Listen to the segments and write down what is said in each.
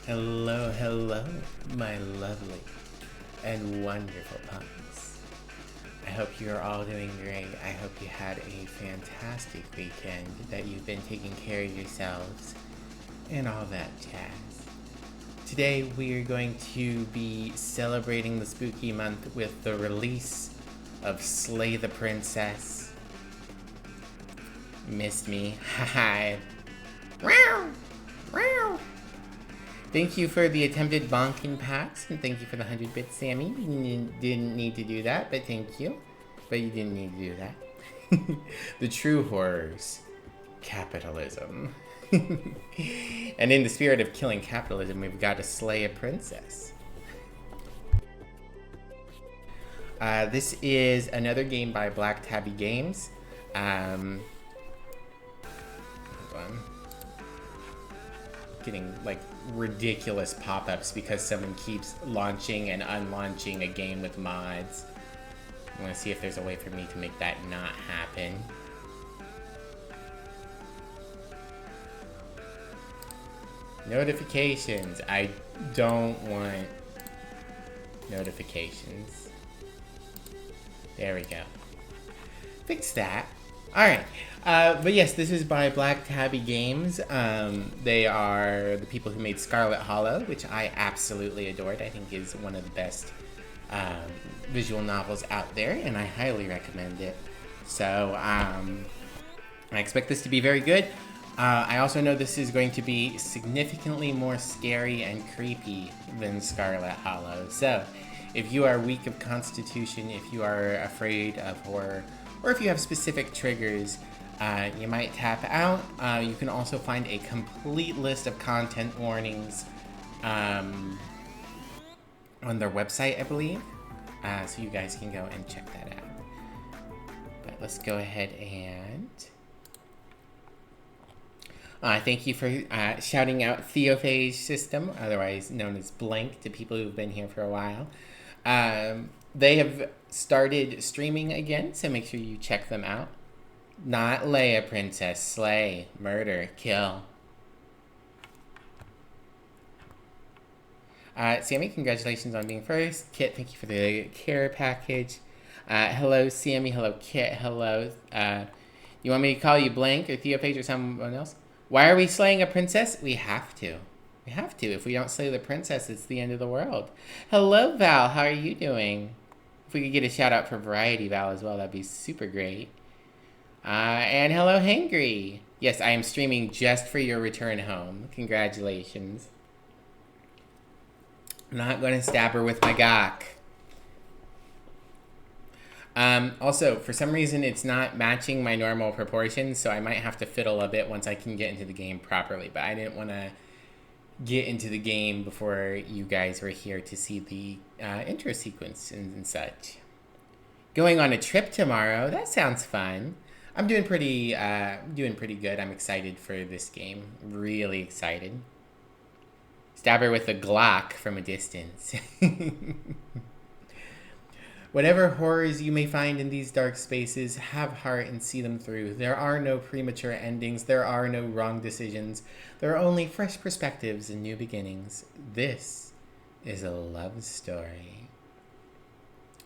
Hello, hello, my lovely and wonderful pups. I hope you are all doing great. I hope you had a fantastic weekend, that you've been taking care of yourselves, and all that jazz. Today we are going to be celebrating the spooky month with the release of Slay the Princess. Missed me. Hi. Meow. Meow. Thank you for the attempted bonking packs, and thank you for the 100 bits, Sammy. You didn't need to do that, but thank you. But you didn't need to do that. The true horrors. Capitalism. And in the spirit of killing capitalism, we've got to slay a princess. This is another game by Black Tabby Games. Hold on. Getting like ridiculous pop-ups because someone keeps launching and unlaunching a game with mods. I want to see if there's a way for me to make that not happen. Notifications. I don't want notifications. There we go. Fix that. Alright. But yes, this is by Black Tabby Games. They are the people who made Scarlet Hollow, which I absolutely adored. I think is one of the best visual novels out there, and I highly recommend it. So, I expect this to be very good. I also know this is going to be significantly more scary and creepy than Scarlet Hollow. So, if you are weak of constitution, if you are afraid of horror, or if you have specific triggers, you might tap out. You can also find a complete list of content warnings on their website, I believe. So you guys can go and check that out. But let's go ahead and... thank you for shouting out Theophage System, otherwise known as Blank, to people who've been here for a while. They have started streaming again, so make sure you check them out. Not Leia Princess, slay, murder, kill. Sammy, congratulations on being first. Kit, thank you for the care package. Hello, Sammy. Hello, Kit. Hello. You want me to call you Blank or Theophage or someone else? Why are we slaying a princess? We have to. We have to. If we don't slay the princess, it's the end of the world. Hello, Val. How are you doing? If we could get a shout out for Variety Val as well, that'd be super great. And hello, Hangry. Yes, I am streaming just for your return home. Congratulations. I'm not going to stab her with my gawk. Also, for some reason, it's not matching my normal proportions, so I might have to fiddle a bit once I can get into the game properly. But I didn't want to get into the game before you guys were here to see the intro sequence and such. Going on a trip tomorrow. That sounds fun. I'm doing pretty good. I'm excited for this game. Really excited. Stab her with a Glock from a distance. Whatever horrors you may find in these dark spaces, have heart and see them through. There are no premature endings. There are no wrong decisions. There are only fresh perspectives and new beginnings. This is a love story.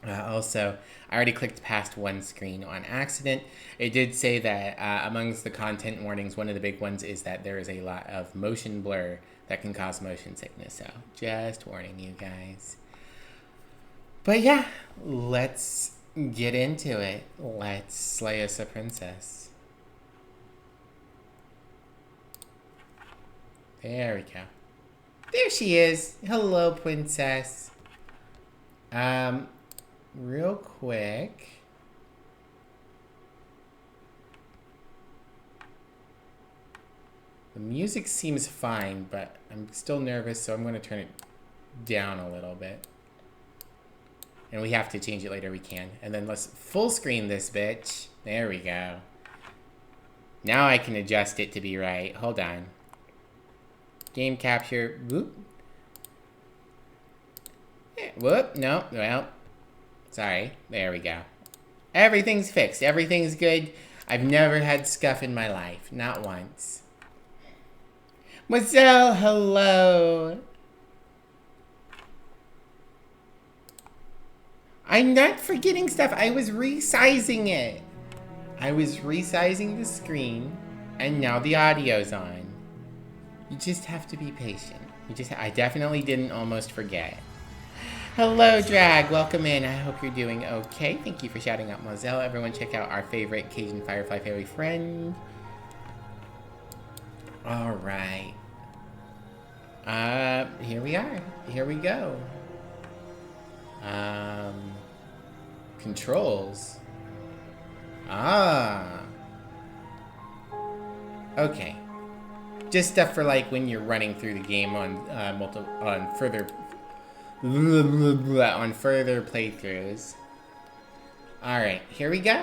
Also, I already clicked past one screen on accident. It did say that amongst the content warnings, one of the big ones is that there is a lot of motion blur that can cause motion sickness. So, just warning you guys. But yeah, let's get into it. Let's slay us a princess. There we go. There she is. Hello, princess. Real quick. The music seems fine, but I'm still nervous, so I'm going to turn it down a little bit. And we have to change it later, we can. And then let's full screen this bitch. There we go. Now I can adjust it to be right. Hold on. Game capture. Whoop. Whoop. No. Well. Sorry. There we go. Everything's fixed. Everything's good. I've never had scuff in my life. Not once. Marcel, hello. I'm not forgetting stuff. I was resizing it. I was resizing the screen, and now the audio's on. You just have to be patient. I definitely didn't almost forget. Hello, Drag. Welcome in. I hope you're doing okay. Thank you for shouting out Moselle. Everyone check out our favorite Cajun Firefly fairy friend. All right. Here we are. Here we go. Controls. Okay. Just stuff for like when you're running through the game on further playthroughs. All right, here we go.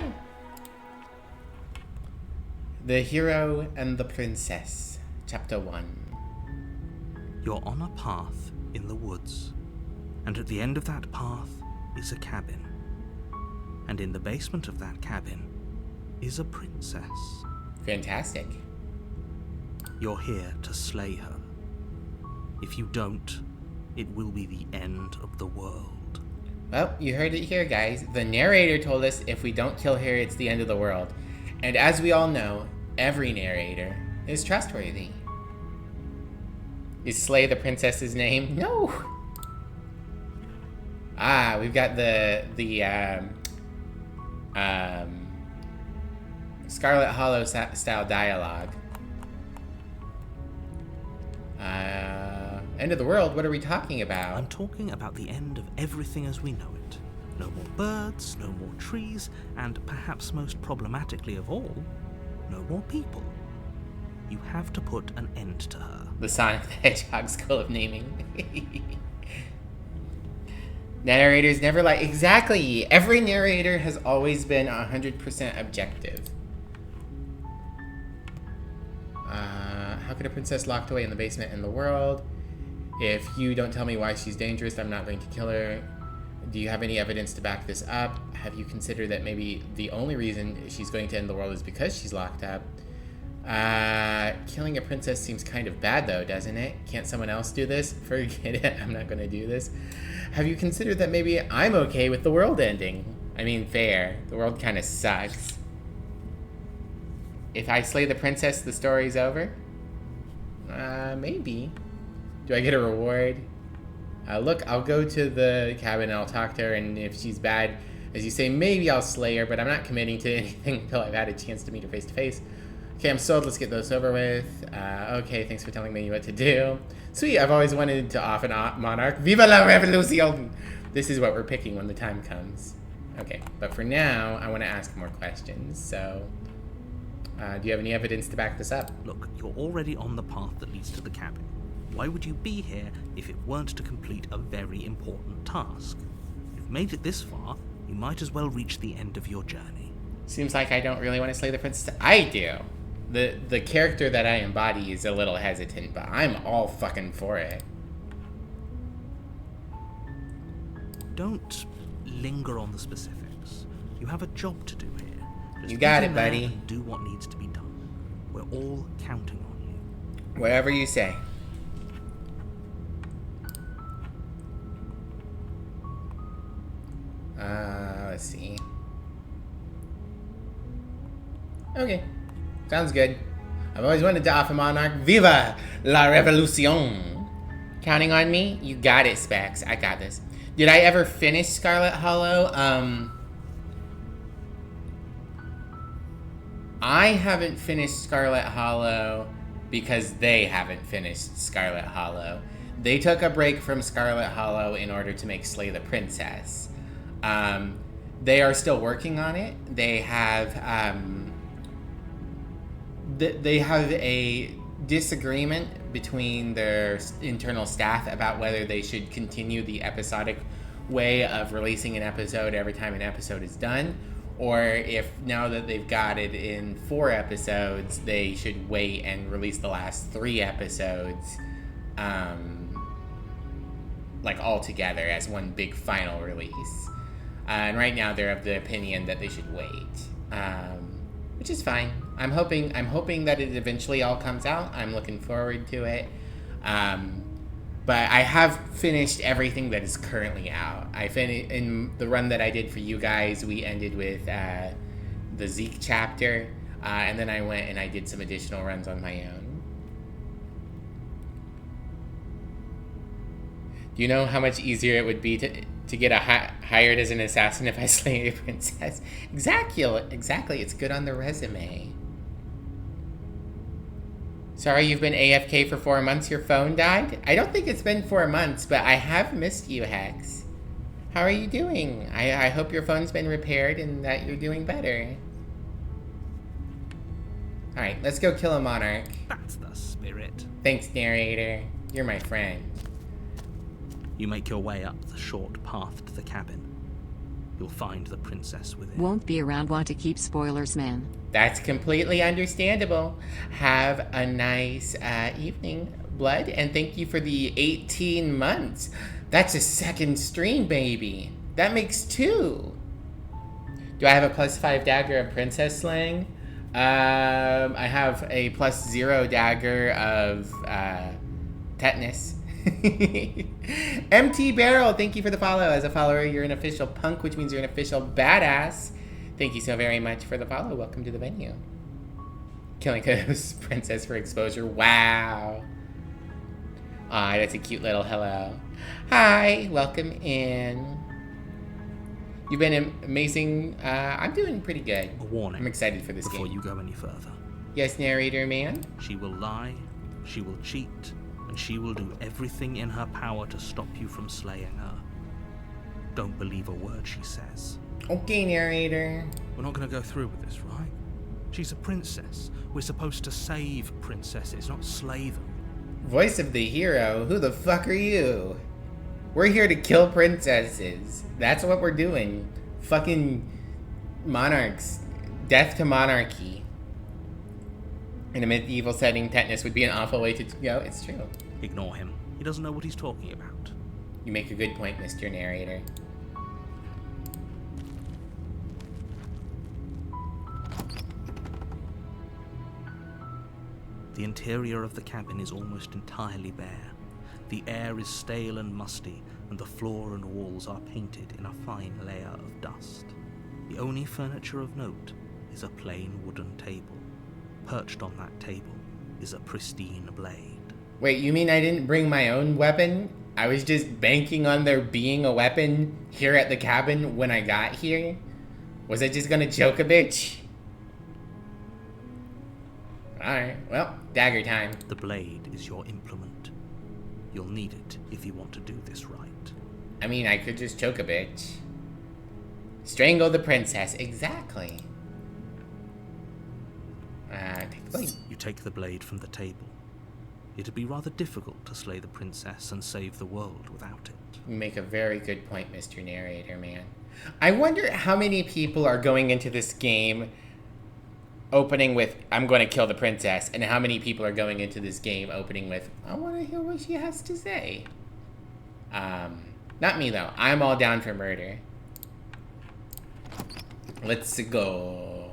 The Hero and the Princess, Chapter 1. You're on a path in the woods, and at the end of that path is a cabin. And in the basement of that cabin is a princess. Fantastic. You're here to slay her. If you don't, it will be the end of the world. Well, you heard it here, guys. The narrator told us if we don't kill her, it's the end of the world. And as we all know, every narrator is trustworthy. Is Slay the Princess's name? No! We've got the Scarlet Hollow style dialogue. End of the world? What are we talking about? I'm talking about the end of everything as we know it. No more birds, no more trees, and perhaps most problematically of all, no more people. You have to put an end to her. The Sonic the Hedgehog School of Naming. Narrators never lie. Exactly! Every narrator has always been 100% objective. How could a princess locked away in the basement in the world? If you don't tell me why she's dangerous, I'm not going to kill her. Do you have any evidence to back this up? Have you considered that maybe the only reason she's going to end the world is because she's locked up? Killing a princess seems kind of bad though, doesn't it? Can't someone else do this? Forget it, I'm not gonna do this. Have you considered that maybe I'm okay with the world ending? I mean, fair. The world kind of sucks. If I slay the princess, the story's over? Maybe. Do I get a reward? Look, I'll go to the cabin and I'll talk to her, and if she's bad, as you say, maybe I'll slay her, but I'm not committing to anything until I've had a chance to meet her face to face. Okay, I'm sold. Let's get those over with. Okay, thanks for telling me what to do. Sweet, I've always wanted to off an monarch. Viva la revolucion! This is what we're picking when the time comes. Okay, but for now, I want to ask more questions, so... do you have any evidence to back this up? Look, you're already on the path that leads to the cabin. Why would you be here if it weren't to complete a very important task? You've made it this far, you might as well reach the end of your journey. Seems like I don't really want to slay the princess. I do. The character that I embody is a little hesitant, but I'm all fucking for it. Don't linger on the specifics. You have a job to do here. Just you got get it, in there buddy. and do what needs to be done. We're all counting on you. Whatever you say. Let's see. Okay. Sounds good. I've always wanted to offer Monarch. Viva la revolucion! Counting on me? You got it, Specs. I got this. Did I ever finish Scarlet Hollow? I haven't finished Scarlet Hollow because they haven't finished Scarlet Hollow. They took a break from Scarlet Hollow in order to make Slay the Princess. They are still working on it. They have a disagreement between their internal staff about whether they should continue the episodic way of releasing an episode every time an episode is done, or if now that they've got it in 4 episodes, they should wait and release the last 3 episodes like all together as one big final release. And right now they're of the opinion that they should wait, which is fine. I'm hoping that it eventually all comes out. I'm looking forward to it. But I have finished everything that is currently out. In the run that I did for you guys, we ended with the Zeke chapter, and then I went and I did some additional runs on my own. Do you know how much easier it would be to get hired as an assassin if I slay a princess? Exactly. It's good on the resume. Sorry you've been AFK for 4 months. Your phone died? I don't think it's been 4 months, but I have missed you, Hex. How are you doing? I hope your phone's been repaired and that you're doing better. Alright, let's go kill a monarch. That's the spirit. Thanks, narrator. You're my friend. You make your way up the short path to the cabin. You'll find the princess within. Won't be around. Want to keep spoilers, man. That's completely understandable. Have a nice evening, Blood, and thank you for the 18 months. That's a second stream, baby. That makes 2. Do I have a +5 dagger of princess slaying? I have a +0 dagger of tetanus. MT Barrel, thank you for the follow. As a follower, you're an official punk, which means you're an official badass. Thank you so very much for the follow. Welcome to the venue. Killing Ko's princess for exposure. Wow. Aw, that's a cute little hello. Hi, welcome in. You've been amazing. I'm doing pretty good. A warning. I'm excited for this before game. you go any further. Yes, narrator man? She will lie, she will cheat, and she will do everything in her power to stop you from slaying her. Don't believe a word she says. Okay, narrator. We're not going to go through with this, right? She's a princess. We're supposed to save princesses, not slay them. Voice of the hero, who the fuck are you? We're here to kill princesses. That's what we're doing. Fucking monarchs. Death to monarchy. In a medieval setting, tetanus would be an awful way to go. It's true. Ignore him. He doesn't know what he's talking about. You make a good point, Mr. Narrator. The interior of the cabin is almost entirely bare. The air is stale and musty, and the floor and walls are painted in a fine layer of dust. The only furniture of note is a plain wooden table. Perched on that table is a pristine blade. Wait, you mean I didn't bring my own weapon? I was just banking on there being a weapon here at the cabin when I got here? Was I just gonna choke a bitch? Alright, well, dagger time. The blade is your implement. You'll need it if you want to do this right. I mean, I could just choke a bitch. Strangle the princess, exactly. Take the blade. You take the blade from the table. It'd be rather difficult to slay the princess and save the world without it. You make a very good point, Mr. Narrator, man. I wonder how many people are going into this game opening with, I'm going to kill the princess, and how many people are going into this game opening with, I want to hear what she has to say. Not me, though. I'm all down for murder. Let's go.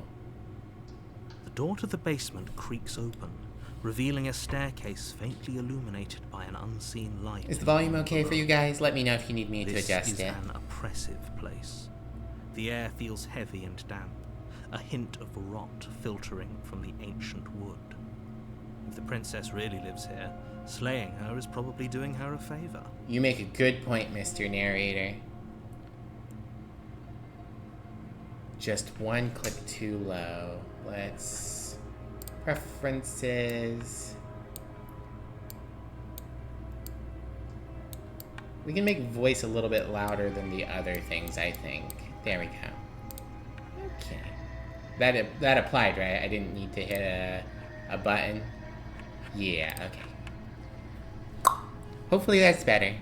The door to the basement creaks open, revealing a staircase faintly illuminated by an unseen light. Is the volume okay for you guys? Let me know if you need me to adjust This it. is an oppressive place. The air feels heavy and damp, a hint of rot filtering from the ancient wood. If the princess really lives here, slaying her is probably doing her a favor. You make a good point, Mr. Narrator. Just one click too low. Let's... Preferences... We can make voice a little bit louder than the other things, I think. There we go. Okay. That applied, right? I didn't need to hit a button. Yeah, okay. Hopefully that's better.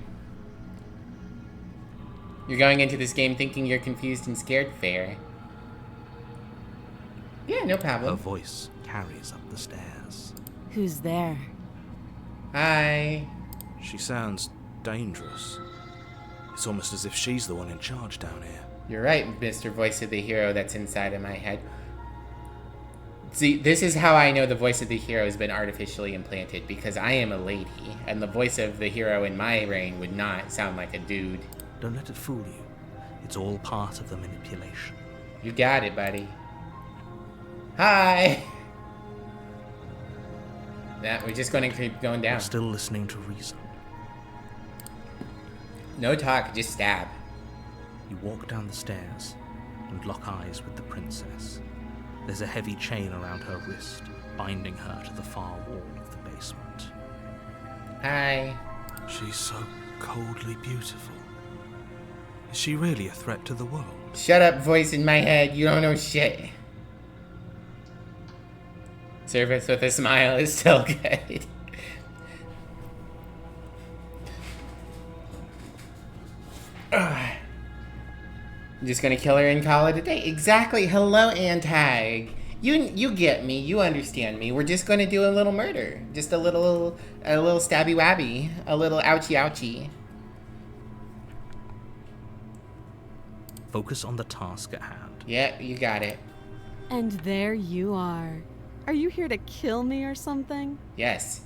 You're going into this game thinking you're confused and scared, fair. Yeah, no Her problem. voice carries up the stairs. Who's there? Hi. She sounds dangerous. It's almost as if she's the one in charge down here. You're right, Mr. Voice of the Hero that's inside of my head. See, this is how I know the voice of the hero has been artificially implanted, because I am a lady, and the voice of the hero in my brain would not sound like a dude. Don't let it fool you. It's all part of the manipulation. You got it, buddy. Hi! We're just going to keep going down. You're still listening to reason. No talk, just stab. You walk down the stairs and lock eyes with the princess. There's a heavy chain around her wrist, binding her to the far wall of the basement. Hi. She's so coldly beautiful. Is she really a threat to the world? Shut up, voice in my head. You don't know shit. Service with a smile is still good. I'm just gonna kill her and call it a day. Exactly. Hello, Antag. You get me. You understand me. We're just gonna do a little murder. Just a little stabby wabby. A little ouchie ouchie. Focus on the task at hand. Yeah, you got it. And there you are. Are you here to kill me or something? Yes.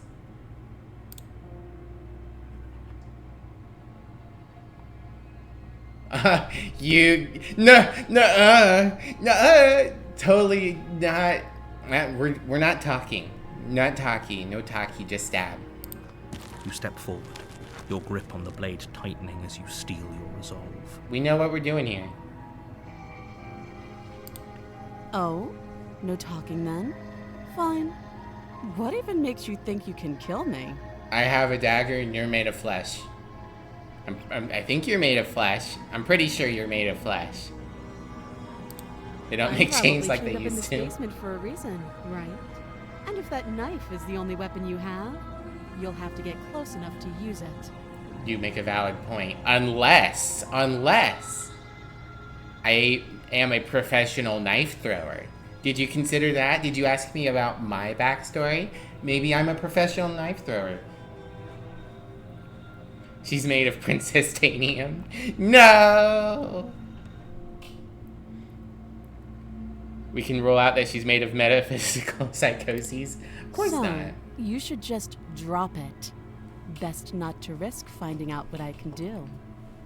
Totally not. We're not talking. Not talking. No talkie. Just stab. You step forward, your grip on the blade tightening as you steel your resolve. We know what we're doing here. Oh? No talking then? Fine. What even makes you think you can kill me? I have a dagger and you're made of flesh. I think you're made of flesh. I'm pretty sure you're made of flesh. They don't make chains like they used in this to. Basement for a reason, right? And if that knife is the only weapon you have, you'll have to get close enough to use it. You make a valid point. Unless I am a professional knife thrower. Did you consider that? Did you ask me about my backstory? Maybe I'm a professional knife thrower. She's made of Princess Tanium. No! We can rule out that she's made of metaphysical psychoses. Of course not. You should just drop it. Best not to risk finding out what I can do.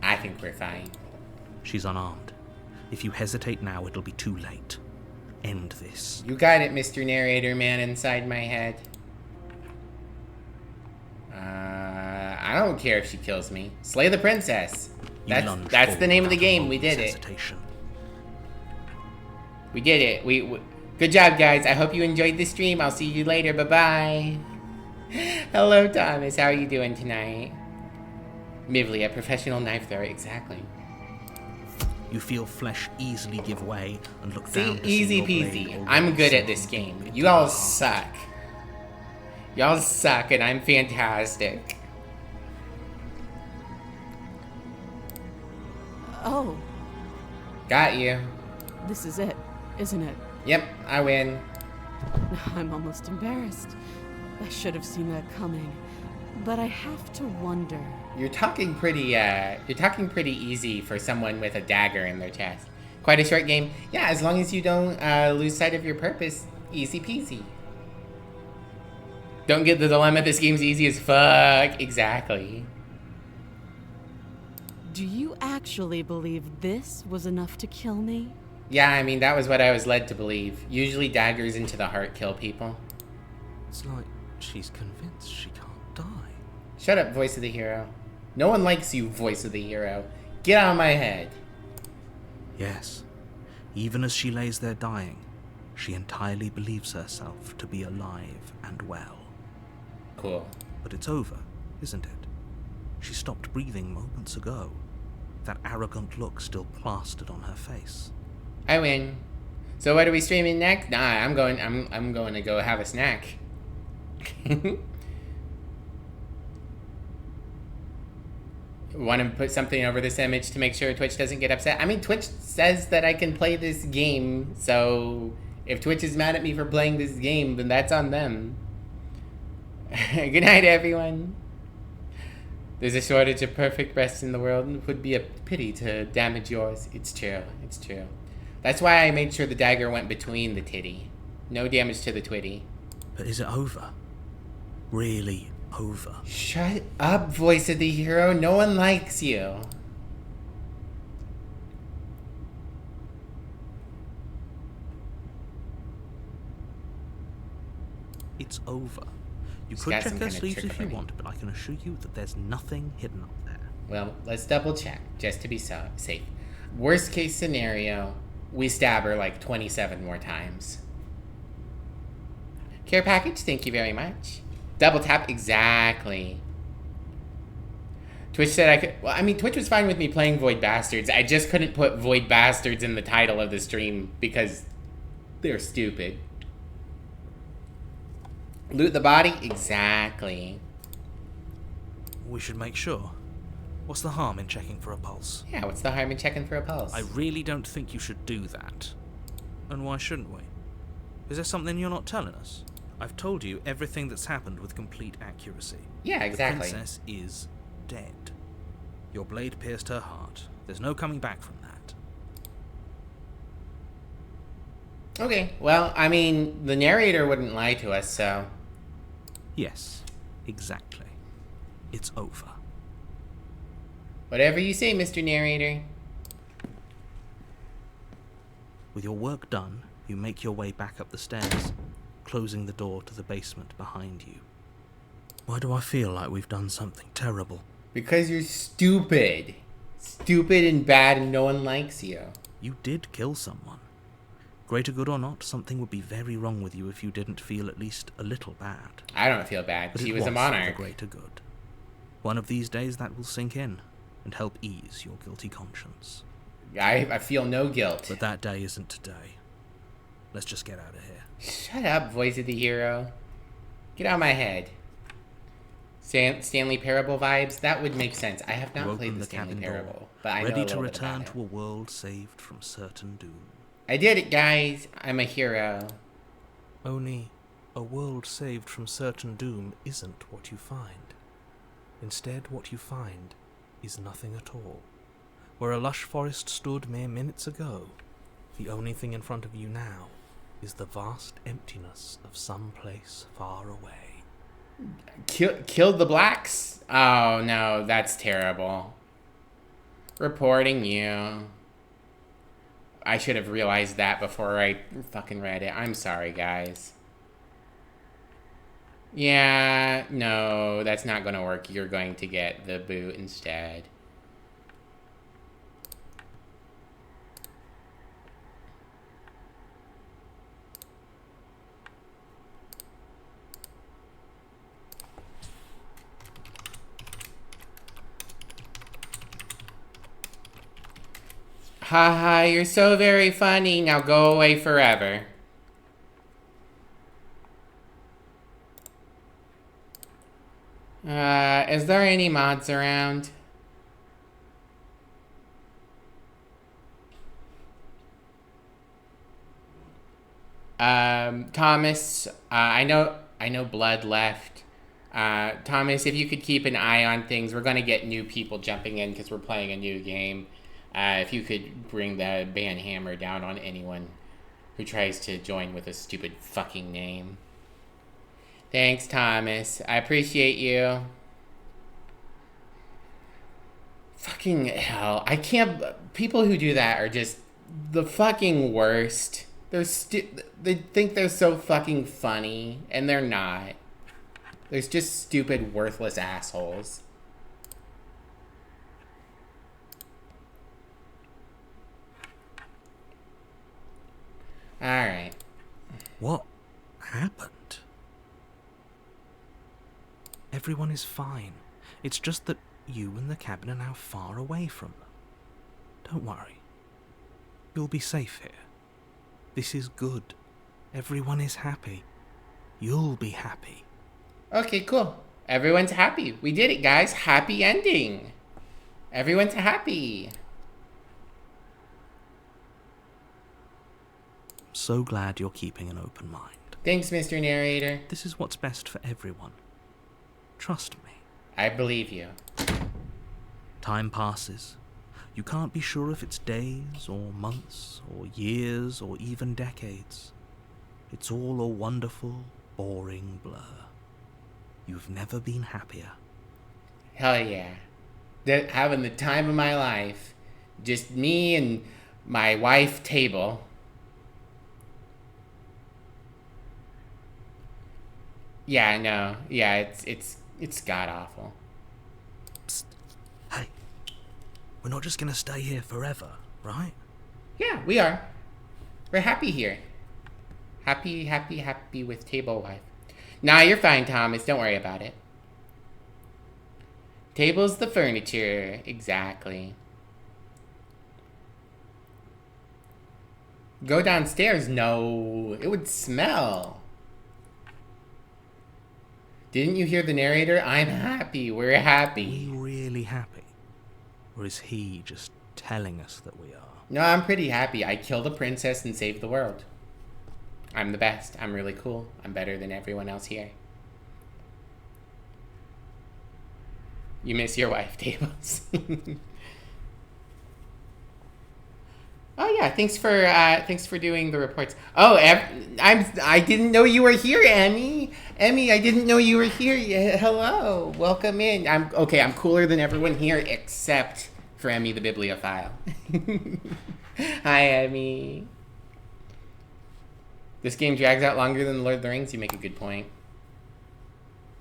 I think we're fine. She's unarmed. If you hesitate now, it'll be too late. End this. You got it, Mr. Narrator Man inside my head. I don't care if she kills me. Slay the princess. That's the name of the game. We did it. We did it. We good job, guys. I hope you enjoyed the stream. I'll see you later. Bye-bye. Hello, Thomas. How are you doing tonight? Mivli, a professional knife thrower. Exactly. You feel flesh easily give way and look See, down to easy see your peasy. blade I'm good at already this sinking game. into You all the heart. suck. Y'all suck, and I'm fantastic. Oh, Got you. this is it, isn't it? Yep, I win. I'm almost embarrassed. I should have seen that coming. But I have to wonder. You're talking pretty easy for someone with a dagger in their chest. Quite a short game. Yeah, as long as you don't lose sight of your purpose, easy peasy. Don't get the dilemma, this game's easy as fuck. Exactly. Do you actually believe this was enough to kill me? Yeah, I mean, that was what I was led to believe. Usually daggers into the heart kill people. It's like she's convinced she can't die. Shut up, voice of the hero. No one likes you, voice of the hero. Get out of my head. Yes, even as she lays there dying, she entirely believes herself to be alive and well. Cool. But it's over, isn't it? She stopped breathing moments ago. That arrogant look still plastered on her face. I win. So what are we streaming next? Nah, I'm going to go have a snack. Want to put something over this image to make sure Twitch doesn't get upset? I mean, Twitch says that I can play this game, so if Twitch is mad at me for playing this game, then that's on them. Good night, everyone. There's a shortage of perfect breasts in the world, and it would be a pity to damage yours. It's true. It's true. That's why I made sure the dagger went between the titty, No damage to the Twitty. But is it over? Really over? Shut up, voice of the hero. No one likes you. It's over. You He's could got check some her kind of sleeves trick if you for me. want, but I can assure you that there's nothing hidden up there. Well, let's double check, just to be safe. Worst case scenario, we stab her like 27 more times. Care package, thank you very much. Double tap, exactly. Twitch said I could... Well, I mean, Twitch was fine with me playing Void Bastards. I just couldn't put Void Bastards in the title of the stream because they're stupid. Loot the body? Exactly. We should make sure. What's the harm in checking for a pulse? Yeah, what's the harm in checking for a pulse? I really don't think you should do that. And why shouldn't we? Is there something you're not telling us? I've told you everything that's happened with complete accuracy. Yeah, exactly. The princess is dead. Your blade pierced her heart. There's no coming back from that. Okay, well, I mean, the narrator wouldn't lie to us, so... Yes, exactly. It's over. Whatever you say, Mr. Narrator. With your work done, you make your way back up the stairs, closing the door to the basement behind you. Why do I feel like we've done something terrible? Because you're stupid. Stupid and bad and no one likes you. You did kill someone. Greater good or not, something would be very wrong with you if you didn't feel at least a little bad. I don't feel bad. But She it was a for monarch. the greater good. One of these days that will sink in and help ease your guilty conscience. I feel no guilt. But that day isn't today. Let's just get out of here. Shut up, voice of the hero. Get out of my head. Stanley Parable vibes? That would make sense. I have You not played open the the Stanley cabin Parable, door, but I know a ready to little bit return about to a it. world saved from certain doom. I did it, guys. I'm a hero. Only a world saved from certain doom isn't what you find. Instead, what you find is nothing at all. Where a lush forest stood mere minutes ago, the only thing in front of you now is the vast emptiness of some place far away. Killed the blacks? Oh, no, that's terrible. Reporting you. I should have realized that before I fucking read it. I'm sorry, guys. Yeah, no, that's not gonna work. You're going to get the boot instead. Haha, you're so very funny. Now go away forever. Is there any mods around? Thomas, I know Blood left. Thomas, if you could keep an eye on things, we're gonna get new people jumping in because we're playing a new game. If you could bring the ban hammer down on anyone who tries to join with a stupid fucking name. Thanks, Thomas. I appreciate you. Fucking hell. I can't... People who do that are just the fucking worst. They think they're so fucking funny, and they're not. They're just stupid, worthless assholes. Alright. What happened? Everyone is fine. It's just that you and the cabin are now far away from them. Don't worry. You'll be safe here. This is good. Everyone is happy. You'll be happy. Okay, cool. Everyone's happy. We did it, guys. Happy ending. Everyone's happy. I'm so glad you're keeping an open mind. Thanks, Mr. Narrator. This is what's best for everyone. Trust me. I believe you. Time passes. You can't be sure if it's days, or months, or years, or even decades. It's all a wonderful, boring blur. You've never been happier. Hell yeah. Having the time of my life. Just me and my wife table. Yeah, no. Yeah, it's god awful. Psst. Hey, we're not just gonna stay here forever, right? Yeah, we are. We're happy here. Happy with table wife. Nah, you're fine, Thomas. Don't worry about it. Table's the furniture. Exactly. Go downstairs. No, it would smell. Didn't you hear the narrator? I'm happy. We're Are happy. we really happy? Or is he just telling us that we are? No, I'm pretty happy. I killed a princess and saved the world. I'm the best. I'm really cool. I'm better than everyone else here. You miss your wife, Tables. Oh yeah, thanks for doing the reports. Oh, I didn't know you were here, Emmy. Emmy, I didn't know you were here. Yeah, hello, welcome in. I'm cooler than everyone here except for Emmy the bibliophile. Hi, Emmy. This game drags out longer than Lord of the Rings. You make a good point.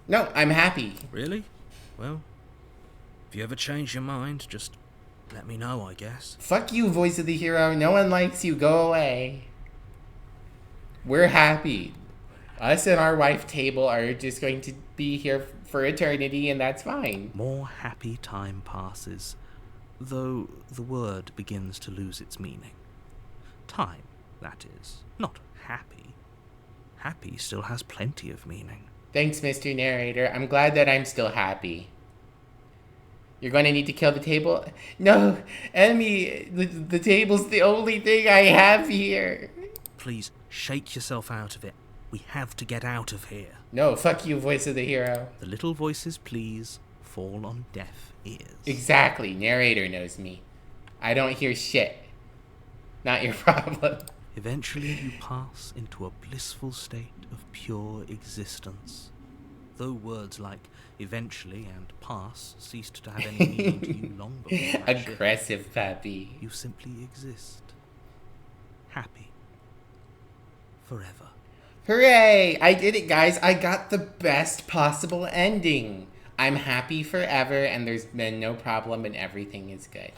No, I'm happy. Really? Well, if you ever change your mind, just let me know, I guess. Fuck you, voice of the hero. No one likes you. Go away. We're happy. Us and our wife table are just going to be here for eternity, and that's fine. More happy time passes, though the word begins to lose its meaning. Time, that is. Not happy. Happy still has plenty of meaning. Thanks, Mr. Narrator. I'm glad that I'm still happy. You're going to need to kill the table? No, Emmy, the table's the only thing I have here. Please, shake yourself out of it. We have to get out of here. No, fuck you, voice of the hero. The little voices, please, fall on deaf ears. Exactly. Narrator knows me. I don't hear shit. Not your problem. Eventually you pass into a blissful state of pure existence. Though words like eventually and pass ceased to have any meaning to you long before that shift, Aggressive puppy. you simply exist. Happy. Forever. Hooray! I did it, guys. I got the best possible ending. I'm happy forever, and there's been no problem, and everything is good.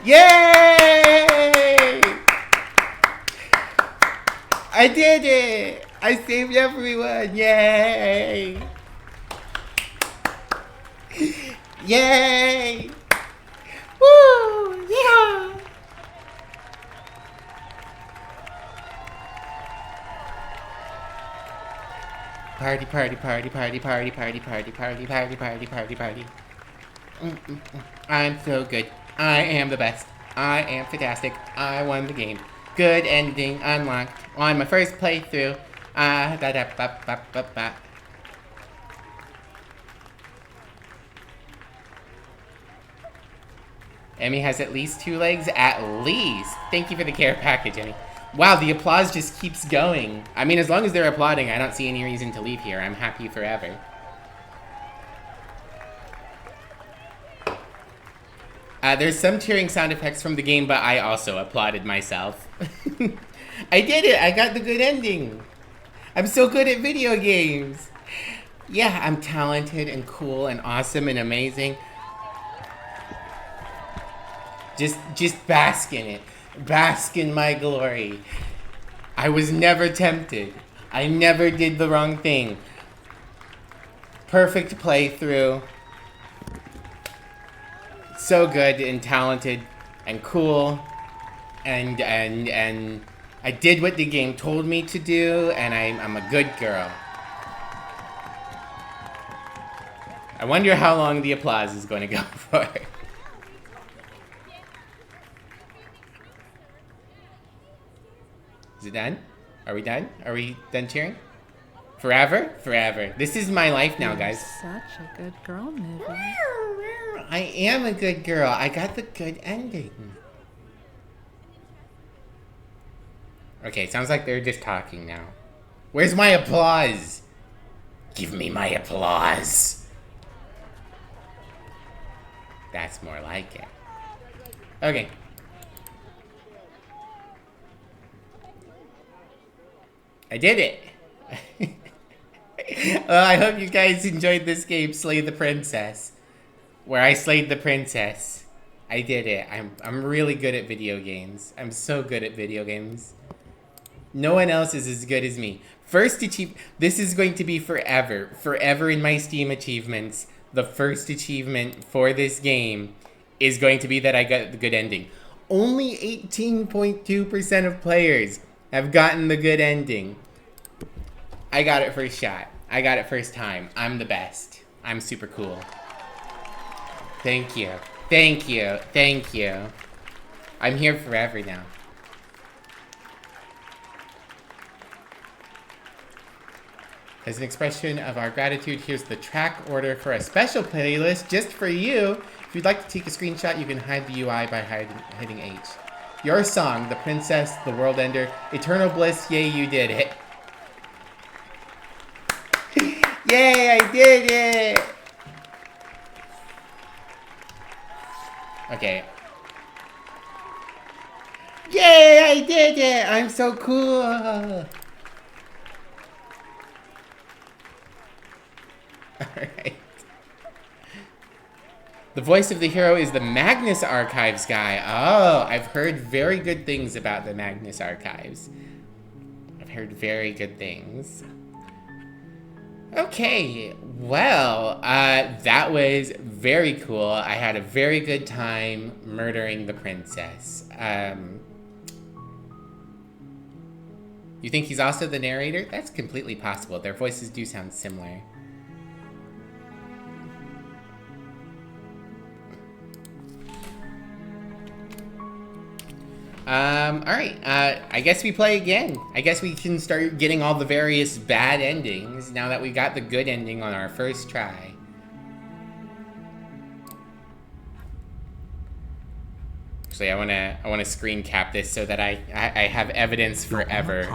Yay! I did it! I saved everyone! Yay! Yay! Woo! Yeah! Party, party, party, party, party, party, party, party, party, party, party, party. I'm so good. I am the best. I am fantastic. I won the game. Good ending unlocked on my first playthrough. Emmy has at least 2 legs. At least. Thank you for the care package, Emmy. Wow, the applause just keeps going. I mean, as long as they're applauding, I don't see any reason to leave here. I'm happy forever. There's some cheering sound effects from the game, but I also applauded myself. I did it! I got the good ending! I'm so good at video games! Yeah, I'm talented and cool and awesome and amazing. Just bask in it. Bask in my glory. I was never tempted. I never did the wrong thing. Perfect playthrough. So good and talented and cool. And I did what the game told me to do, and I'm a good girl. I wonder how long the applause is going to go for. Is it done? Are we done? Are we done cheering? Forever? Forever. This is my life now, guys. Such a good girl, Nibby. I am a good girl. I got the good ending. Okay, sounds like they're just talking now. Where's my applause? Give me my applause. That's more like it. Okay. I did it. Well, I hope you guys enjoyed this game, Slay the Princess, where I slayed the princess. I did it. I'm really good at video games. I'm so good at video games. No one else is as good as me. First achievement. This is going to be forever. Forever in my Steam achievements. The first achievement for this game is going to be that I got the good ending. Only 18.2% of players have gotten the good ending. I got it first shot. I got it first time. I'm the best. I'm super cool. Thank you. Thank you. Thank you. I'm here forever now. As an expression of our gratitude, here's the track order for a special playlist just for you. If you'd like to take a screenshot, you can hide the UI by hitting H. Your song, The Princess, The World Ender, Eternal Bliss, yay, you did it. Yay, I did it! Okay. Yay, I did it! I'm so cool! Alright. The voice of the hero is the Magnus Archives guy. Oh, I've heard very good things about the Magnus Archives. I've heard very good things. Okay, well, that was very cool. I had a very good time murdering the princess. You think he's also the narrator? That's completely possible. Their voices do sound similar. Alright, I guess we play again. I guess we can start getting all the various bad endings now that we got the good ending on our first try. Actually, I wanna screen cap this so that I have evidence forever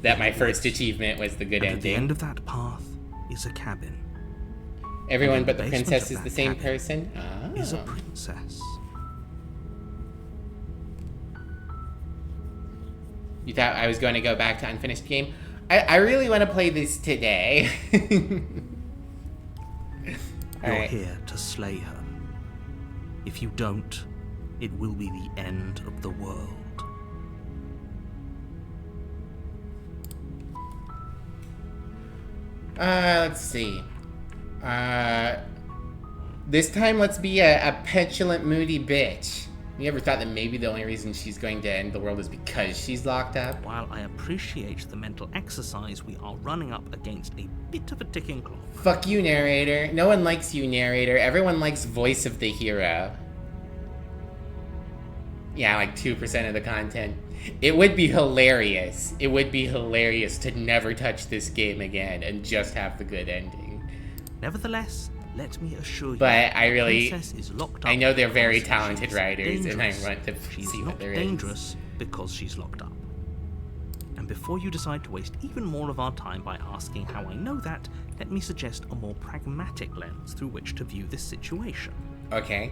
that my first achievement was the good ending. At the end of that path is a cabin. Everyone but the princess is the same person? Oh. Is a princess. You thought I was going to go back to unfinished game? I really want to play this today. You're here to slay her. If you don't, it will be the end of the world. Let's see. This time let's be a petulant, moody bitch. You ever thought that maybe the only reason she's going to end the world is because she's locked up? While I appreciate the mental exercise, we are running up against a bit of a ticking clock. Fuck you, narrator. No one likes you, narrator. Everyone likes voice of the hero. Yeah, like 2% of the content. It would be hilarious. It would be hilarious to never touch this game again and just have the good ending. Nevertheless, let me assure you, but I really, is locked up. I know they're very talented writers, and I want to see what there is. She's not dangerous because she's locked up. And before you decide to waste even more of our time by asking how I know that, let me suggest a more pragmatic lens through which to view this situation. Okay.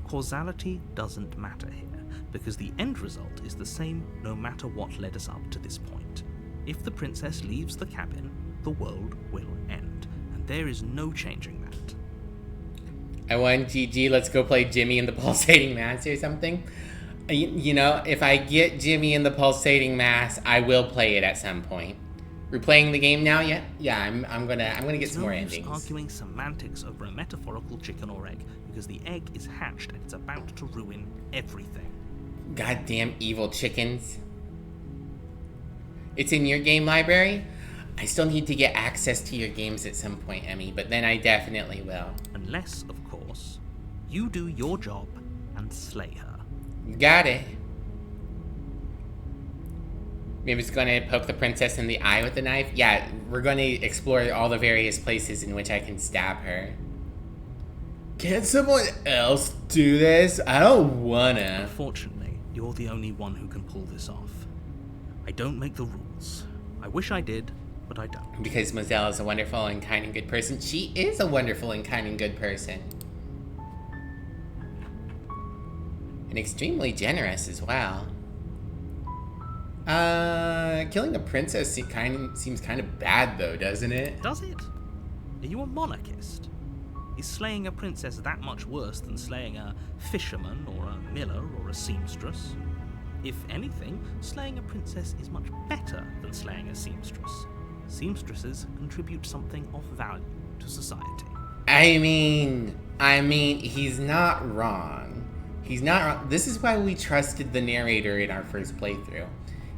Causality doesn't matter here, because the end result is the same no matter what led us up to this point. If the princess leaves the cabin, the world will end, and there is no changing that. I won, GG, let's go play Jimmy and the Pulsating Mass or something. You know, if I get Jimmy and the Pulsating Mass, I will play it at some point. We're playing the game now yet? Yeah, I'm gonna get some more endings. Arguing semantics over a metaphorical chicken or egg, because the egg is hatched and it's about to ruin everything. Goddamn evil chickens. It's in your game library? I still need to get access to your games at some point, Emmy, but then I definitely will. Unless, of course, you do your job and slay her. Got it. Maybe it's gonna poke the princess in the eye with the knife? Yeah, we're gonna explore all the various places in which I can stab her. Can someone else do this? I don't wanna. Unfortunately, you're the only one who can pull this off. I don't make the rules. I wish I did, but I don't. Because Moselle is a wonderful and kind and good person. She is a wonderful and kind and good person. And extremely generous as well. Killing a princess seems kind of bad though, doesn't it? Does it? Are you a monarchist? Is slaying a princess that much worse than slaying a fisherman or a miller or a seamstress? If anything, slaying a princess is much better than slaying a seamstress. Seamstresses contribute something of value to society. I mean, he's not wrong. He's not wrong. This is why we trusted the narrator in our first playthrough.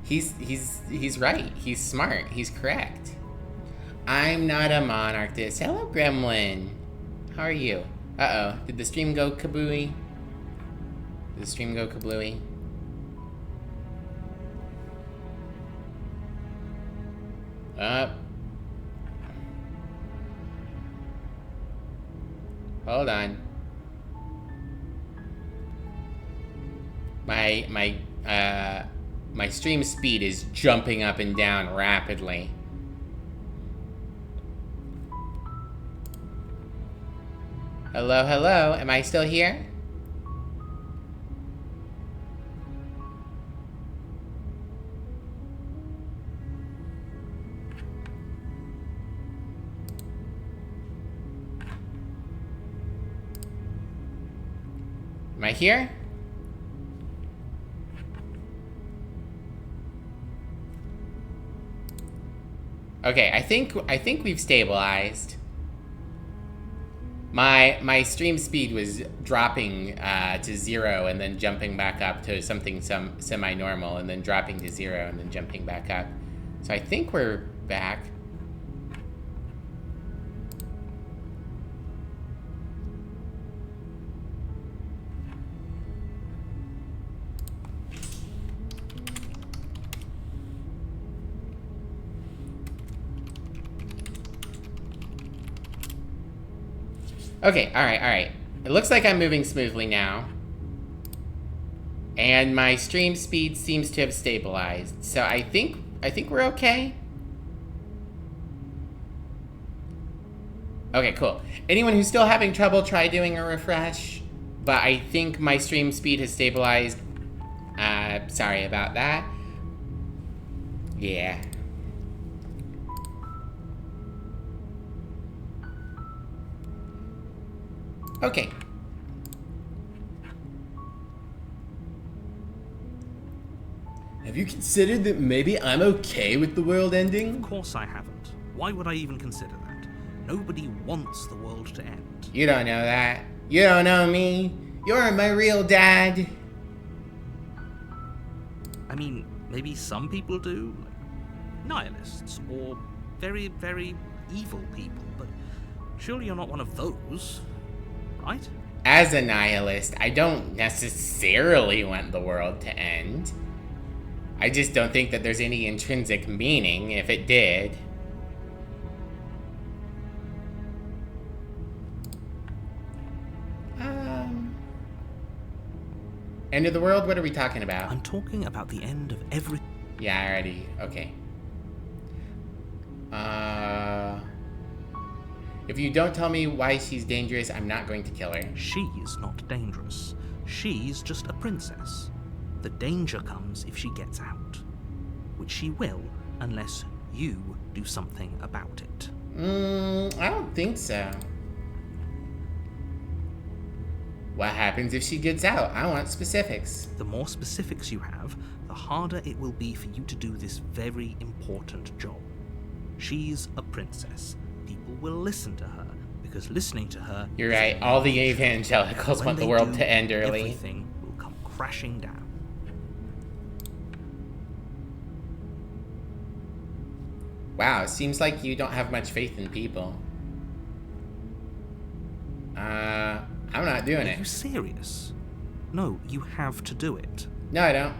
He's right. He's smart. He's correct. I'm not a monarchist. Hello, Gremlin. How are you? Uh-oh. Did the stream go kablooey? Did the stream go kablooey? Hold on. My stream speed is jumping up and down rapidly. Hello, hello. Am I still here? Am I here? Okay, I think we've stabilized. My stream speed was dropping to 0 and then jumping back up to something semi-normal and then dropping to 0 and then jumping back up. So I think we're back. Okay, alright. It looks like I'm moving smoothly now. And my stream speed seems to have stabilized. So I think we're okay. Okay, cool. Anyone who's still having trouble, try doing a refresh. But I think my stream speed has stabilized. Sorry about that. Yeah. Okay. Have you considered that maybe I'm okay with the world ending? Of course I haven't. Why would I even consider that? Nobody wants the world to end. You don't know that. You don't know me. You're my real dad. I mean, maybe some people do, like nihilists or very, very evil people, but surely you're not one of those, right? As a nihilist, I don't necessarily want the world to end. I just don't think that there's any intrinsic meaning if it did. End of the world? What are we talking about? I'm talking about the end of every... Yeah, I already... Okay. If you don't tell me why she's dangerous, I'm not going to kill her. She's not dangerous. She's just a princess. The danger comes if she gets out. Which she will, unless you do something about it. I don't think so. What happens if she gets out? I want specifics. The more specifics you have, the harder it will be for you to do this very important job. She's a princess. People will listen to her, because listening to her... You're right, all the evangelicals want the world to end early. Everything will come crashing down. Wow, seems like you don't have much faith in people. I'm not doing it. Are you serious? No, you have to do it. No, I don't.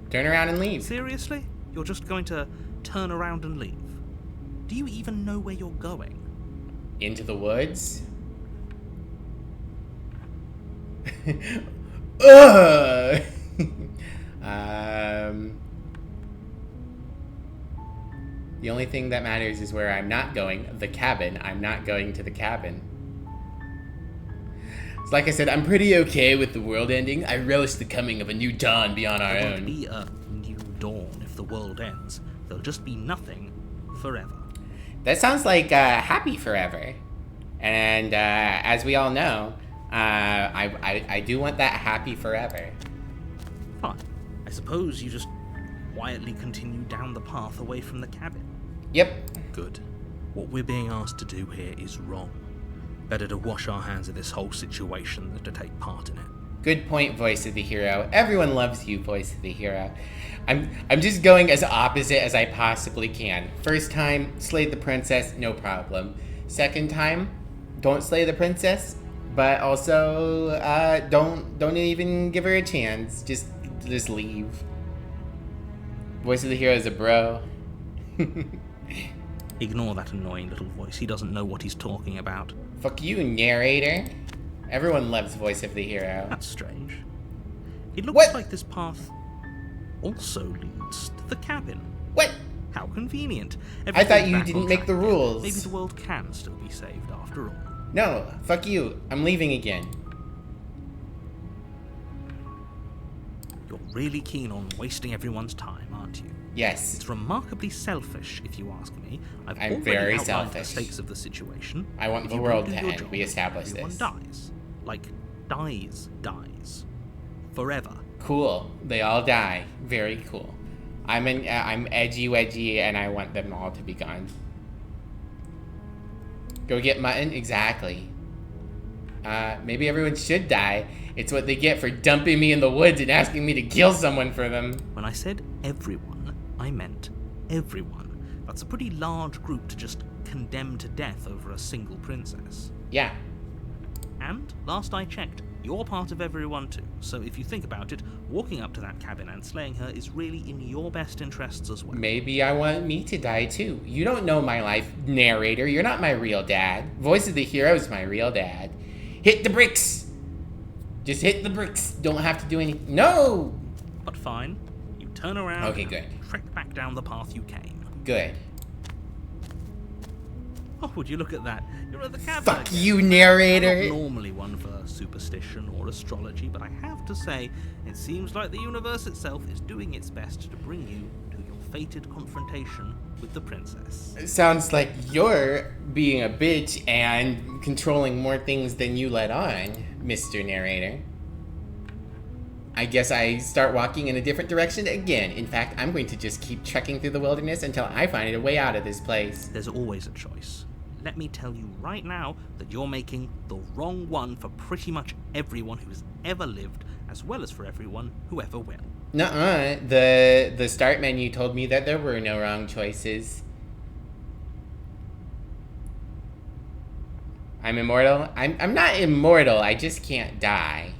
Turn around and leave. Seriously? You're just going to turn around and leave? Do you even know where you're going? into the woods. Ugh! The only thing that matters is where I'm not going, the cabin. I'm not going to the cabin. So like I said, I'm pretty okay with the world ending. I relish the coming of a new dawn beyond our There won't own. be a new dawn if the world ends. There'll just be nothing forever. That sounds like happy forever. And as we all know, I do want that happy forever. Fine. I suppose you just quietly continue down the path away from the cabin. Yep. Good. What we're being asked to do here is wrong. Better to wash our hands of this whole situation than to take part in it. Good point, voice of the hero. Everyone loves you, voice of the hero. I'm just going as opposite as I possibly can. First time, slay the princess, no problem. Second time, don't slay the princess, but also don't even give her a chance. Just leave. Voice of the hero is a bro. Ignore that annoying little voice. He doesn't know what he's talking about. Fuck you, narrator. Everyone loves voice of the hero. That's strange. It looks What? like this path also leads to the cabin. What? How convenient. I thought Everything's you back didn't on make track the again. rules. Maybe the world can still be saved after all. No, fuck you. I'm leaving again. You're really keen on wasting everyone's time, aren't you? Yes. It's remarkably selfish, if you ask me. I've I'm already very outlined selfish. the stakes of the situation. I want If the you world don't to do your end. job, We established everyone this. dies. Like, dies. Forever. Cool. They all die. Very cool. I'm edgy wedgy and I want them all to be gone. Go get mutton? Exactly. Maybe everyone should die. It's what they get for dumping me in the woods and asking me to kill someone for them. When I said everyone, I meant everyone. That's a pretty large group to just condemn to death over a single princess. Yeah. And, last I checked, you're part of everyone too. So if you think about it, walking up to that cabin and slaying her is really in your best interests as well. Maybe I want me to die too. You don't know my life, narrator. You're not my real dad. Voice of the hero is my real dad. Hit the bricks! Just hit the bricks. Don't have to do anything. No! But fine, you turn around Okay, and good. trek back down the path you came. Good. Oh, would you look at that? You're at the cabin Fuck again. you, I'm narrator. not normally one for superstition or astrology, but I have to say, it seems like the universe itself is doing its best to bring you to your fated confrontation with the princess. It sounds like you're being a bitch and controlling more things than you let on, Mr. Narrator. I guess I start walking in a different direction again. In fact, I'm going to just keep trekking through the wilderness until I find a way out of this place. There's always a choice. Let me tell you right now that you're making the wrong one for pretty much everyone who's ever lived, as well as for everyone who ever will. Nuh-uh. The start menu told me that there were no wrong choices. I'm immortal? I'm not immortal, I just can't die.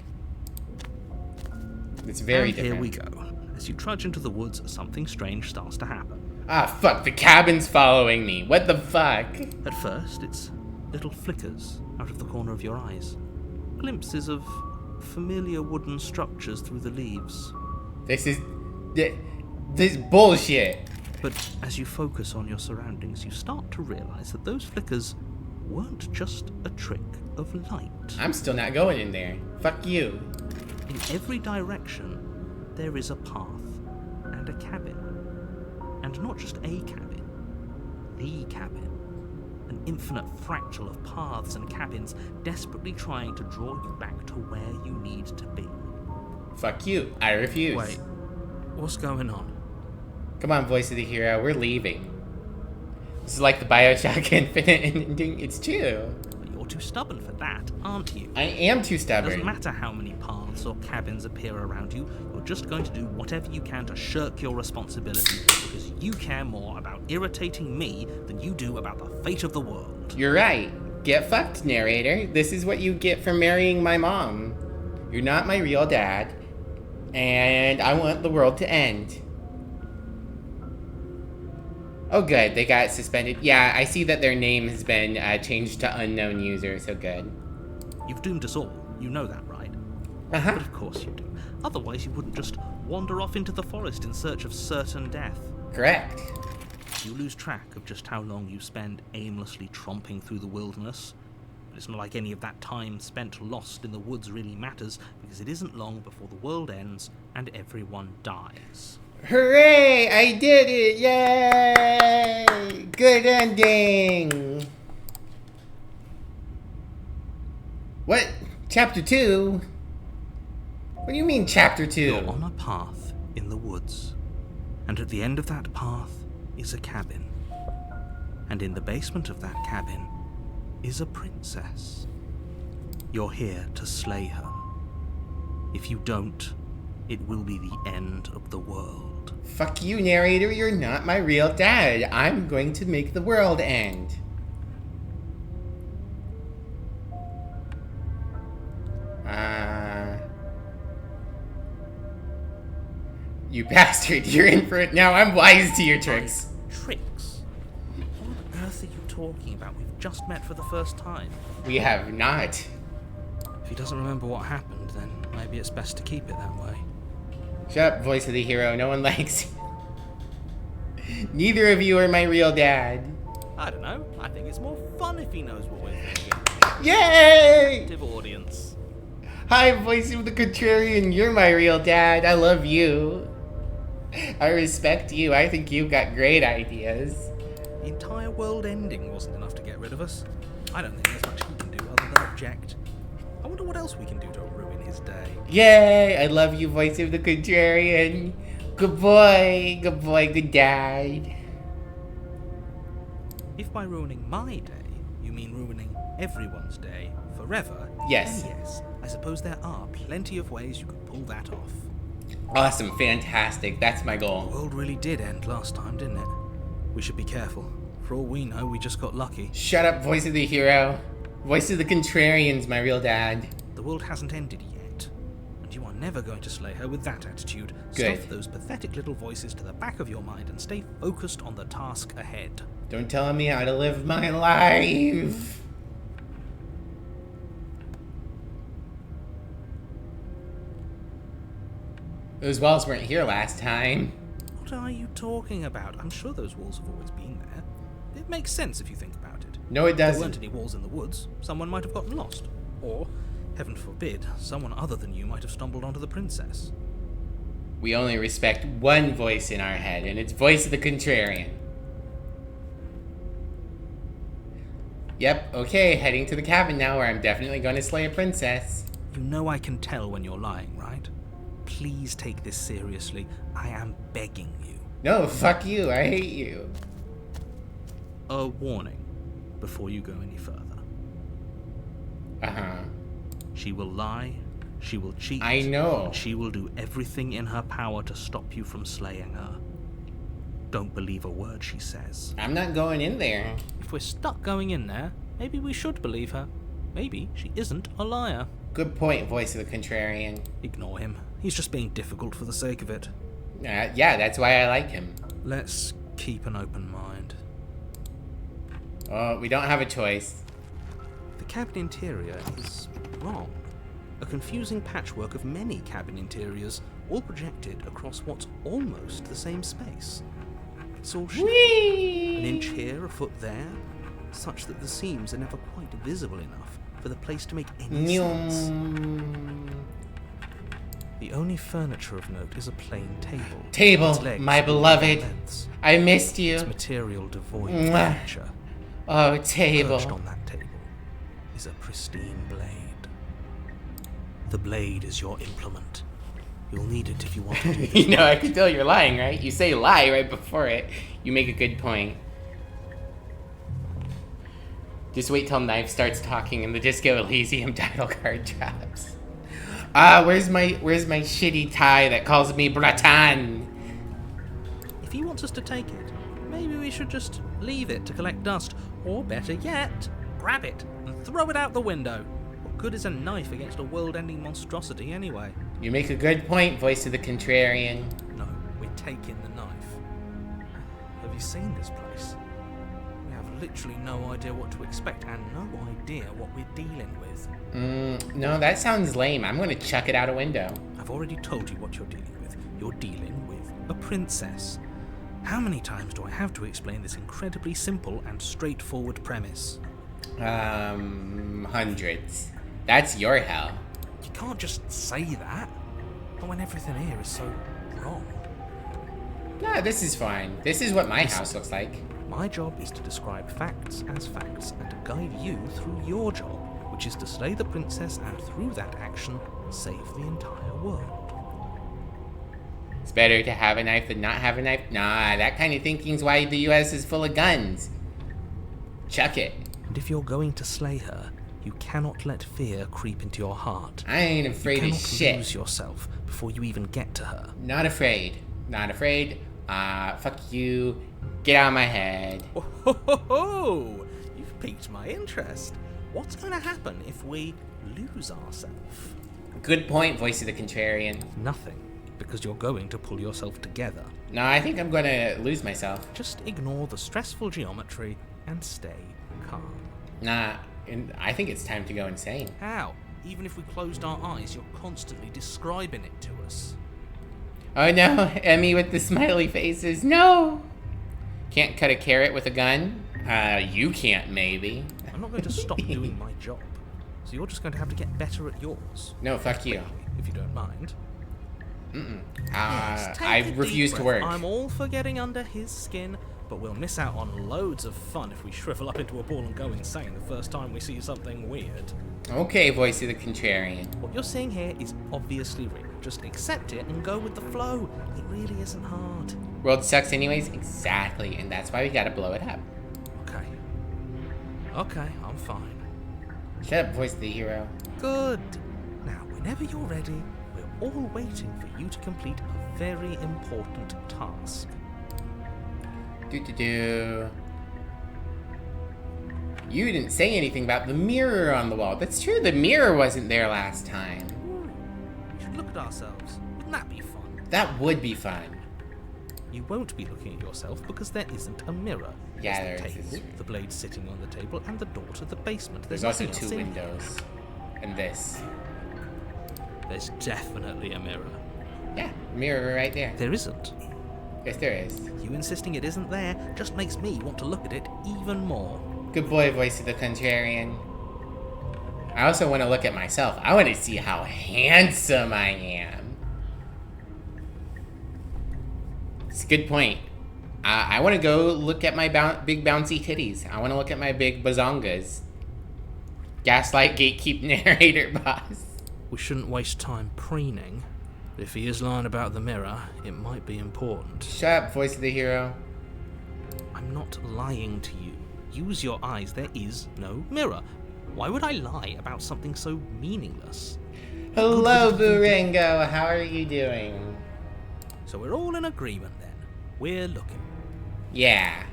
It's very And different. here we go. As you trudge into the woods, something strange starts to happen. Ah, fuck, the cabin's following me. What the fuck? At first, it's little flickers out of the corner of your eyes. Glimpses of familiar wooden structures through the leaves. This bullshit. But as you focus on your surroundings, you start to realize that those flickers weren't just a trick of light. I'm still not going in there. Fuck you. In every direction, there is a path and a cabin. And not just a cabin, the cabin. An infinite fractal of paths and cabins desperately trying to draw you back to where you need to be. Fuck you. I refuse. Wait, what's going on? Come on, voice of the hero. We're leaving. This is like the Bioshock Infinite ending. It's true. But you're too stubborn for that, aren't you? I am too It doesn't stubborn. matter how many paths or cabins appear around you, you're just going to do whatever you can to shirk your responsibility because you care more about irritating me than you do about the fate of the world. You're right. Get fucked, narrator. This is what you get for marrying my mom. You're not my real dad. And I want the world to end. Oh, good. They got suspended. Yeah, I see that their name has been changed to unknown user, so good. You've doomed us all. You know that, right? Uh-huh. But of course you do. Otherwise you wouldn't just wander off into the forest in search of certain death. Correct. You lose track of just how long you spend aimlessly tromping through the wilderness. But it's not like any of that time spent lost in the woods really matters, because it isn't long before the world ends and everyone dies. Hooray! I did it! Yay! Good ending! What? Chapter 2? What do you mean, Chapter 2? You're on a path in the woods, and at the end of that path is a cabin. And in the basement of that cabin is a princess. You're here to slay her. If you don't, it will be the end of the world. Fuck you, narrator. You're not my real dad. I'm going to make the world end. You bastard. You're in for it now. I'm wise to your tricks. Tricks? What on earth are you talking about? We've just met for the first time. We have not. If he doesn't remember what happened, then maybe it's best to keep it that way. Shut up, voice of the hero. No one likes you. Neither of you are my real dad. I don't know. I think it's more fun if he knows what we're thinking. Yay! Active audience. Hi, voice of the contrarian. You're my real dad. I love you. I respect you. I think you've got great ideas. The entire world ending wasn't enough to get rid of us. I don't think there's much he can do other than object. I wonder what else we can do to ruin his day. Yay! I love you, voice of the contrarian. Good boy. Good boy. Good dad. If by ruining my day, you mean ruining everyone's day forever, Yes. then yes, I suppose there are plenty of ways you could pull that off. Awesome. Fantastic. That's my The goal. world really did end last time, didn't it? We should be careful. For all we know, we just got lucky. Shut up, voice of the hero. Voice of the contrarian's my real dad. The world hasn't ended yet, and you are never going to slay her with that attitude. Good. Stuff those pathetic little voices to the back of your mind and stay focused on the task ahead. Don't tell me how to live my life. Those walls weren't here last time. What are you talking about? I'm sure those walls have always been there. It makes sense if you think about it. No, it If there doesn't. weren't any walls in the woods, someone might have gotten lost. Or, heaven forbid, someone other than you might have stumbled onto the princess. We only respect one voice in our head, and it's voice of the contrarian. Yep, okay, heading to the cabin now where I'm definitely going to slay a princess. You know I can tell when you're lying, right? Please take this seriously. I am begging you. No, fuck you, I hate you. A warning before you go any further. Uh-huh. She will lie, she will cheat. I know. And she will do everything in her power to stop you from slaying her. Don't believe a word she says. I'm not going in there. If we're stuck going in there, maybe we should believe her. Maybe she isn't a liar. Good point, voice of the contrarian. Ignore him. He's just being difficult for the sake of it. Yeah, that's why I like him. Let's keep an open mind. Oh, we don't have a choice. The cabin interior is wrong. A confusing patchwork of many cabin interiors, all projected across what's almost the same space. It's all shifted. Whee! An inch here, a foot there, such that the seams are never quite visible enough for the place to make any sense. Nyum. The only furniture of note is a plain table. Table, Its legs my are beloved. lengths, I missed you. its material devoid of Mwah. furniture. Oh, Perched table. on that table is a pristine blade. The blade is your implement. You'll need it if you want to do this. You know, I can tell you're lying, right? You say lie right before it. You make a good point. Just wait till Knife starts talking and the Disco Elysium title card drops. Where's my shitty tie that calls me Bratan? If he wants us to take it, maybe we should just leave it to collect dust. Or better yet, grab it and throw it out the window. What good is a knife against a world-ending monstrosity anyway? You make a good point, voice of the contrarian. No, we're taking the knife. Have you you seen this place? We have literally no idea what to expect and no idea what we're dealing with. No, that sounds lame. I'm gonna chuck it out a window. I've already told you what you're dealing with. You're dealing with a princess. How many times do I have to explain this incredibly simple and straightforward premise? Hundreds. That's your hell. You can't just say that. Not when everything here is so wrong. Nah, this is fine. This is what my house looks like. My job is to describe facts as facts and to guide you through your job, which is to slay the princess and through that action, save the entire world. It's better to have a knife than not have a knife. Nah, that kind of thinking's why the US is full of guns. Chuck it. And if you're going to slay her, you cannot let fear creep into your heart. I ain't afraid You of cannot shit. lose yourself before you even get to her. Not afraid. Not afraid. Fuck you. Get out of my head. Oh, ho, ho, ho. You've piqued my interest. What's going to happen if we lose ourselves? Good point, voice of the contrarian. Nothing, because you're going to pull yourself together. No, I think I'm gonna lose myself. Just ignore the stressful geometry and stay calm. Nah, I think it's time to go insane. How? Even if we closed our eyes, you're constantly describing it to us. Oh no, Emmy with the smiley faces. No! Can't cut a carrot with a gun? You can't, maybe. I'm not going to stop doing my job, so you're just going to have to get better at yours. No, fuck you. If you don't mind. I Take a deep refuse to breath. work. I'm all for getting under his skin, but we'll miss out on loads of fun if we shrivel up into a ball and go insane the first time we see something weird. Okay, voice of the contrarian. What you're seeing here is obviously real. Just accept it and go with the flow. It really isn't hard. World sucks anyways? Exactly, and that's why we gotta blow it up. Okay, I'm fine. Shut up, voice of the hero. Good. Now, whenever you're ready, we're all waiting for you to complete a very important task. Do. You didn't say anything about the mirror on the wall. That's true, the mirror wasn't there last time. We should look at ourselves. Wouldn't that be fun? That would be fun. You won't be looking at yourself because there isn't a mirror. Yeah, There's there the is. table, the blade sitting on the table, and the door to the basement. There's also nothing else two in here. windows. And this. There's definitely a mirror. Yeah, mirror right there. There isn't. Yes, there is. You insisting it isn't there just makes me want to look at it even more. Good boy, voice of the contrarian. I also want to look at myself. I want to see how handsome I am. It's a good point. I want to go look at my big bouncy titties. I want to look at my big bazongas. Gaslight gatekeep narrator boss. We shouldn't waste time preening. If he is lying about the mirror, it might be important. Shut up, voice of the hero. I'm not lying to you. Use your eyes. There is no mirror. Why would I lie about something so meaningless? Hello, Burango. How are you doing? So we're all in agreement then. We're looking. Yeah.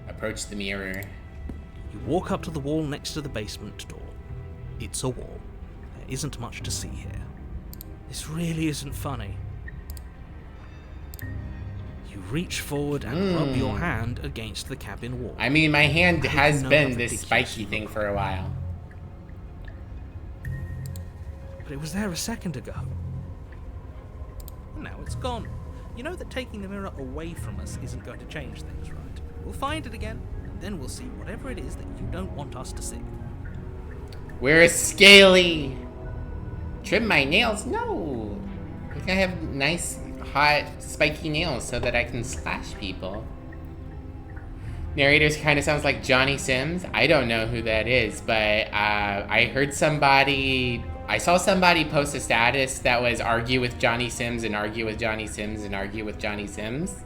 Approach the mirror. You walk up to the wall next to the basement door. It's a wall. There isn't much to see here. This really isn't funny. You reach forward and rub your hand against the cabin wall. I mean, my hand I has know been how this ridiculous spiky you thing look. for a while. But it was there a second ago. And now it's gone. You know that taking the mirror away from us isn't going to change things, right? We'll find it again, and then we'll see whatever it is that you don't want us to see. We're scaly. Trim my nails? No. I think I have nice, hot, spiky nails so that I can slash people. Narrators kind of sounds like Johnny Sims. I don't know who that is, but I heard somebody... I saw somebody post a status that was argue with Johnny Sims and argue with Johnny Sims and argue with Johnny Sims.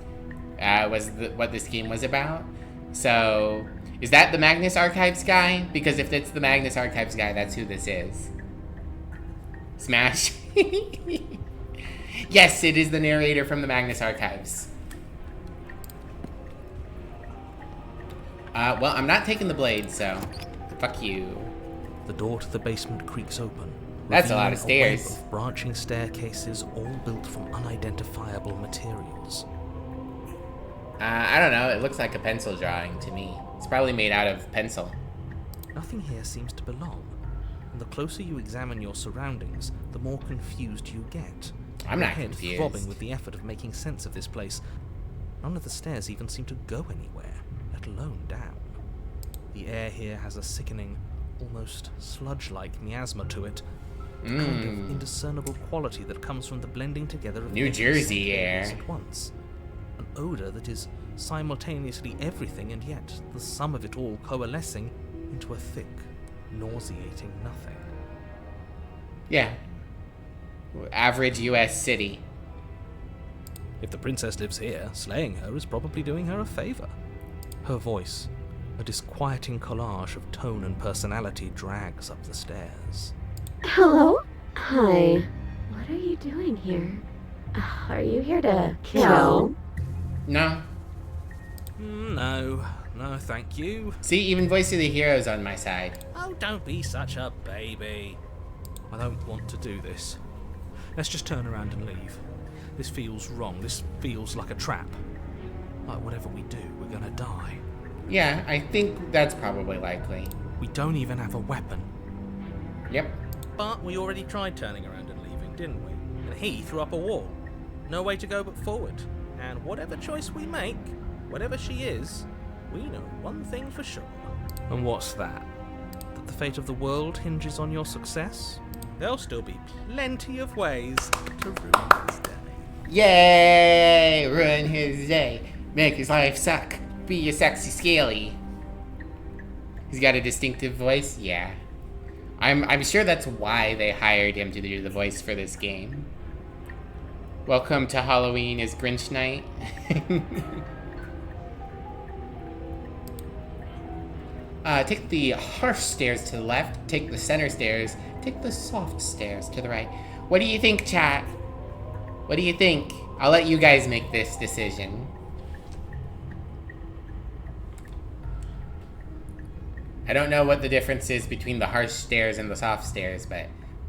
What this game was about. So, is that the Magnus Archives guy? Because if it's the Magnus Archives guy, that's who this is. Smash. Yes, it is the narrator from the Magnus Archives. Well, I'm not taking the blade, so fuck you. The door to the basement creaks open. That's a lot of revealing stairs. web of branching staircases, all built from unidentifiable materials. I don't know. It looks like a pencil drawing to me. It's probably made out of pencil. Nothing here seems to belong, and the closer you examine your surroundings, the more confused you get. I'm Your not head confused. throbbing with the effort of making sense of this place. None of the stairs even seem to go anywhere, let alone down. The air here has a sickening, almost sludge-like miasma to it, a kind of indiscernible quality that comes from the blending together of New many Jersey scent air. layers at once. An odor that is simultaneously everything and yet the sum of it all coalescing into a thick, nauseating nothing. Yeah. Average U.S. city. If the princess lives here, slaying her is probably doing her a favor. Her voice, a disquieting collage of tone and personality, drags up the stairs. Hello? Hi. What are you doing here? Are you here to kill? No. No, thank you. See, even Voice of the Hero's on my side. Oh, don't be such a baby. I don't want to do this. Let's just turn around and leave. This feels wrong. This feels like a trap. Like whatever we do, we're gonna die. Yeah, I think that's probably likely. We don't even have a weapon. Yep. But we already tried turning around and leaving, didn't we? And he threw up a wall. No way to go but forward. And whatever choice we make, whatever she is, we know one thing for sure. And what's that? That the fate of the world hinges on your success? There'll still be plenty of ways to ruin this day. Yay! Ruin his day. Make his life suck. Be a sexy scaly. He's got a distinctive voice? Yeah. I'm sure that's why they hired him to do the voice for this game. Welcome to Halloween is Grinch Night. Take the harsh stairs to the left, take the center stairs, take the soft stairs to the right. What do you think, chat? What do you think? I'll let you guys make this decision. I don't know what the difference is between the harsh stairs and the soft stairs, but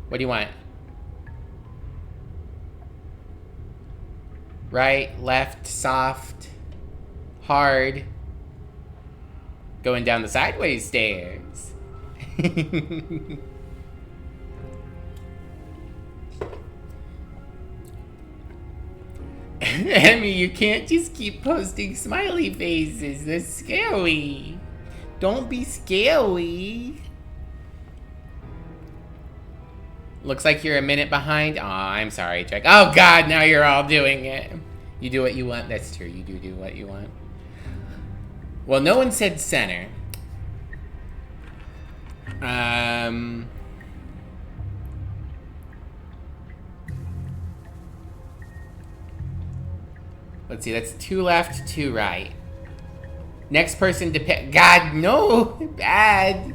what do you want? Right, left, soft, hard. Going down the sideways stairs. Emmy, you can't just keep posting smiley faces. They're scary. Don't be scary. Looks like you're a minute behind. Aw, I'm sorry, Jack. Oh god, now you're all doing it. You do what you want. That's true. You do what you want. Well, no one said center. Let's see, that's 2 left, 2 right. Next person to pick. God, no! Bad!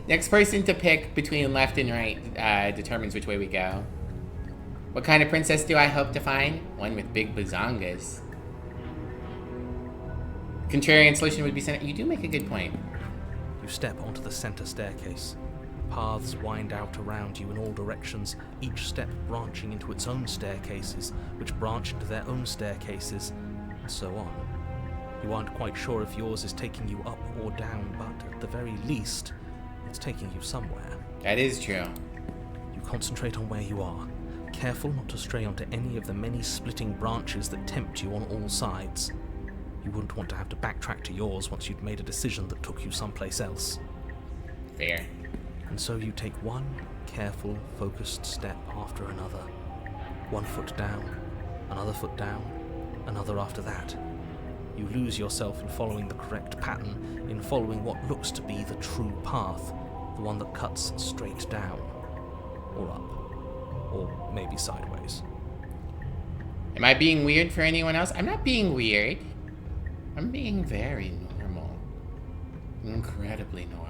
Next person to pick between left and right determines which way we go. What kind of princess do I hope to find? One with big bazongas. Contrarian solution would be center. You do make a good point. You step onto the center staircase. Paths wind out around you in all directions, each step branching into its own staircases, which branch into their own staircases, and so on. You aren't quite sure if yours is taking you up or down, but at the very least, it's taking you somewhere. That is true. You concentrate on where you are, careful not to stray onto any of the many splitting branches that tempt you on all sides. You wouldn't want to have to backtrack to yours once you'd made a decision that took you someplace else. Fair. And so you take one careful, focused step after another. 1 foot down, another foot down, another after that. You lose yourself in following the correct pattern, in following what looks to be the true path, the one that cuts straight down, or up, or maybe sideways. Am I being weird for anyone else? I'm not being weird. I'm being very normal. Incredibly normal.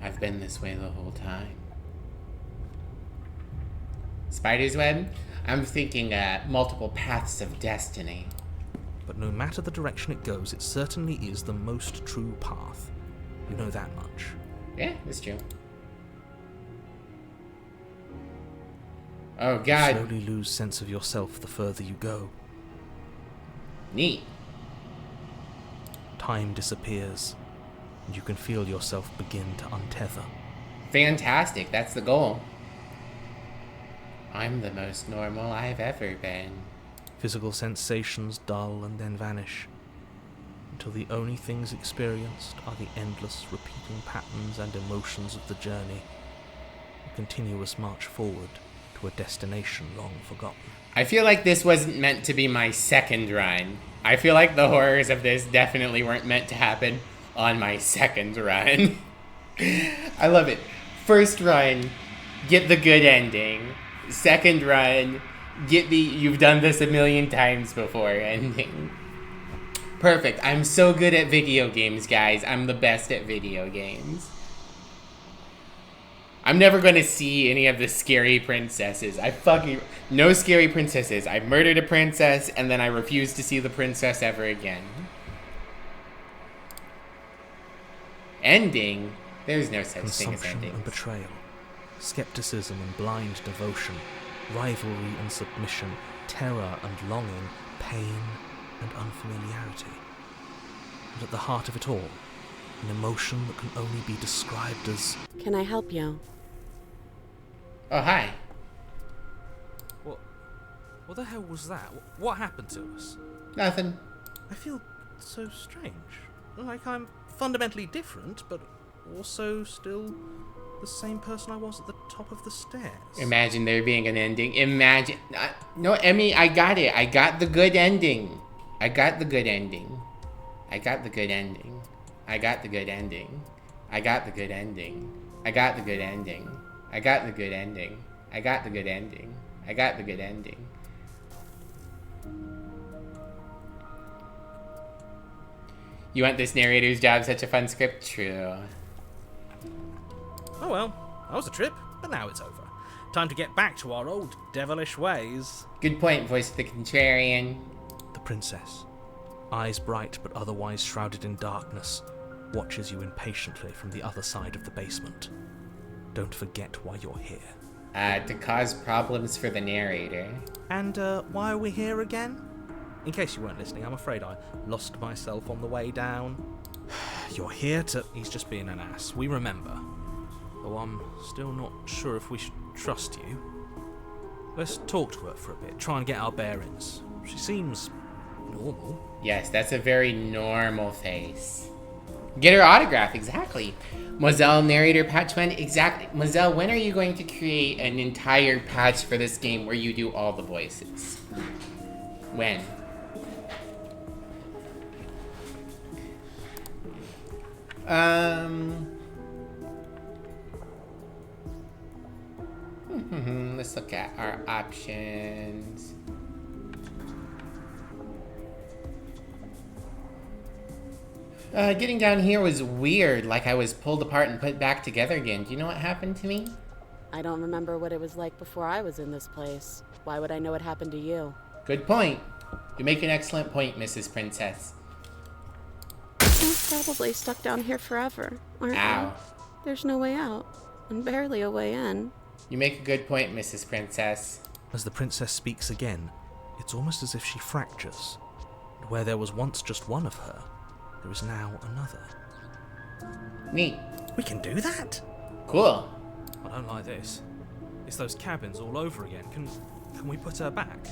I've been this way the whole time. Spider's web? I'm thinking multiple paths of destiny. But no matter the direction it goes, it certainly is the most true path. You know that much. Yeah, that's true. Oh god. You slowly lose sense of yourself the further you go. Neat. Time disappears, and you can feel yourself begin to untether. Fantastic, that's the goal. I'm the most normal I've ever been. Physical sensations dull and then vanish, until the only things experienced are the endless repeating patterns and emotions of the journey, a continuous march forward to a destination long forgotten. I feel like this wasn't meant to be my second run. I feel like the horrors of this definitely weren't meant to happen on my second run. I love it. First run, get the good ending. Second run, get the you've done this a million times before ending. Perfect. I'm so good at video games, guys. I'm the best at video games. I'm never going to see any of the scary princesses. No scary princesses. I murdered a princess, and then I refuse to see the princess ever again. Ending? There's no such thing as Consumption endings. and betrayal, skepticism and blind devotion, rivalry and submission, terror and longing, pain and unfamiliarity. And at the heart of it all, an emotion that can only be described as... Can I help you? Oh, hi. What the hell was that? What happened to us? Nothing. I feel so strange. Like I'm fundamentally different, but also still the same person I was at the top of the stairs. Imagine there being an ending. Imagine. No, Emmy, I got it. I got the good ending. I got the good ending. I got the good ending. I got the good ending. I got the good ending. I got the good ending. I got the good ending. I got the good ending. I got the good ending. You want this narrator's job? Such a fun script? True. Oh well, that was a trip, but now it's over. Time to get back to our old devilish ways. Good point, voice of the contrarian. The princess, eyes bright but otherwise shrouded in darkness, watches you impatiently from the other side of the basement. Don't forget why you're here. To cause problems for the narrator. And why are we here again? In case you weren't listening, I'm afraid I lost myself on the way down. You're here to... He's just being an ass. We remember. Though I'm still not sure if we should trust you. Let's talk to her for a bit, try and get our bearings. She seems normal. Yes, that's a very normal face. Get her autograph, exactly. Moselle narrator patch 1, exactly. Moselle, when are you going to create an entire patch for this game where you do all the voices? When? Let's look at our options. Getting down here was weird, like I was pulled apart and put back together again. Do you know what happened to me? I don't remember what it was like before I was in this place. Why would I know what happened to you? Good point. You make an excellent point, Mrs. Princess. We're probably stuck down here forever, aren't Ow. we? There's no way out, and barely a way in. You make a good point, Mrs. Princess. As the princess speaks again, it's almost as if she fractures. And where there was once just one of her, there is now another. Neat. We can do that? Cool. I don't like this. It's those cabins all over again. Can we put her back?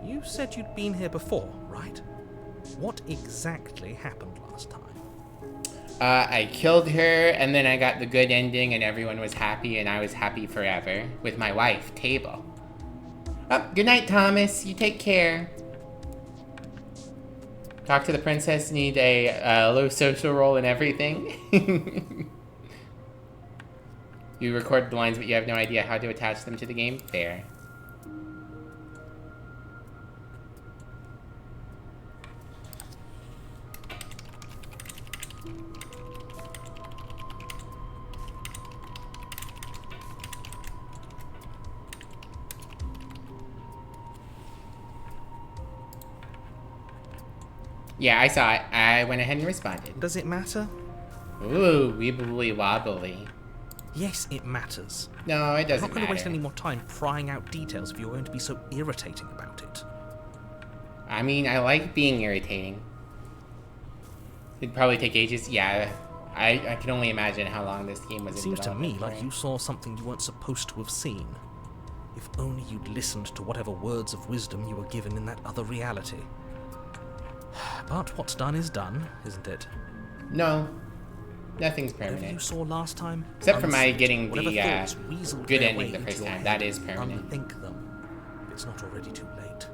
You said you'd been here before, right? What exactly happened last time? I killed her, and then I got the good ending, and everyone was happy, and I was happy forever. With my wife, Table. Oh, good night, Thomas. You take care. Talk to the princess. Need a low social role and everything. You record the lines, but you have no idea how to attach them to the game? Fair. Yeah, I saw it. I went ahead and responded. Does it matter? Ooh, weebly wobbly. Yes, it matters. No, it I'm doesn't not going to waste matter. any more time prying out details if you're going to be so irritating about it. I mean, I like being irritating. It'd probably take ages. Yeah, I can only imagine how long this game was It in seems to me development like for. you saw something you weren't supposed to have seen. If only you'd listened to whatever words of wisdom you were given in that other reality. But what's done is done, isn't it? No, nothing's Whatever you permanent. saw last time, Except for my unsee it. getting Whatever the, thoughts weaseled good their ending way the into first your time, head, that is permanent. Unthink them. It's not already too late.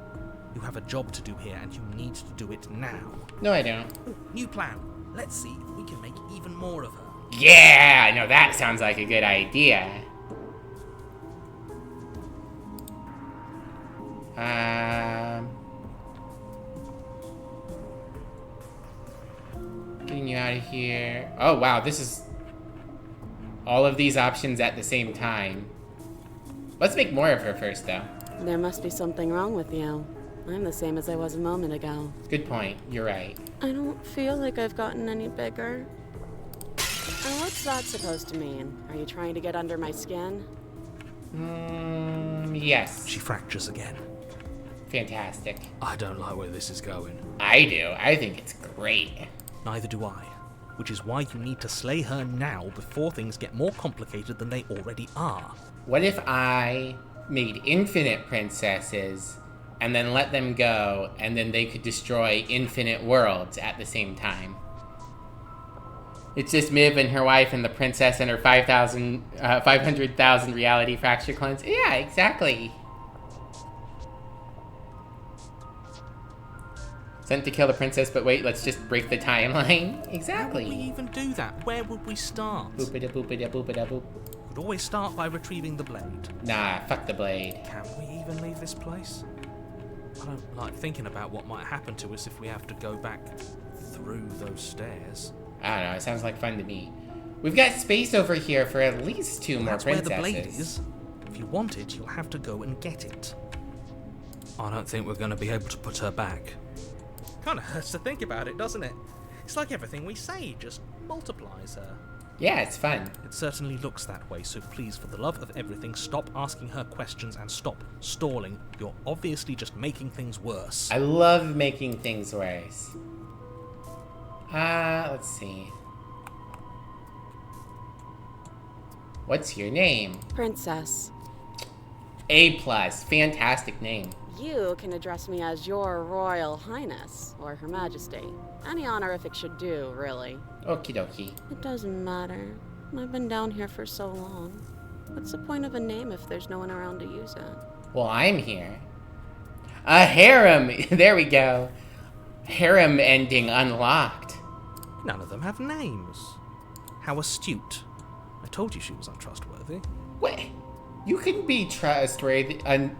You have a job to do here, and you need to do it now. No, I don't. Ooh, new plan. Let's see if we can make even more of her. Yeah, no, that sounds like a good idea. Getting you out of here. Oh, wow, this is all of these options at the same time. Let's make more of her first, though. There must be something wrong with you. I'm the same as I was a moment ago. Good point. You're right. I don't feel like I've gotten any bigger. And what's that supposed to mean? Are you trying to get under my skin? Yes. She fractures again. Fantastic. I don't like where this is going. I do. I think it's great. Neither do I. Which is why you need to slay her now before things get more complicated than they already are. What if I made infinite princesses and then let them go, and then they could destroy infinite worlds at the same time? It's just Miv and her wife and the princess and her 500,000 reality fracture clones. Yeah, exactly. Sent to kill the princess, but wait, let's just break the timeline. How would we Exactly. even do that? Where would we start? Boopida boopida boopida boop. We'd always start by retrieving the blade. Nah, fuck the blade. Can we even leave this place? I don't like thinking about what might happen to us if we have to go back through those stairs. I don't know, it sounds like fun to me. We've got space over here for at least 2 more That's princesses. where the blade is. If you want it, you'll have to go and get it. I don't think we're going to be able to put her back. Kind of hurts to think about it, doesn't it? It's like everything we say just multiplies her. Yeah, it's fun. It certainly looks that way, so please, for the love of everything, stop asking her questions and stop stalling. You're obviously just making things worse. I love making things worse. Let's see. What's your name? Princess. A+. Fantastic name. You can address me as Your Royal Highness, or Her Majesty. Any honorific should do, really. Okie dokie. It doesn't matter. I've been down here for so long. What's the point of a name if there's no one around to use it? Well, I'm here. A harem! There we go. Harem ending unlocked. None of them have names. How astute. I told you she was untrustworthy. What? You can be trustworthy.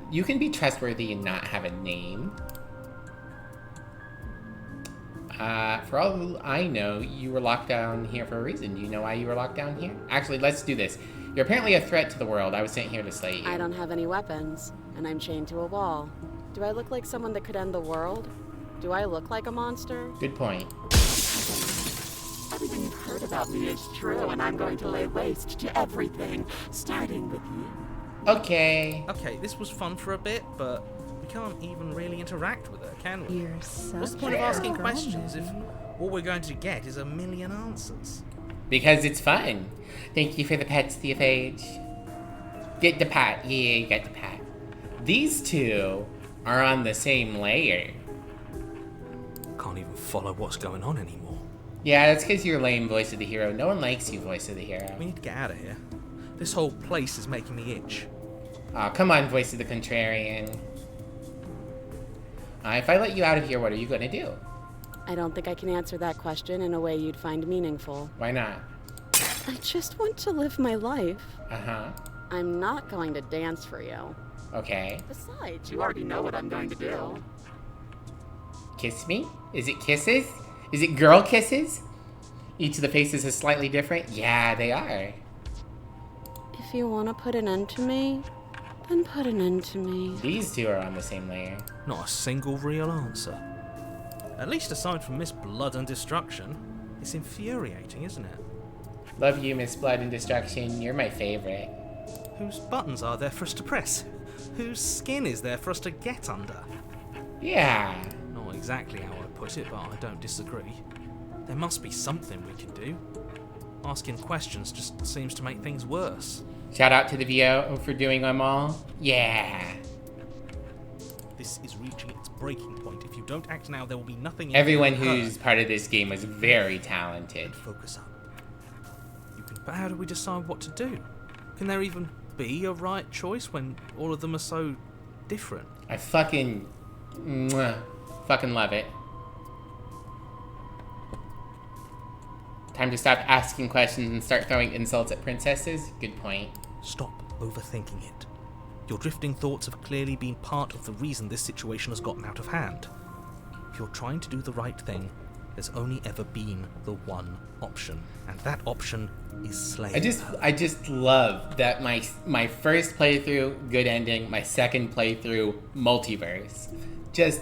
You can be trustworthy and not have a name. For all I know, you were locked down here for a reason. Do you know why you were locked down here? Actually, let's do this. You're apparently a threat to the world. I was sent here to slay you. I don't have any weapons, and I'm chained to a wall. Do I look like someone that could end the world? Do I look like a monster? Good point. Everything you've heard about me is true, and I'm going to lay waste to everything, starting with you. Okay. Okay, this was fun for a bit, but we can't even really interact with her, can we? You're such What's the point a of asking girl, questions if Nivy. all we're going to get is a million answers? Because it's fun. Thank you for the pets, Theophage. Get the pat. Yeah, you got the pat. These two are on the same layer. Can't even follow what's going on anymore. Yeah, that's because you're lame, voice of the hero. No one likes you, voice of the hero. We need to get out of here. This whole place is making me itch. Aw, come on, voice of the contrarian. If I let you out of here, what are you gonna do? I don't think I can answer that question in a way you'd find meaningful. Why not? I just want to live my life. Uh-huh. I'm not going to dance for you. Okay. Besides, You already know what I'm going to do. Kiss me? Is it kisses? Is it girl kisses? Each of the faces is slightly different? Yeah, they are. if you want to put an end to me, then put an end to me. These two are on the same layer. Not a single real answer. At least aside from Miss Blood and Destruction, it's infuriating, isn't it? Love you, Miss Blood and Destruction. You're my favorite. Whose buttons are there for us to press? Whose skin is there for us to get under? Yeah. Not exactly how I put it, but I don't disagree. There must be something we can do. Asking questions just seems to make things worse. Shout out to the VO for doing them all. Yeah. This is reaching its breaking point. If you don't act now, there will be nothing. Everyone who's part of this game was very talented. Focus up. But how do we decide what to do? Can there even be a right choice when all of them are so different? I fucking love it. Time to stop asking questions and start throwing insults at princesses? Good point. Stop overthinking it. Your drifting thoughts have clearly been part of the reason this situation has gotten out of hand. If you're trying to do the right thing, there's only ever been the one option, and that option is slave. I just love that my first playthrough, good ending, my second playthrough, multiverse. Just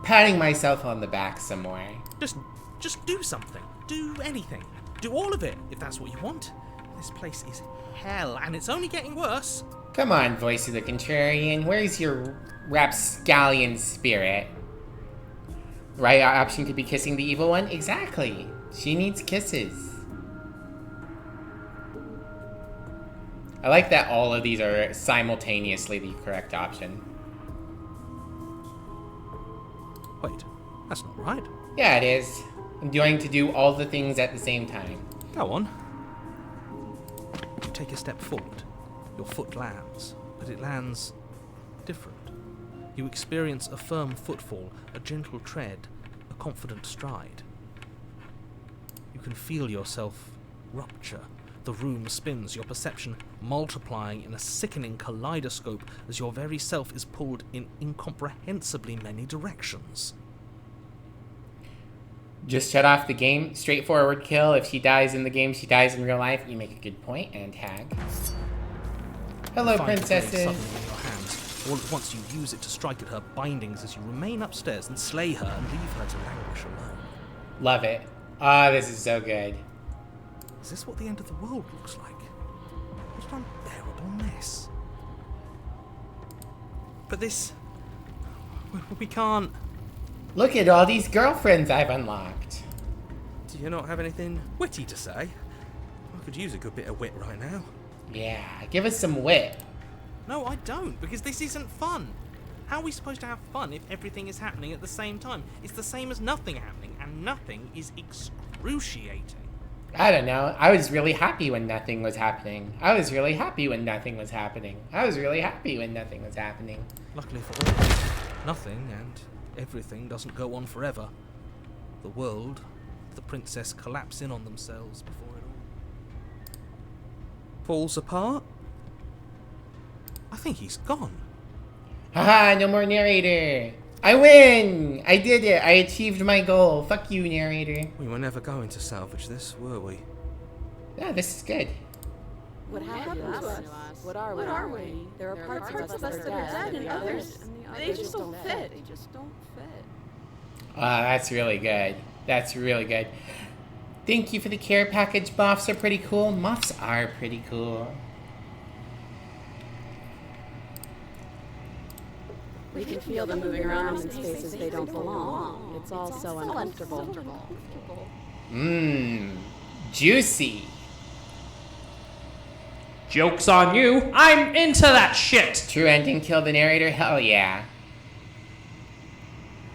patting myself on the back some more. Just do something. Do anything. Do all of it, if that's what you want. This place is hell, and it's only getting worse. Come on, voice of the contrarian. Where's your rapscallion spirit? Right option could be kissing the evil one? Exactly. She needs kisses. I like that all of these are simultaneously the correct option. Wait, that's not right. Yeah, it is. I'm going to do all the things at the same time. Go on. You take a step forward. Your foot lands, but it lands different. You experience a firm footfall, a gentle tread, a confident stride. You can feel yourself rupture. The room spins, your perception multiplying in a sickening kaleidoscope as your very self is pulled in incomprehensibly many directions. Just shut off the game. Straightforward kill. If she dies in the game, she dies in real life. You make a good point. And tag. Hello, princesses. Suddenly in your hands. All at once you use it to strike at her bindings as you remain upstairs and slay her and leave her to languish alone. Love it. Ah, this is so good. Is this what the end of the world looks like? What an unbearable mess. But this... we can't... Look at all these girlfriends I've unlocked. Do you not have anything witty to say? I could use a good bit of wit right now. Yeah, give us some wit. No, I don't, because this isn't fun. How are we supposed to have fun if everything is happening at the same time? It's the same as nothing happening, and nothing is excruciating. I don't know. I was really happy when nothing was happening. I was really happy when nothing was happening. I was really happy when nothing was happening. Luckily for all, nothing and everything doesn't go on forever. The world, the princess collapse in on themselves before it all falls apart. I think he's gone. Haha, no more narrator. I win! I did it. I achieved my goal. Fuck you, narrator. We were never going to salvage this, were we? Yeah, this is good. What happened to us? What are we? There are parts of us that are dead, and others, they just don't fit. They just don't fit. That's really good. That's really good. Thank you for the care package. Moths are pretty cool. Moths are pretty cool. We can feel them moving around in spaces they don't belong. It's all so uncomfortable. Mmm. Juicy. Joke's on you. I'm into that shit. True ending, kill the narrator? Hell yeah.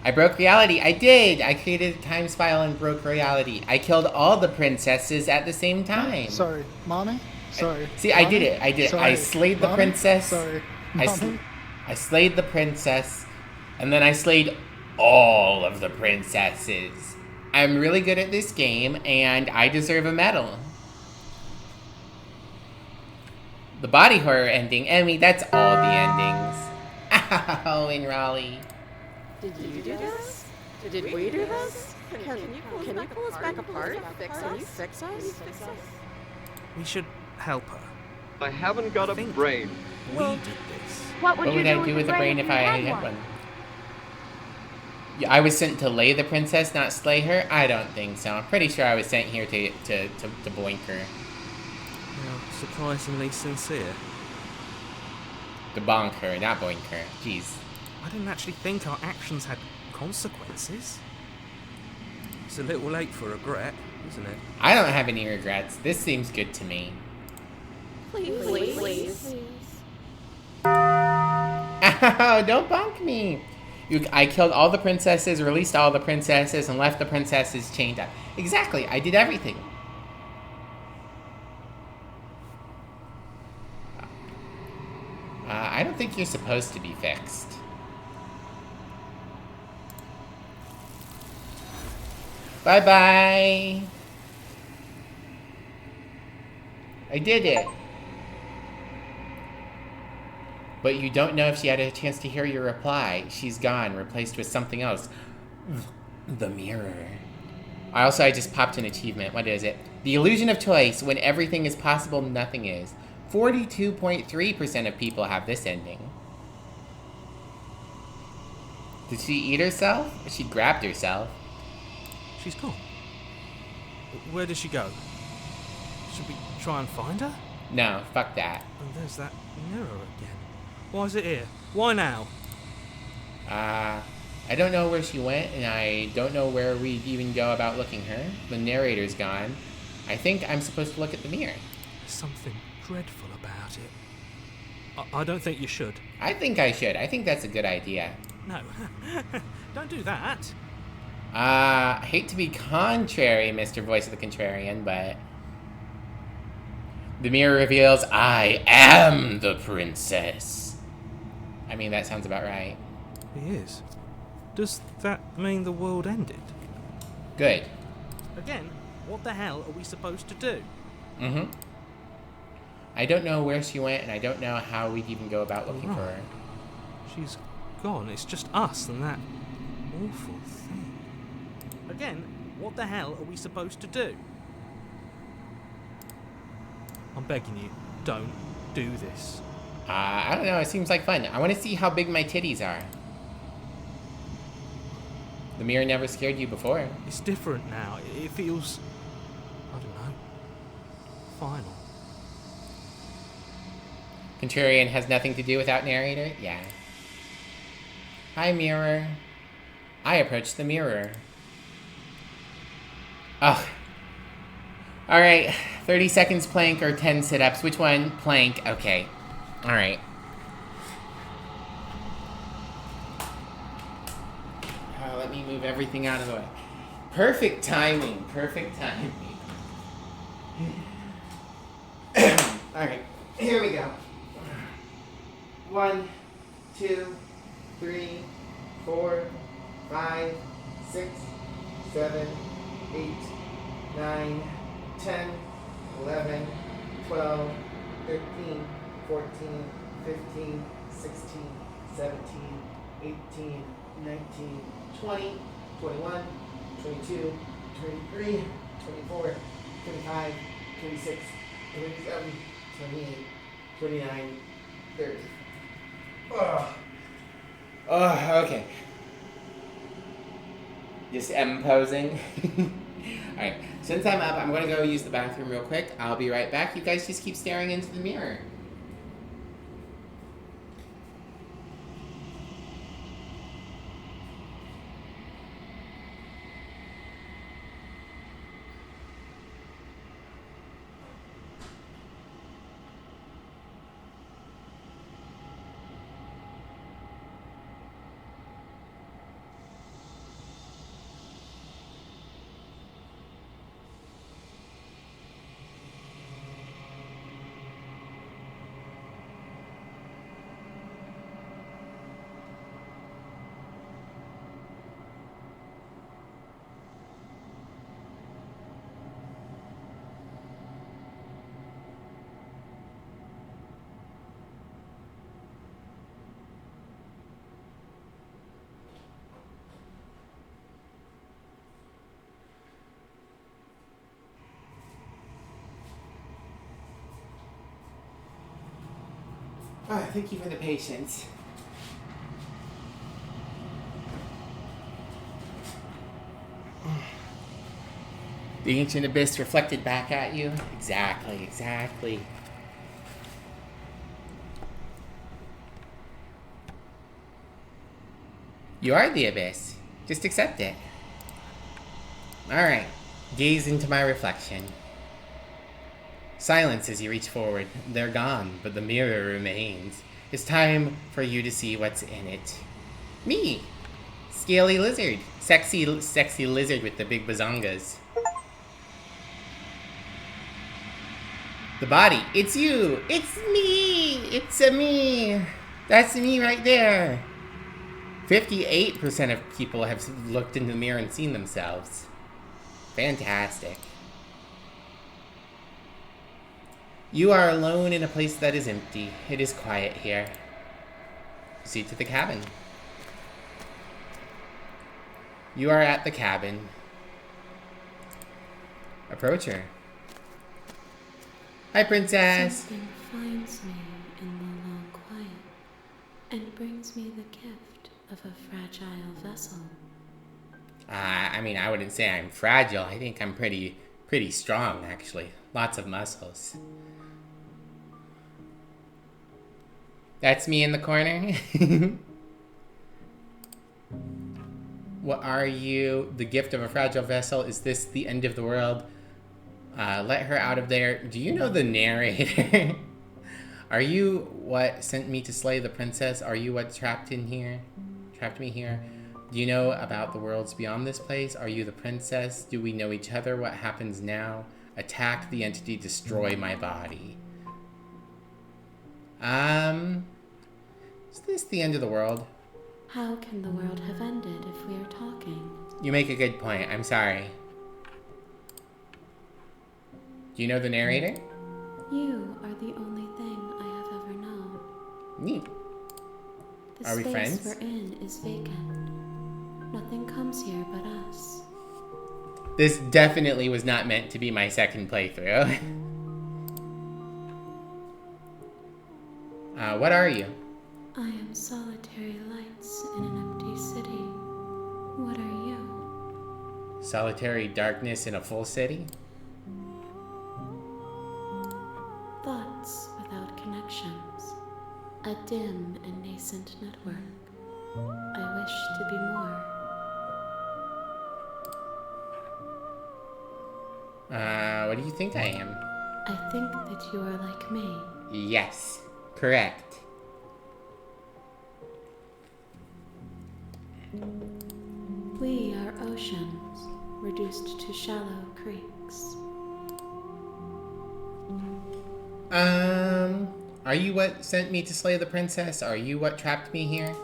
I broke reality. I did. I created a time spiral and broke reality. I killed all the princesses at the same time. Sorry, mommy. Sorry. See, mommy? I did it. I did it. Sorry. I slayed the Mommy? princess. Sorry. I slayed the princess, and then I slayed all of the princesses. I'm really good at this game, and I deserve a medal. The body horror ending, Emmy, that's all the endings. Ow, in Raleigh. Did you do this? Did we do this? Can you pull us back apart? Can you fix us? We should help her. I haven't got a brain. We did this. What would you I do with the brain if I had one? Yeah, I was sent to lay the princess, not slay her? I don't think so. I'm pretty sure I was sent here to boink her. You're surprisingly sincere. To bonk her, not boink her. Jeez. I didn't actually think our actions had consequences. It's a little late for regret, isn't it? I don't have any regrets. This seems good to me. Please. Ow, don't bonk me. I killed all the princesses, released all the princesses, and left the princesses chained up. Exactly, I did everything. I don't think you're supposed to be fixed. Bye-bye. I did it. But you don't know if she had a chance to hear your reply. She's gone, replaced with something else. The mirror. I just popped an achievement. What is it? The illusion of choice. When everything is possible, nothing is. 42.3% of people have this ending. Did she eat herself? She grabbed herself. She's gone. Where did she go? Should we try and find her? No, fuck that. And there's that mirror again. Why is it here? Why now? I don't know where she went, and I don't know where we'd even go about looking her. The narrator's gone. I think I'm supposed to look at the mirror. There's something dreadful about it. I don't think you should. I think I should. I think that's a good idea. No. Don't do that. I hate to be contrary, Mr. Voice of the Contrarian, but... The mirror reveals, I am the princess. I mean, that sounds about right. He is. Does that mean the world ended? Good. Again, what the hell are we supposed to do? Mm-hmm. I don't know where she went, and I don't know how we'd even go about looking for her. She's gone. It's just us and that awful thing. Again, what the hell are we supposed to do? I'm begging you, don't do this. I don't know, it seems like fun. I want to see how big my titties are. The mirror never scared you before. It's different now. It feels, I don't know, final. Contrarian has nothing to do without narrator? Yeah. Hi, mirror. I approached the mirror. Oh. Alright, 30 seconds plank or 10 sit-ups. Which one? Plank. Okay. Alright. Let me move everything out of the way. Perfect timing. Perfect timing. Alright, here we go. 1, 2, 3, 4, 5, 6, 7, 8, 9, 10, 11, 12, 13, 14, 15, 16, 17, 18, 19, 20, 21, 22, 23, 24, 25, 26, 27, 28, 29, 30. Oh, okay. Just M posing. Alright, since I'm up, I'm going to go use the bathroom real quick. I'll be right back. You guys just keep staring into the mirror. Oh, thank you for the patience. The ancient abyss reflected back at you? Exactly, exactly. You are the abyss. Just accept it. Alright. Gaze into my reflection. Silence as you reach forward. They're gone, but the mirror remains. It's time for you to see what's in it. Me! Scaly lizard. Sexy lizard with the big bazongas. The body. It's you! It's me! It's me! That's me right there. 58% of people have looked in the mirror and seen themselves. Fantastic. You are alone in a place that is empty. It is quiet here. Proceed to the cabin. You are at the cabin. Approach her. Hi, princess. Something finds me in the long quiet and brings me the gift of a fragile vessel. I mean, I wouldn't say I'm fragile. I think I'm pretty strong, actually. Lots of muscles. That's me in the corner. What are you? The gift of a fragile vessel. Is this the end of the world? Let her out of there. Do you know the narrator? Are you what sent me to slay the princess? Are you what trapped me here? Do you know about the worlds beyond this place? Are you the princess? Do we know each other? What happens now? Attack the entity, destroy my body. Is this the end of the world? How can the world have ended if we are talking? You make a good point. I'm sorry. Do you know the narrator? You are the only thing I have ever known. Neat. Are we friends? The space we're in is vacant. Nothing comes here but us. This definitely was not meant to be my second playthrough. What are you? I am solitary lights in an empty city. What are you? Solitary darkness in a full city? Thoughts without connections. A dim and nascent network. I wish to be more. What do you think I am? I think that you are like me. Yes, correct. We are oceans, reduced to shallow creeks. Are you what sent me to slay the princess? Are you what trapped me here?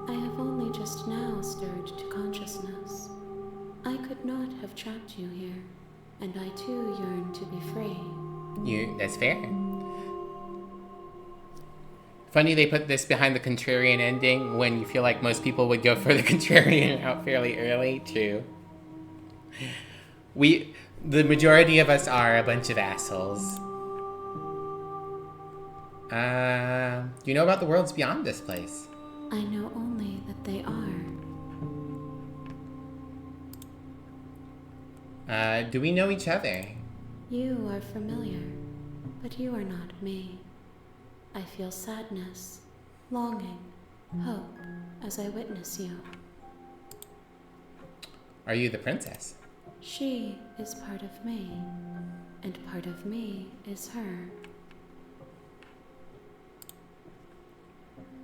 I have only just now stirred to consciousness. I could not have trapped you here, and I too yearn to be free. That's fair. Funny they put this behind the contrarian ending when you feel like most people would go for the contrarian out fairly early, too. The majority of us are a bunch of assholes. Do you know about the worlds beyond this place? I know only that they are. Do we know each other? You are familiar, but you are not me. I feel sadness, longing, hope as I witness you. Are you the princess? She is part of me, and part of me is her.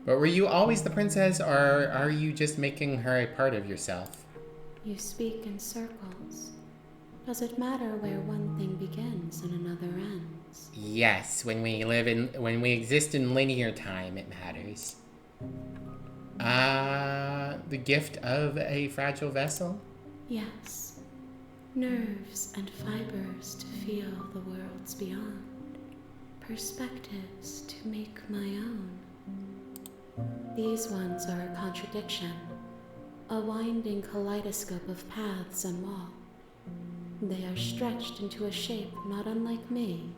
But were you always the princess, or are you just making her a part of yourself? You speak in circles. Does it matter where one thing begins and another ends? Yes, when we exist in linear time, it matters. The gift of a fragile vessel? Yes. Nerves and fibers to feel the worlds beyond. Perspectives to make my own. These ones are a contradiction. A winding kaleidoscope of paths and walls. They are stretched into a shape not unlike me,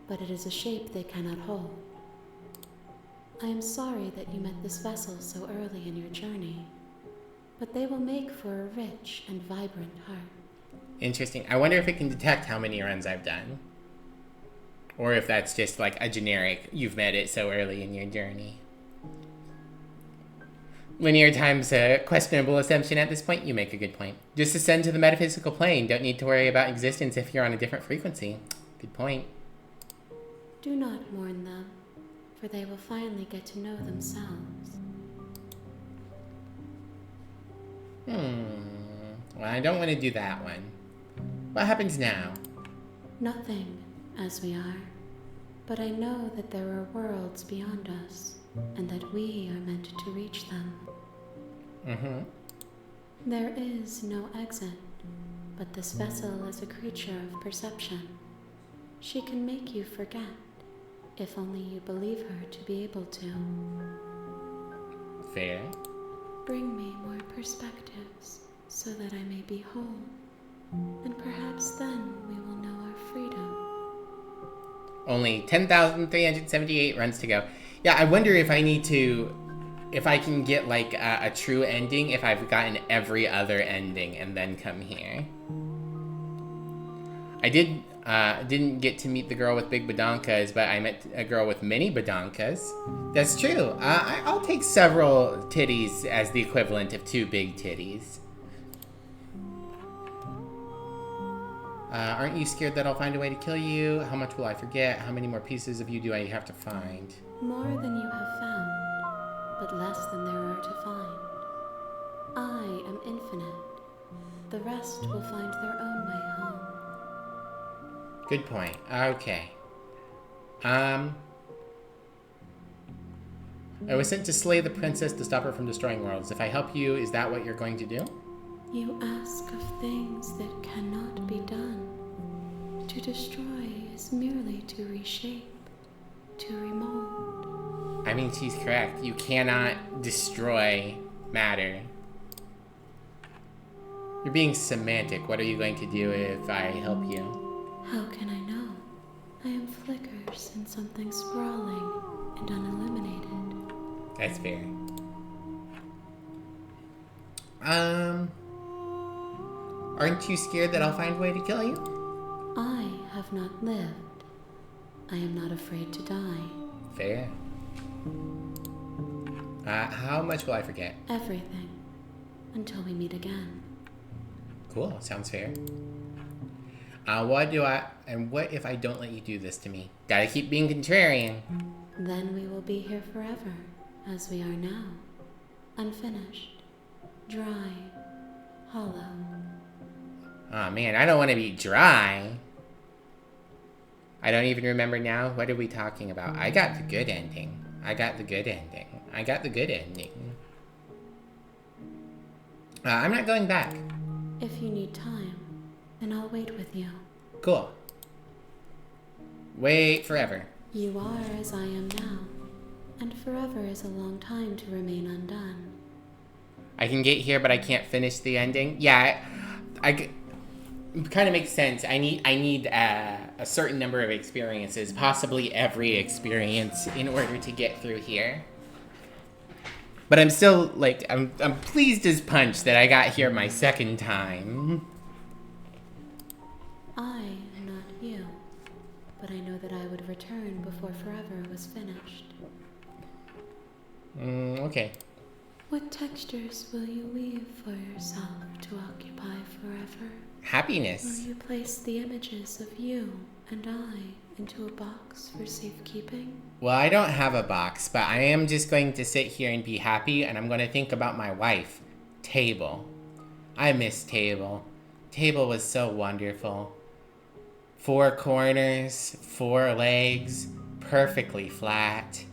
but it is a shape they cannot hold. I am sorry that you met this vessel so early in your journey, but they will make for a rich and vibrant heart. Interesting. I wonder if it can detect how many runs I've done. Or if that's just like a generic, you've met it so early in your journey. Linear time's a questionable assumption at this point. You make a good point. Just ascend to the metaphysical plane. Don't need to worry about existence if you're on a different frequency. Good point. Do not mourn them, for they will finally get to know themselves. Well, I don't want to do that one. What happens now? Nothing, as we are. But I know that there are worlds beyond us, and that we are meant to reach them. There is no exit, but this vessel is a creature of perception. She can make you forget, if only you believe her to be able to. Fair. Bring me more perspectives, so that I may be whole, and perhaps then we will know our freedom. Only 10,378 runs to go. Yeah, I wonder if I need to... If I can get, like, a true ending, if I've gotten every other ending and then come here. I didn't get to meet the girl with big badonkas, but I met a girl with many badonkas. That's true. I'll take several titties as the equivalent of 2 big titties. Aren't you scared that I'll find a way to kill you? How much will I forget? How many more pieces of you do I have to find? More than you have found, but less than there are to find. I am infinite. The rest will find their own way home. Good point. Okay. I was sent to slay the princess to stop her from destroying worlds. If I help you, is that what you're going to do? You ask of things that cannot be done. To destroy is merely to reshape, to remold. I mean, she's correct. You cannot destroy matter. You're being semantic. What are you going to do if I help you? How can I know? I am flickers in something sprawling and unilluminated. That's fair. Aren't you scared that I'll find a way to kill you? I have not lived. I am not afraid to die. Fair. How much will I forget? Everything. Until we meet again. Cool, sounds fair. What if I don't let you do this to me? Gotta keep being contrarian. Then we will be here forever, as we are now. Unfinished. Dry. Hollow. Oh man, I don't want to be dry. I don't even remember now. What are we talking about? I got the good ending. I got the good ending. I'm not going back. If you need time, then I'll wait with you. Cool. Wait forever. You are as I am now, and forever is a long time to remain undone. I can get here, but I can't finish the ending. Yeah, it kind of makes sense. I need a certain number of experiences, possibly every experience, in order to get through here. But I'm still, like, I'm pleased as punch that I got here my second time. I am not you, but I know that I would return before forever was finished. Okay. What textures will you weave for yourself to occupy forever? Happiness. Will you place the images of you and I into a box for safekeeping? Well, I don't have a box, but I am just going to sit here and be happy, and I'm going to think about my wife, Table. I miss Table. Table was so wonderful. 4 corners, 4 legs, perfectly flat.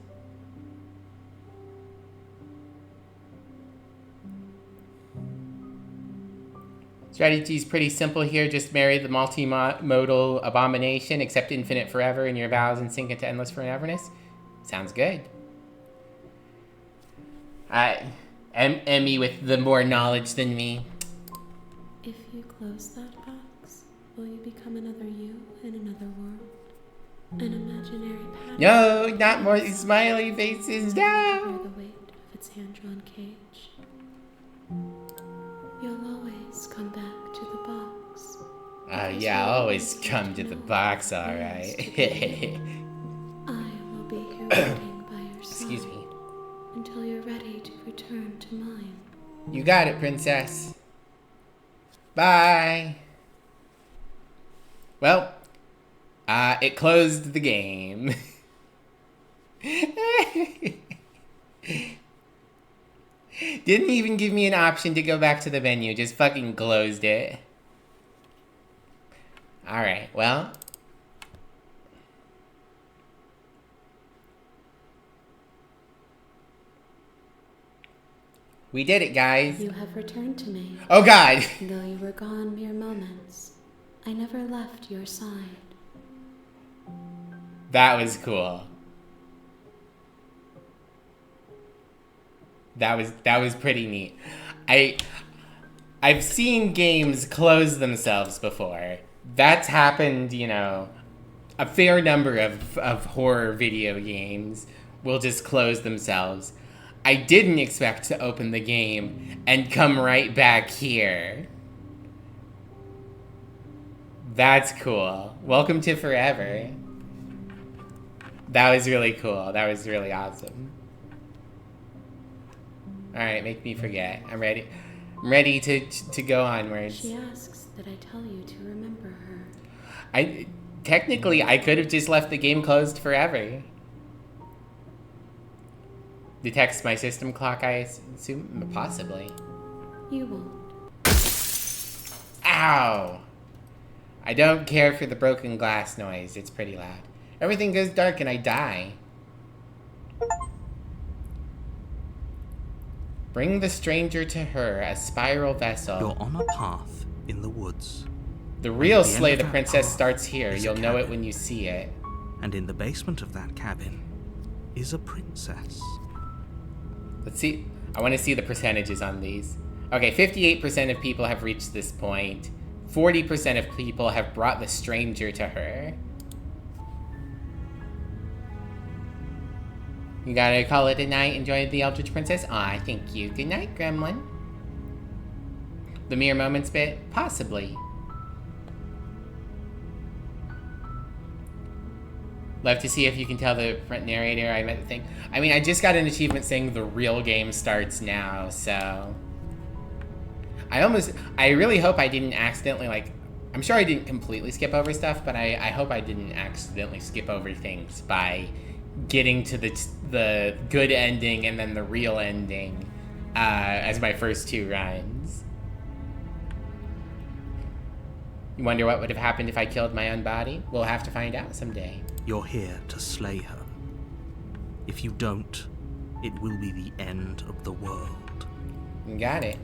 Strategy's pretty simple here. Just marry the multimodal abomination, accept infinite forever in your vows, and sink into endless foreverness. Sounds good. Emmy with the more knowledge than me. If you close that box, will you become another you in another world? An imaginary pattern? No, not more smiley faces, no! Bear the weight of its hand-drawn cage. You'll always come back to the box. Yeah, I'll always come to the box, alright. I will be here waiting by your side. Excuse me. until you're ready to return to mine. You got it, princess. Bye. Well, it closed the game. Didn't even give me an option to go back to the menu, just fucking closed it. Alright, well. We did it, guys. You have returned to me. Oh god! Though you were gone mere moments, I never left your side. That was cool. That was pretty neat. I've seen games close themselves before. That's happened, you know, a fair number of horror video games will just close themselves. I didn't expect to open the game and come right back here. That's cool. Welcome to Forever. That was really cool. That was really awesome. Alright, make me forget. I'm ready. I'm ready to go onwards. She asks that I tell you to remember her. Technically, I could have just left the game closed forever. Detects my system clock, I assume? Possibly. You won't. Ow! I don't care for the broken glass noise. It's pretty loud. Everything goes dark and I die. Bring the stranger to her, a spiral vessel. You're on a path in the woods. The real Slay the Princess starts here. You'll know it when you see it. And in the basement of that cabin is a princess. Let's see. I want to see the percentages on these. Okay, 58% of people have reached this point. 40% of people have brought the stranger to her. You gotta call it a night. Enjoy the Eldritch Princess? Aw, thank you. Good night, Gremlin. The mere moments bit? Possibly. Love to see if you can tell the front narrator I meant the thing. I mean, I just got an achievement saying the real game starts now, so... I really hope I didn't accidentally, like... I'm sure I didn't completely skip over stuff, but I hope I didn't accidentally skip over things by getting to the good ending and then the real ending as my first two runs. You wonder what would have happened if I killed my own body? We'll have to find out someday. You're here to slay her. If you don't, it will be the end of the world. Got it.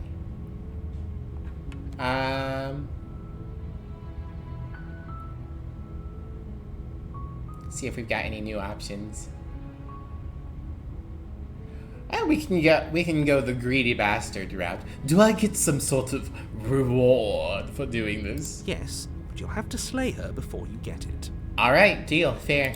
See if we've got any new options. We can go the greedy bastard route. Do I get some sort of reward for doing this? Yes, but you'll have to slay her before you get it. Alright, deal, fair.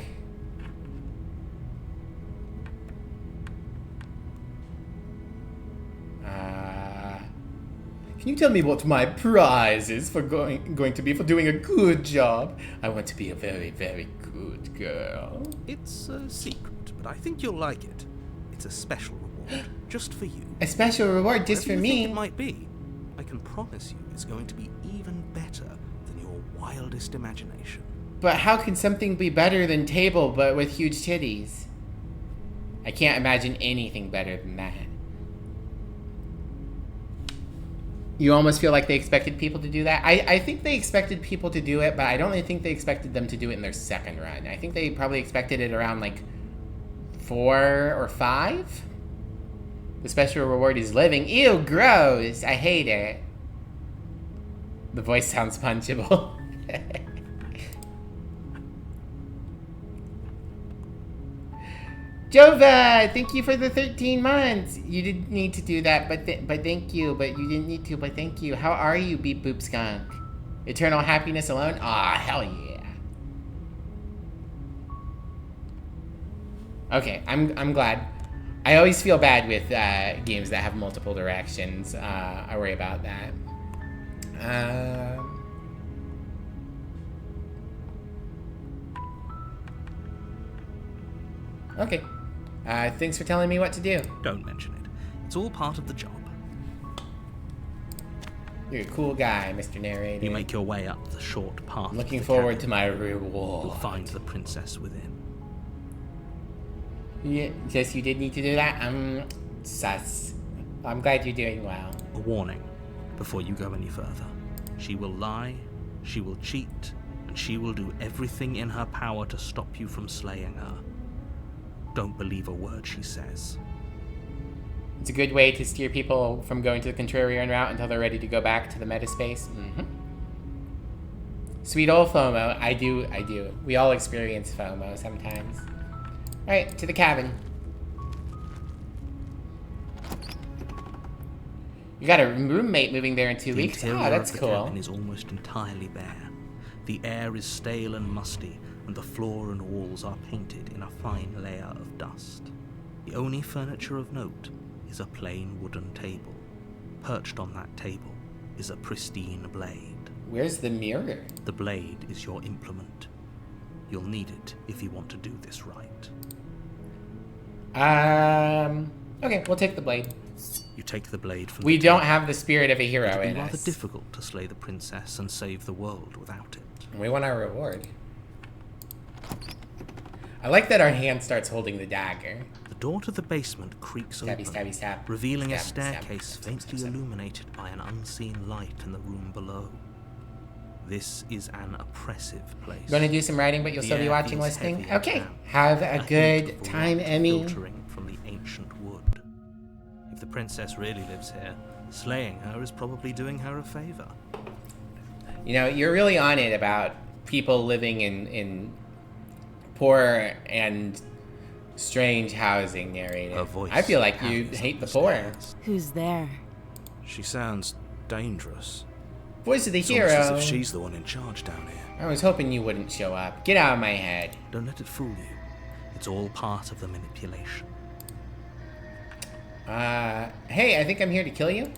Can you tell me what my prize is for going to be for doing a good job? I want to be a very, very good girl. It's a secret, but I think you'll like it. It's a special reward, just for you. A special reward just for me? Whatever you think it might be, I can promise you it's going to be even better than your wildest imagination. But how can something be better than Table but with huge titties? I can't imagine anything better than that. You almost feel like they expected people to do that? I think they expected people to do it, but I don't really think they expected them to do it in their second run. I think they probably expected it around like 4 or 5. The special reward is living. Ew, gross. I hate it. The voice sounds punchable. Jova, thank you for the 13 months. You didn't need to do that, but thank you. But you didn't need to, but thank you. How are you, Beep Boop Skunk? Eternal happiness alone? Aw, hell yeah. Okay, I'm glad. I always feel bad with games that have multiple directions. I worry about that. Okay. Thanks for telling me what to do. Don't mention it. It's all part of the job. You're a cool guy, Mr. Narrator. You make your way up the short path. I'm looking forward to my reward. You'll find the princess within. Yes, you did need to do that? Sus. I'm glad you're doing well. A warning, before you go any further. She will lie, she will cheat, and she will do everything in her power to stop you from slaying her. Don't believe a word she says. It's a good way to steer people from going to the Contrarian route until they're ready to go back to the metaspace. Sweet old FOMO. I do. We all experience FOMO sometimes. Alright, to the cabin. You got a roommate moving there in 2 weeks? Oh, that's cool. The cabin is almost entirely bare. The air is stale and musty, and the floor and walls are painted in a fine layer of dust. The only furniture of note is a plain wooden table. Perched on that table is a pristine blade. Where's the mirror? The blade is your implement. You'll need it if you want to do this right. Okay, we'll take the blade. You take the blade from We don't have the spirit of a hero in us. It would be rather us. difficult to slay the princess and save the world without it. We want our reward. I like that our hand starts holding the dagger. The door to the basement creaks Stabby, open, stabby, stab. revealing a Stab, stab, staircase stab, faintly stab, stab. illuminated by an unseen light in the room below. This is an oppressive place. Gonna do some writing, but you'll The still be air watching, feels listening? heavy and Okay. damp. Have a heat good of time, light Emmy. filtering from the ancient wood. If the princess really lives here, slaying her is probably doing her a favor. You know, you're really on it about people living in poor and strange housing, Narrator. Her voice I feel like you hammers hate up the the poor. stairs. Who's there? She sounds dangerous. Voice of the It's hero. almost as if she's the one in charge down here. I was hoping you wouldn't show up. Get out of my head. Don't let it fool you. It's all part of the manipulation. Hey, I think I'm here to kill you.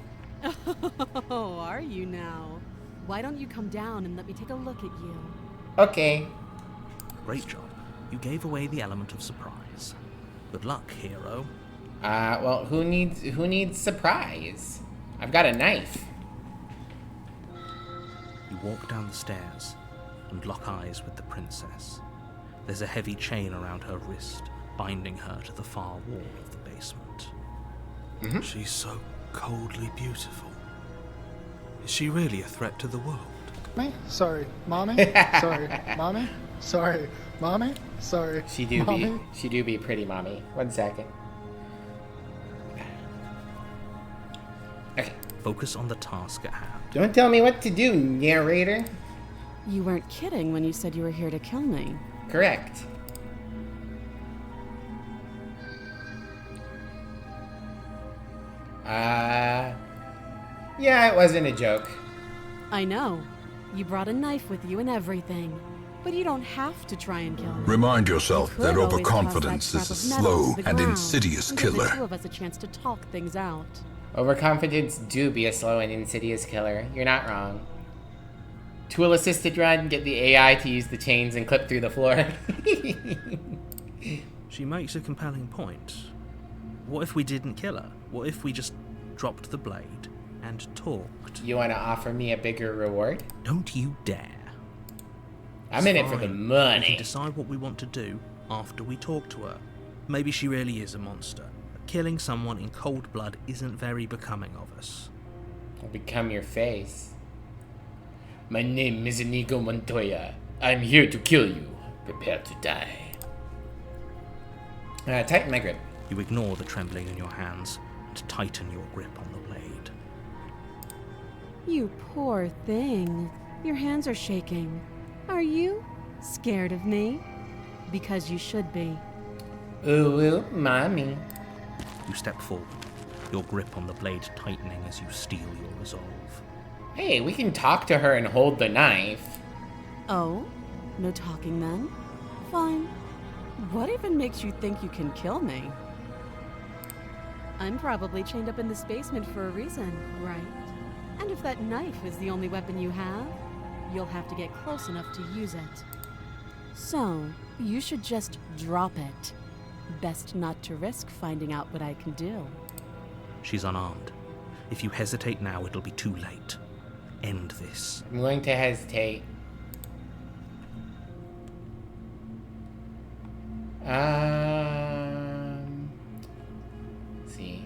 Oh, are you now? Why don't you come down and let me take a look at you? Okay. Great job. You gave away the element of surprise. Good luck, hero. Well, who needs surprise? I've got a knife. You walk down the stairs and lock eyes with the princess. There's a heavy chain around her wrist, binding her to the far wall of the basement. She's so coldly beautiful. Is she really a threat to the world? Me? Sorry, mommy. Sorry, mommy. Sorry, mommy. Sorry. She do mommy. be pretty, mommy. 1 second. Okay. Focus on the task at hand. Don't tell me what to do, Narrator. You weren't kidding when you said you were here to kill me. Correct. Yeah, it wasn't a joke. I know. You brought a knife with you and everything. But you don't have to try and kill me. Remind yourself You that could always overconfidence toss is a that scrap of metal slow to the and ground insidious and give killer. the two of us a chance to talk things out. Overconfidence do be a slow and insidious killer. You're not wrong. Tool-assisted run, get the AI to use the chains and clip through the floor. She makes a compelling point. What if we didn't kill her? What if we just dropped the blade and talked? You want to offer me a bigger reward? Don't you dare. I'm in it for the We money. can decide what we want to do after we talk to her. Maybe she really is a monster. But killing someone in cold blood isn't very becoming of us. I'll become your face. My name is Inigo Montoya. I'm here to kill you. Prepare to die. Tighten my grip. You ignore the trembling in your hands and tighten your grip on the blade. You poor thing. Your hands are shaking. Are you scared of me? Because you should be. Ooh, mommy. You step forward, your grip on the blade tightening as you steel your resolve. Hey, we can talk to her and hold the knife. Oh? No talking then? Fine. What even makes you think you can kill me? I'm probably chained up in this basement for a reason, right? And if that knife is the only weapon you have, you'll have to get close enough to use it. So, you should just drop it. Best not to risk finding out what I can do. She's unarmed. If you hesitate now, it'll be too late. End this. I'm going to hesitate. Let's see.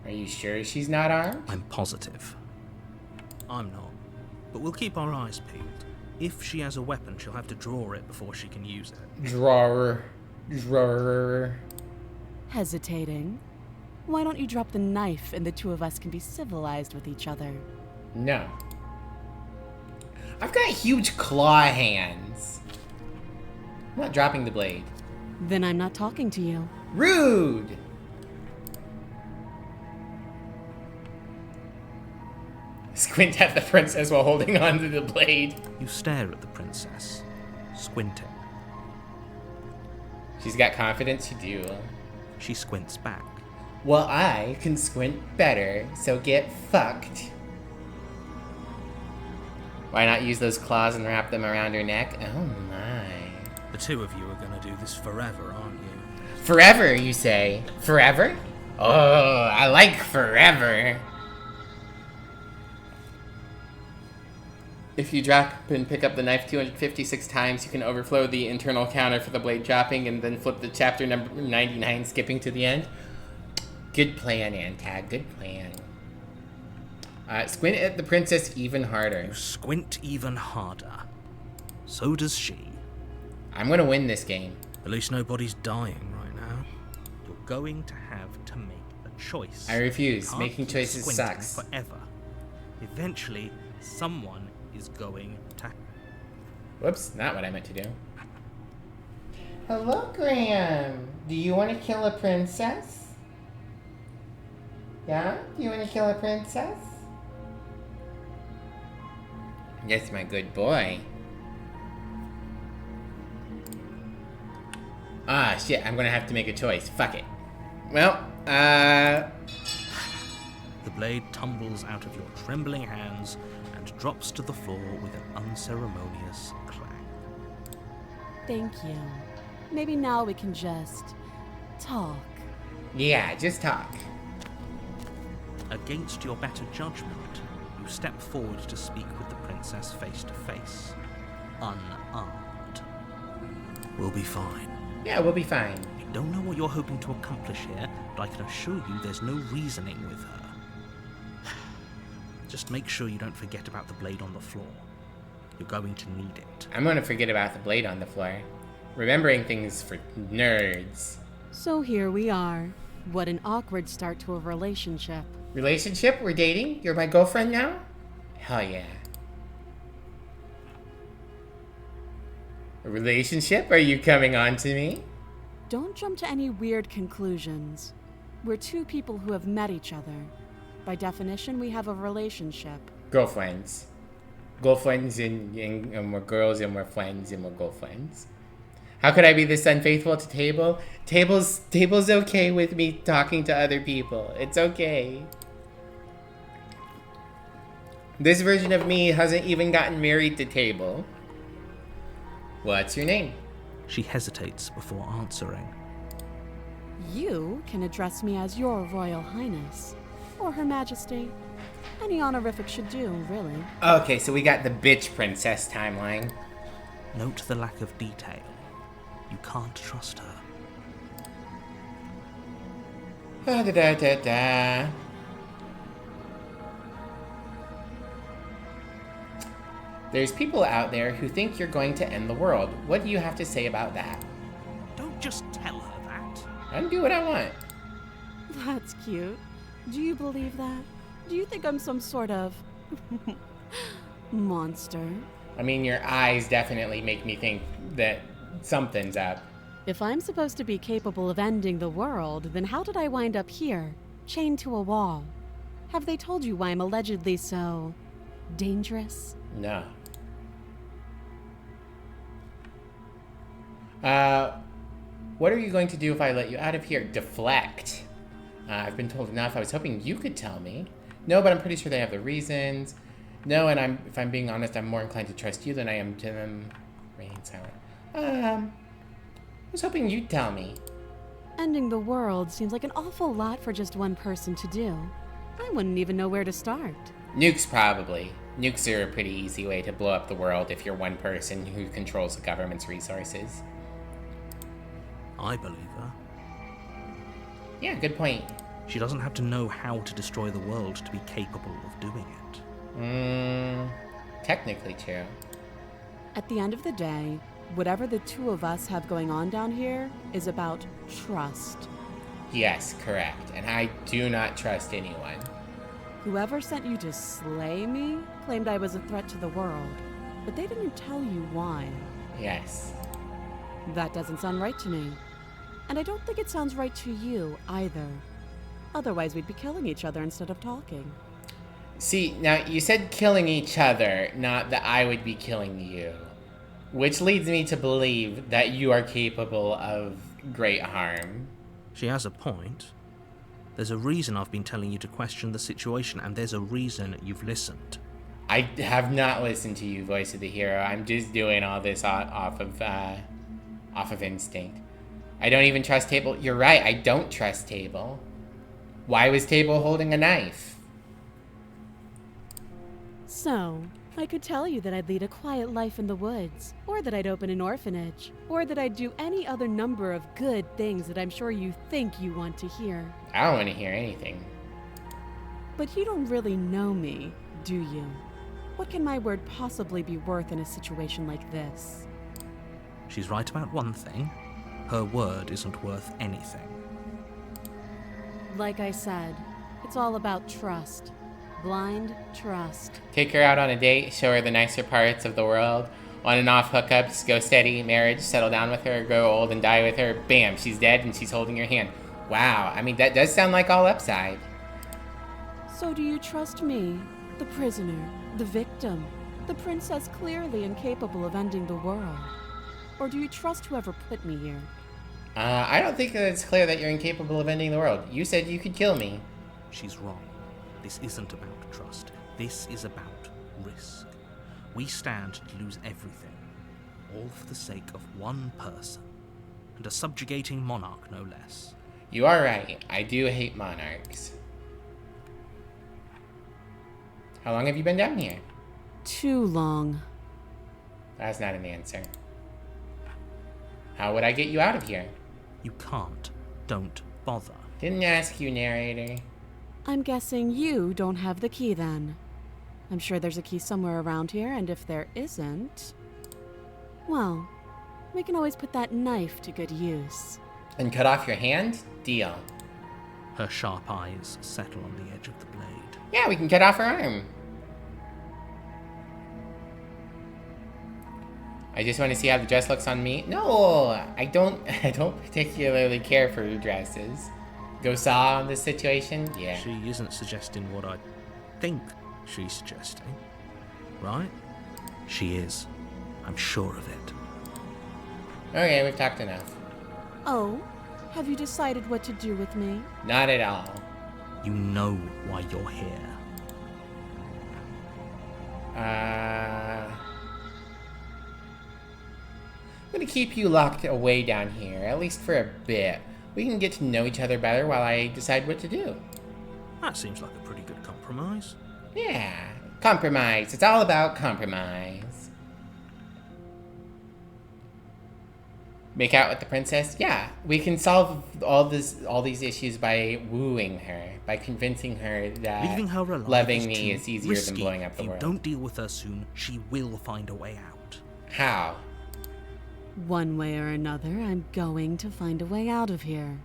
Are you sure she's not armed? I'm positive. I'm not. But we'll keep our eyes peeled. If she has a weapon, she'll have to draw it before she can use it. Drawer. Hesitating? Why don't you drop the knife and the two of us can be civilized with each other? No. I've got huge claw hands. I'm not dropping the blade. Then I'm not talking to you. Rude! Squint at the princess while holding onto the blade. You stare at the princess, squinting. She's got confidence, you do. She squints back. Well, I can squint better, so get fucked. Why not use those claws and wrap them around her neck? Oh my. The two of you are gonna do this forever, aren't you? Forever, you say? Forever? Oh, I like forever. If you drop and pick up the knife 256 times, you can overflow the internal counter for the blade dropping and then flip the chapter number 99, skipping to the end. Good plan, Antag. Good plan. Squint at the princess even harder. You squint even harder. So does she. I'm gonna win this game. At least nobody's dying right now. You're going to have to make a choice. I refuse. You can't Making keep choices squinting sucks. Forever. Eventually, someone is going to... Whoops, not what I meant to do. Hello, Graham. Do you want to kill a princess? Yeah? Do you want to kill a princess? Yes, my good boy. Ah, shit, I'm gonna have to make a choice. Fuck it. Well, The blade tumbles out of your trembling hands and drops to the floor with an unceremonious clang. Thank you. Maybe now we can just talk. Yeah, just talk. Against your better judgment, you step forward to speak with the princess face to face, unarmed. We'll be fine. Yeah, we'll be fine. I don't know what you're hoping to accomplish here, but I can assure you there's no reasoning with her. Just make sure you don't forget about the blade on the floor. You're going to need it. I'm gonna forget about the blade on the floor. Remembering things for nerds. So here we are. What an awkward start to a relationship. Relationship? We're dating? You're my girlfriend now? Hell yeah. A relationship? Are you coming on to me? Don't jump to any weird conclusions. We're two people who have met each other. By definition, we have a relationship. Girlfriends. Girlfriends and we're girls and we're friends and we're girlfriends. How could I be this unfaithful to Table? Table's okay with me talking to other people. It's okay. This version of me hasn't even gotten married to Table. What's your name? She hesitates before answering. You can address me as Your Royal Highness, or Her Majesty. Any honorific should do, really. Okay, so we got the bitch princess timeline. Note the lack of detail. You can't trust her. Da-da-da-da-da. There's people out there who think you're going to end the world. What do you have to say about that? Don't just tell her that. I can do what I want. That's cute. Do you believe that? Do you think I'm some sort of monster? I mean, your eyes definitely make me think that something's up. If I'm supposed to be capable of ending the world, then how did I wind up here, chained to a wall? Have they told you why I'm allegedly so dangerous? No. What are you going to do if I let you out of here? Deflect. I've been told enough. I was hoping you could tell me. No, but I'm pretty sure they have the reasons. No, and if I'm being honest, I'm more inclined to trust you than I am to them. Remain silent. I was hoping you'd tell me. Ending the world seems like an awful lot for just one person to do. I wouldn't even know where to start. Nukes, probably. Nukes are a pretty easy way to blow up the world if you're one person who controls the government's resources. I believe her. Yeah, good point. She doesn't have to know how to destroy the world to be capable of doing it. Technically true. At the end of the day, whatever the two of us have going on down here is about trust. Yes, correct. And I do not trust anyone. Whoever sent you to slay me claimed I was a threat to the world, but they didn't tell you why. Yes. That doesn't sound right to me. And I don't think it sounds right to you either. Otherwise, we'd be killing each other instead of talking. See, now you said killing each other, not that I would be killing you. Which leads me to believe that you are capable of great harm. She has a point. There's a reason I've been telling you to question the situation, and there's a reason you've listened. I have not listened to you, Voice of the Hero. I'm just doing all this off of instinct. I don't even trust Table. You're right, I don't trust Table. Why was Table holding a knife? So, I could tell you that I'd lead a quiet life in the woods, or that I'd open an orphanage, or that I'd do any other number of good things that I'm sure you think you want to hear. I don't want to hear anything. But you don't really know me, do you? What can my word possibly be worth in a situation like this? She's right about one thing. Her word isn't worth anything. Like I said, it's all about trust. Blind trust. Take her out on a date, show her the nicer parts of the world. On and off hookups, go steady, marriage, settle down with her, grow old and die with her. Bam, she's dead and she's holding your hand. Wow, I mean, that does sound like all upside. So do you trust me, the prisoner, the victim, the princess clearly incapable of ending the world? Or do you trust whoever put me here? I don't think that it's clear that you're incapable of ending the world. You said you could kill me. She's wrong. This isn't about trust. This is about risk. We stand to lose everything, all for the sake of one person, and a subjugating monarch no less. You are right. I do hate monarchs. How long have you been down here? Too long. That's not an answer. How would I get you out of here? You can't. Don't bother. Didn't ask you, narrator. I'm guessing you don't have the key then. I'm sure there's a key somewhere around here, and if there isn't... well, we can always put that knife to good use. And cut off your hand? Deal. Her sharp eyes settle on the edge of the blade. Yeah, we can cut off her arm. I just want to see how the dress looks on me. No, I don't particularly care for dresses. Go Saw on this situation? Yeah. She isn't suggesting what I think she's suggesting, right? She is. I'm sure of it. Okay, we've talked enough. Oh? Have you decided what to do with me? Not at all. You know why you're here. I'm gonna keep you locked away down here, at least for a bit. We can get to know each other better while I decide what to do. That seems like a pretty good compromise. Yeah, compromise. It's all about compromise. Make out with the princess? Yeah, we can solve all these issues by wooing her, by convincing her that leaving her alive loving me is easier risky. than blowing up the world. If you don't deal with her soon, she will find a way out. How? One way or another, I'm going to find a way out of here.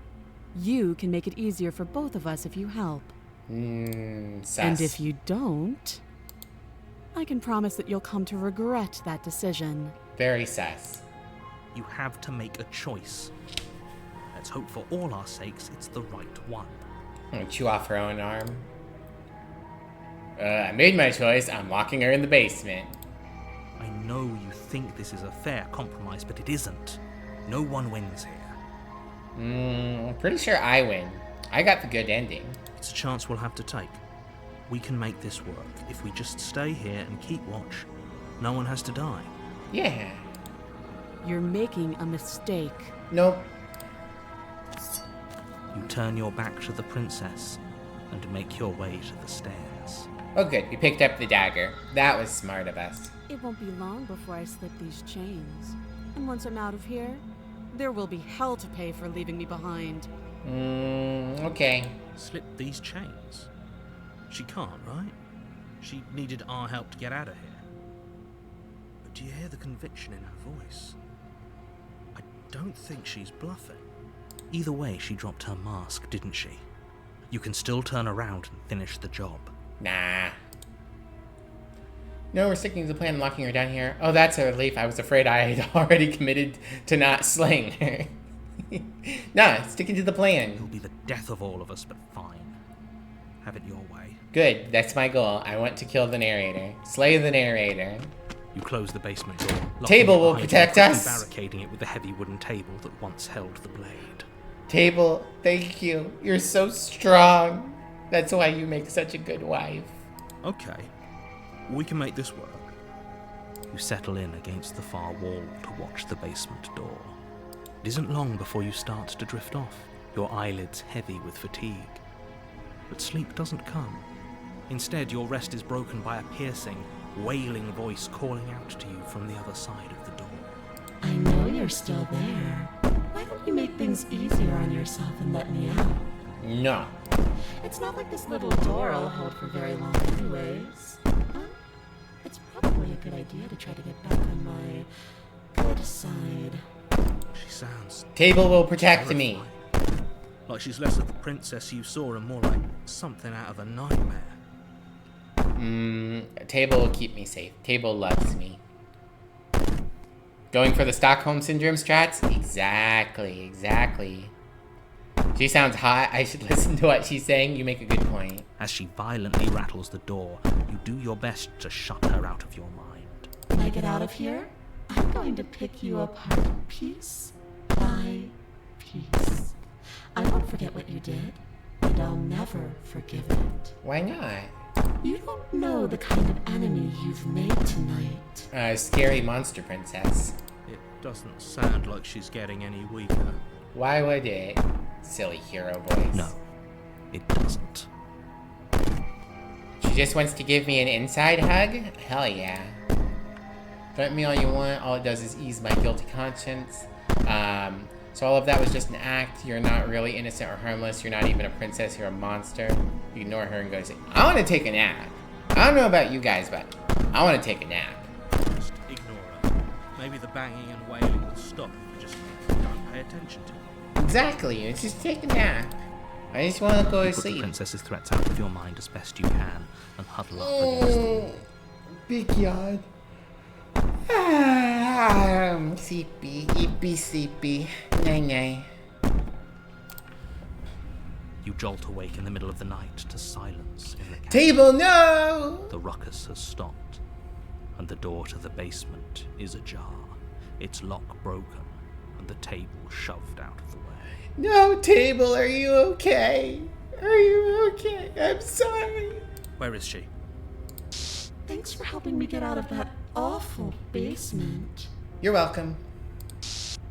You can make it easier for both of us if you help. Sus. And if you don't, I can promise that you'll come to regret that decision. Very sus. You have to make a choice. Let's hope for all our sakes it's the right one. I'm gonna chew off her own arm. I made my choice. I'm locking her in the basement. I know you think this is a fair compromise, but it isn't. No one wins here. Pretty sure I win. I got the good ending. It's a chance we'll have to take. We can make this work. If we just stay here and keep watch, no one has to die. Yeah. You're making a mistake. Nope. You turn your back to the princess and make your way to the stairs. Oh good, we picked up the dagger. That was smart of us. It won't be long before I slip these chains. And once I'm out of here, there will be hell to pay for leaving me behind. Okay. Slip these chains? She can't, right? She needed our help to get out of here. But do you hear the conviction in her voice? I don't think she's bluffing. Either way, she dropped her mask, didn't she? You can still turn around and finish the job. Nah. No, we're sticking to the plan and locking her down here. Oh, that's a relief. I was afraid I had already committed to not slaying her. Nah, sticking to the plan. It'll be the death of all of us, but fine. Have it your way. Good, that's my goal. I want to kill the narrator. Slay the narrator. You close the basement door. Table will protect us. Barricading it with the heavy wooden table that once held the blade. Table, thank you. You're so strong. That's why you make such a good wife. Okay. We can make this work. You settle in against the far wall to watch the basement door. It isn't long before you start to drift off, your eyelids heavy with fatigue. But sleep doesn't come. Instead, your rest is broken by a piercing, wailing voice calling out to you from the other side of the door. I know you're still there. Why don't you make things easier on yourself and let me out? No. It's not like this little door will hold for very long anyways. It's probably a good idea to try to get back on my good side. She sounds... Table will protect me. Like she's less of the princess you saw and more like something out of a nightmare. Table will keep me safe. Table loves me. Going for the Stockholm Syndrome strats? Exactly. She sounds hot. I should listen to what she's saying. You make a good point. As she violently rattles the door, you do your best to shut her out of your mind. When I get out of here, I'm going to pick you apart piece by piece. I won't forget what you did, and I'll never forgive it. Why not? You don't know the kind of enemy you've made tonight. Scary monster princess. It doesn't sound like she's getting any weaker. Why would it? Silly hero voice. No, it doesn't. She just wants to give me an inside hug? Hell yeah. Threaten me all you want. All it does is ease my guilty conscience. So all of that was just an act. You're not really innocent or harmless. You're not even a princess. You're a monster. You ignore her and go say, I want to take a nap. I don't know about you guys, but I want to take a nap. Just ignore her. Maybe the banging and wailing will stop if you just don't pay attention to her. Exactly. It's just take a nap. I just want to go to sleep. Put the princess's threats out of your mind as best you can and huddle up against the wall. Big yawn. Sleepy, yippee sleepy. Nay. You jolt awake in the middle of the night to silence in the cabin. Table, no! The ruckus has stopped, and the door to the basement is ajar, its lock broken, and the table shoved out of the way. No, Table, are you okay? Are you okay? I'm sorry. Where is she? Thanks for helping me get out of that awful basement. You're welcome.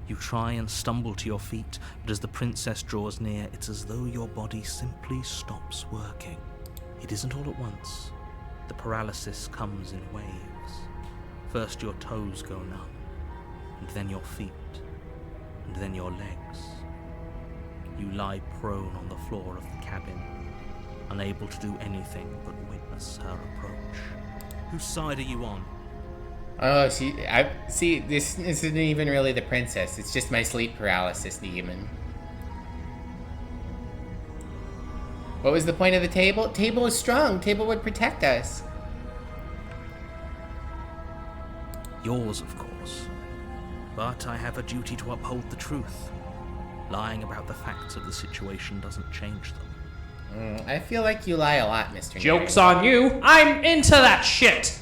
You try and stumble to your feet, but as the princess draws near, it's as though your body simply stops working. It isn't all at once. The paralysis comes in waves. First your toes go numb, and then your feet, and then your legs. You lie prone on the floor of the cabin, unable to do anything but witness her approach. Whose side are you on? Oh, this isn't even really the princess. It's just my sleep paralysis demon. What was the point of the table? Table is strong. Table would protect us. Yours, of course. But I have a duty to uphold the truth. Lying about the facts of the situation doesn't change them. I feel like you lie a lot, Mr. Joke's on you. I'm into that shit.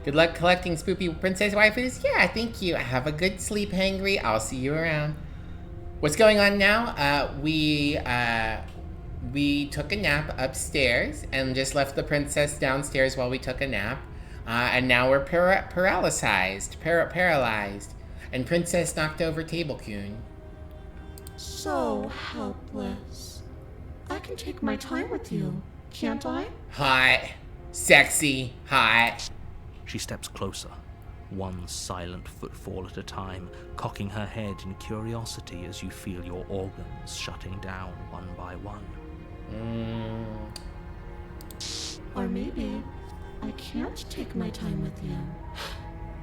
Good luck collecting spoopy princess waifus. Yeah, thank you. Have a good sleep, Hangry. I'll see you around. What's going on now? We took a nap upstairs and just left the princess downstairs while we took a nap. And now we're paralyzed. And Princess knocked over Table Coon. So helpless. I can take my time with you, can't I? Hot. Sexy. Hot. She steps closer, one silent footfall at a time, cocking her head in curiosity as you feel your organs shutting down one by one. Or maybe I can't take my time with you.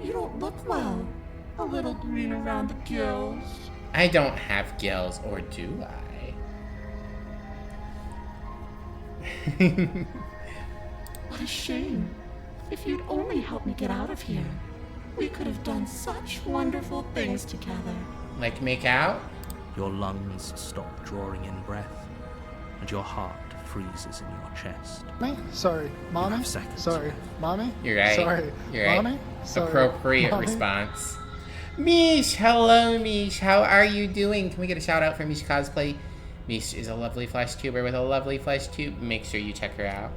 You don't look well. A little green around the gills. I don't have gills, or do I? What a shame. If you'd only helped me get out of here, we could have done such wonderful things together. Like make out? Your lungs stop drawing in breath, and your heart freezes in your chest. Sorry, Mommy. You have seconds. Sorry, Mommy. You're right. Sorry, You're right. Mommy. Sorry, Appropriate Mommy. response. Mish, hello Mish. How are you doing? Can we get a shout out for Mish Cosplay? Mish is a lovely flesh tuber with a lovely flesh tube. Make sure you check her out.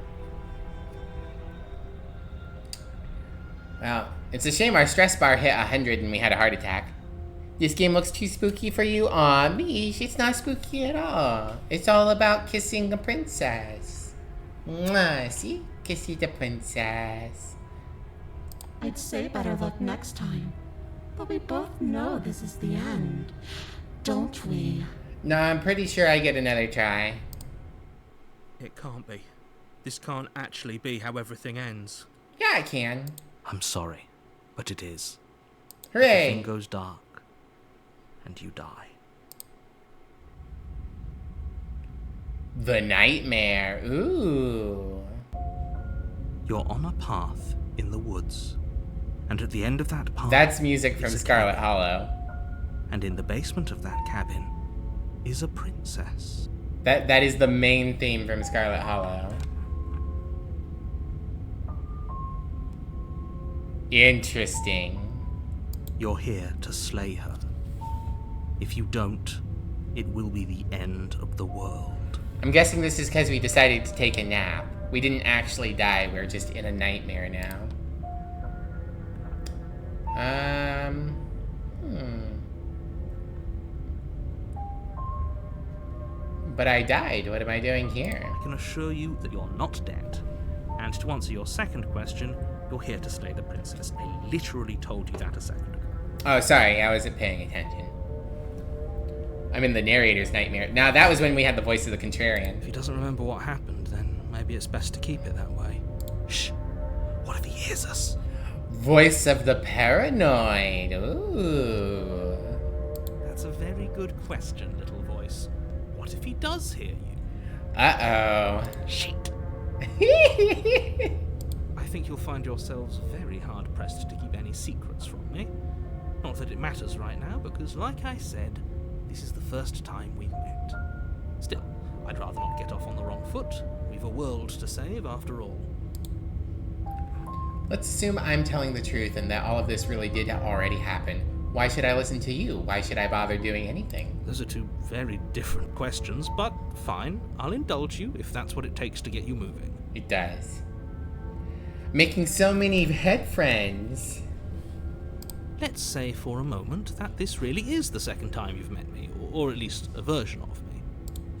Wow, it's a shame our stress bar hit 100 and we had a heart attack. This game looks too spooky for you? Aw, Mish, it's not spooky at all. It's all about kissing the princess. Mwah, see? Kissy the princess. I'd say better luck next time. But we both know this is the end, don't we? No, I'm pretty sure I get another try. It can't be. This can't actually be how everything ends. Yeah, I can. I'm sorry, but it is. Hooray! Everything goes dark, and you die. The nightmare. Ooh. You're on a path in the woods, and at the end of that path... That's music from Scarlet Hollow. And in the basement of that cabin is a princess. That is the main theme from Scarlet Hollow. Interesting. You're here to slay her. If you don't, it will be the end of the world. I'm guessing this is because we decided to take a nap. We didn't actually die, we're just in a nightmare now. But I died. What am I doing here? I can assure you that you're not dead. And to answer your second question, you're here to slay the princess. I literally told you that a second ago. Oh, sorry, I wasn't paying attention. I'm in the narrator's nightmare. Now, that was when we had the voice of the contrarian. If he doesn't remember what happened, then maybe it's best to keep it that way. Shh. What if he hears us? Voice of the paranoid. Ooh. That's a very good question, little voice. What if he does hear you? Uh-oh. Shit. I think you'll find yourselves very hard-pressed to keep any secrets from me. Not that it matters right now, because like I said, this is the first time we've met. Still, I'd rather not get off on the wrong foot. We've a world to save, after all. Let's assume I'm telling the truth and that all of this really did already happen. Why should I listen to you? Why should I bother doing anything? Those are two very different questions, but fine. I'll indulge you if that's what it takes to get you moving. It does. Making so many head friends. Let's say for a moment that this really is the second time you've met me, or at least a version of me.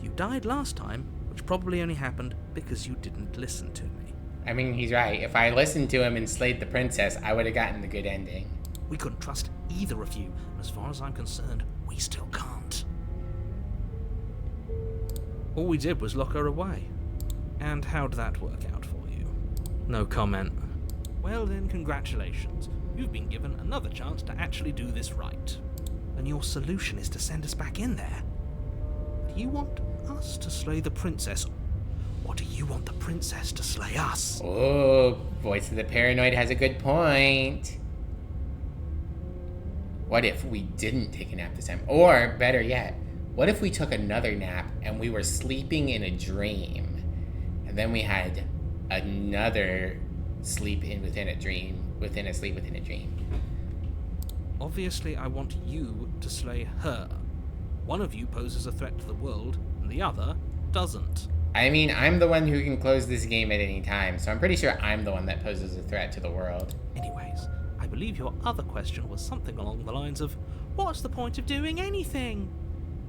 You died last time, which probably only happened because you didn't listen to me. I mean, he's right. If I listened to him and slayed the princess, I would have gotten the good ending. We couldn't trust either of you, and as far as I'm concerned, we still can't. All we did was lock her away. And how'd that work out for you? No comment. Well then, congratulations. You've been given another chance to actually do this right. And your solution is to send us back in there. Do you want us to slay the princess, or do you want the princess to slay us? Oh, voice of the paranoid has a good point. What if we didn't take a nap this time? Or, better yet, what if we took another nap and we were sleeping in a dream? And then we had another sleep in within a dream, within a sleep within a dream. Obviously, I want you to slay her. One of you poses a threat to the world, and the other doesn't. I mean, I'm the one who can close this game at any time, so I'm pretty sure I'm the one that poses a threat to the world. Anyways, I believe your other question was something along the lines of, what's the point of doing anything?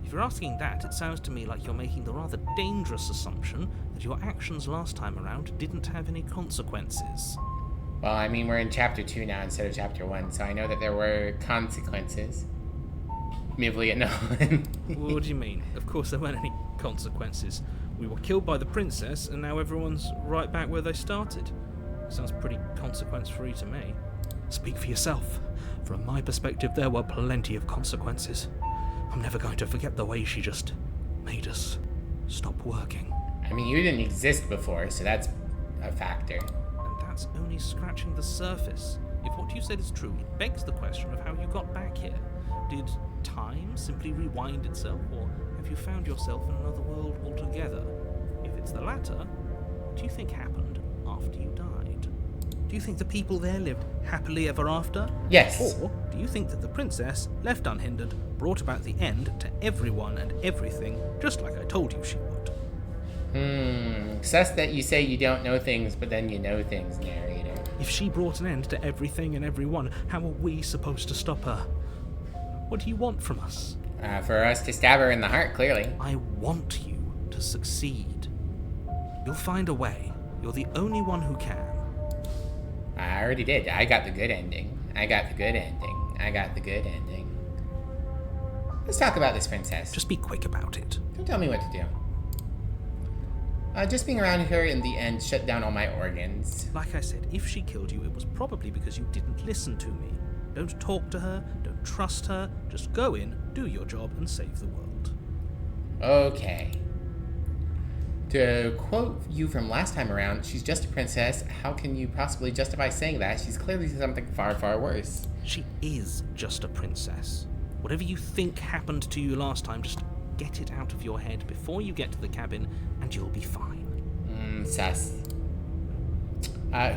If you're asking that, it sounds to me like you're making the rather dangerous assumption that your actions last time around didn't have any consequences. Well, I mean, we're in Chapter 2 now instead of Chapter 1, so I know that there were consequences. Mivli and Nolan. What do you mean? Of course there weren't any consequences. We were killed by the princess, and now everyone's right back where they started. Sounds pretty consequence-free to me. Speak for yourself. From my perspective, there were plenty of consequences. I'm never going to forget the way she just made us stop working. I mean, you didn't exist before, so that's a factor. And that's only scratching the surface. If what you said is true, it begs the question of how you got back here. Did time simply rewind itself, or have you found yourself in another world altogether? If it's the latter, what do you think happened after you died? Do you think the people there lived happily ever after? Yes. Or do you think that the princess, left unhindered, brought about the end to everyone and everything, just like I told you she would? Sus that you say you don't know things, but then you know things, narrator. If she brought an end to everything and everyone, how are we supposed to stop her? What do you want from us? For us to stab her in the heart, clearly. I want you to succeed. You'll find a way. You're the only one who can. I already did. I got the good ending. I got the good ending. I got the good ending. Let's talk about this princess. Just be quick about it. Don't tell me what to do. Just being around her in the end shut down all my organs. Like I said, if she killed you, it was probably because you didn't listen to me. Don't talk to her, don't trust her, just go in, do your job, and save the world. Okay. To quote you from last time around, she's just a princess. How can you possibly justify saying that? She's clearly something far, far worse. She is just a princess. Whatever you think happened to you last time, just get it out of your head before you get to the cabin, and you'll be fine. Sus.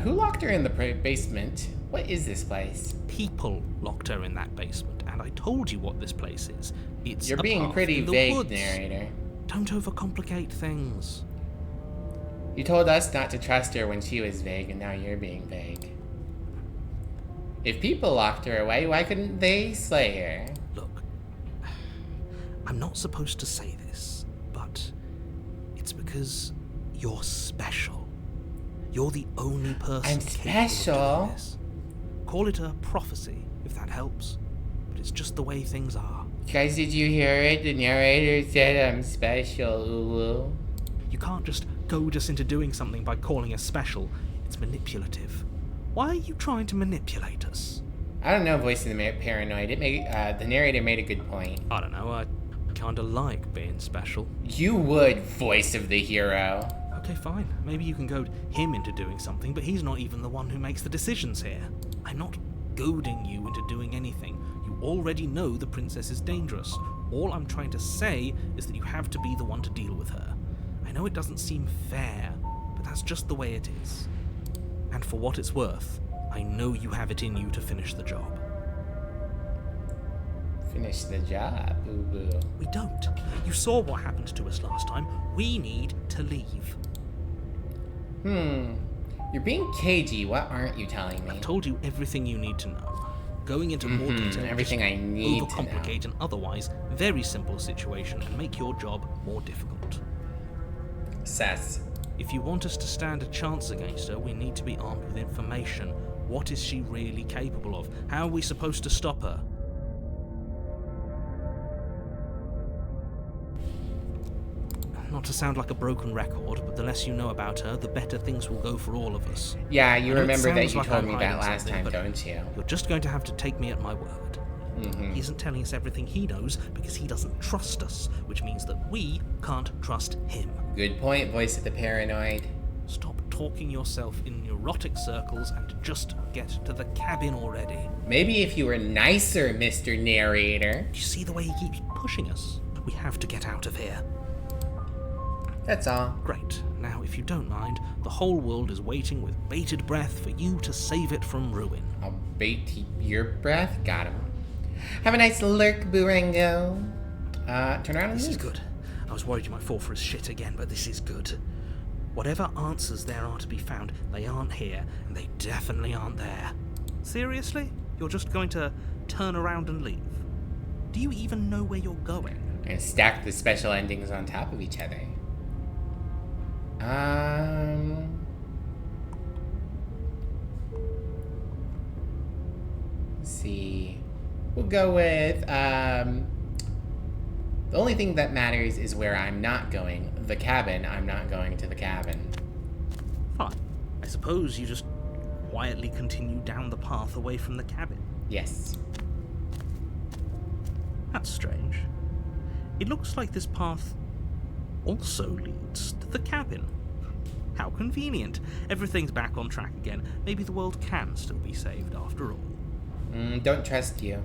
Who locked her in the basement? What is this place? People locked her in that basement, and I told you what this place is. It's You're being pretty vague, narrator. Don't overcomplicate things. You told us not to trust her when she was vague, and now you're being vague. If people locked her away, why couldn't they slay her? Look, I'm not supposed to say this, but it's because you're special. You're the only person I'm special. capable of doing this. Call it a prophecy, if that helps. But it's just the way things are. Guys, did you hear it? The narrator said I'm special, ooh. You can't just goad us into doing something by calling us special. It's manipulative. Why are you trying to manipulate us? I don't know, voice of the paranoid. The narrator made a good point. I don't know, I kinda like being special. You would, voice of the hero. Okay, fine. Maybe you can goad him into doing something, but he's not even the one who makes the decisions here. I'm not goading you into doing anything. You already know the princess is dangerous. All I'm trying to say is that you have to be the one to deal with her. I know it doesn't seem fair, but that's just the way it is. And for what it's worth, I know you have it in you to finish the job. Finish the job, boo-boo. We don't. You saw what happened to us last time. We need to leave. You're being cagey. What aren't you telling me? I've told you everything you need to know. Going into more detail, everything I need to know. Overcomplicate an otherwise very simple situation and make your job more difficult. Sus. If you want us to stand a chance against her, we need to be armed with information. What is she really capable of? How are we supposed to stop her? Not to sound like a broken record, but the less you know about her, the better things will go for all of us. Yeah, you remember that you like told I'm me that hiding last something, time, don't you? You're just going to have to take me at my word. He isn't telling us everything he knows because he doesn't trust us, which means that we can't trust him. Good point, voice of the paranoid. Stop talking yourself in neurotic circles and just get to the cabin already. Maybe if you were nicer, Mr. Narrator. Do you see the way he keeps pushing us? We have to get out of here. That's all. Great. Now, if you don't mind, the whole world is waiting with bated breath for you to save it from ruin. I'll bait your breath. Got him. Have a nice lurk, Burango. Turn around and This is leave. good. I was worried you might fall for his shit again, but this is good. Whatever answers there are to be found, they aren't here, and they definitely aren't there. Seriously? You're just going to turn around and leave? Do you even know where you're going? And stack the special endings on top of each other. Let's see. We'll go with, the only thing that matters is where I'm not going. The cabin. I'm not going to the cabin. Fine. I suppose you just quietly continue down the path away from the cabin. Yes. That's strange. It looks like this path also leads to the cabin. How convenient. Everything's back on track again. Maybe the world can still be saved after all. Don't trust you.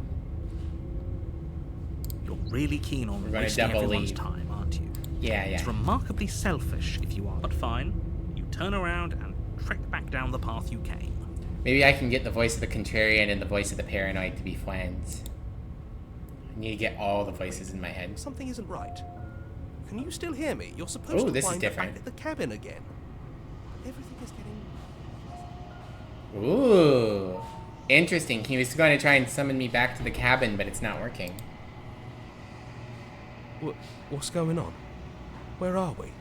You're really keen on We're wasting double everyone's leave. time, aren't you? Yeah. It's remarkably selfish if you are. But fine. You turn around and trek back down the path you came. Maybe I can get the voice of the contrarian and the voice of the paranoid to be friends. I need to get all the voices in my head. Something isn't right. Can you still hear me? You're supposed to this is find different. back at the cabin again. Everything is getting... Ooh. Interesting. He was going to try and summon me back to the cabin, but it's not working. What's going on? Where are we?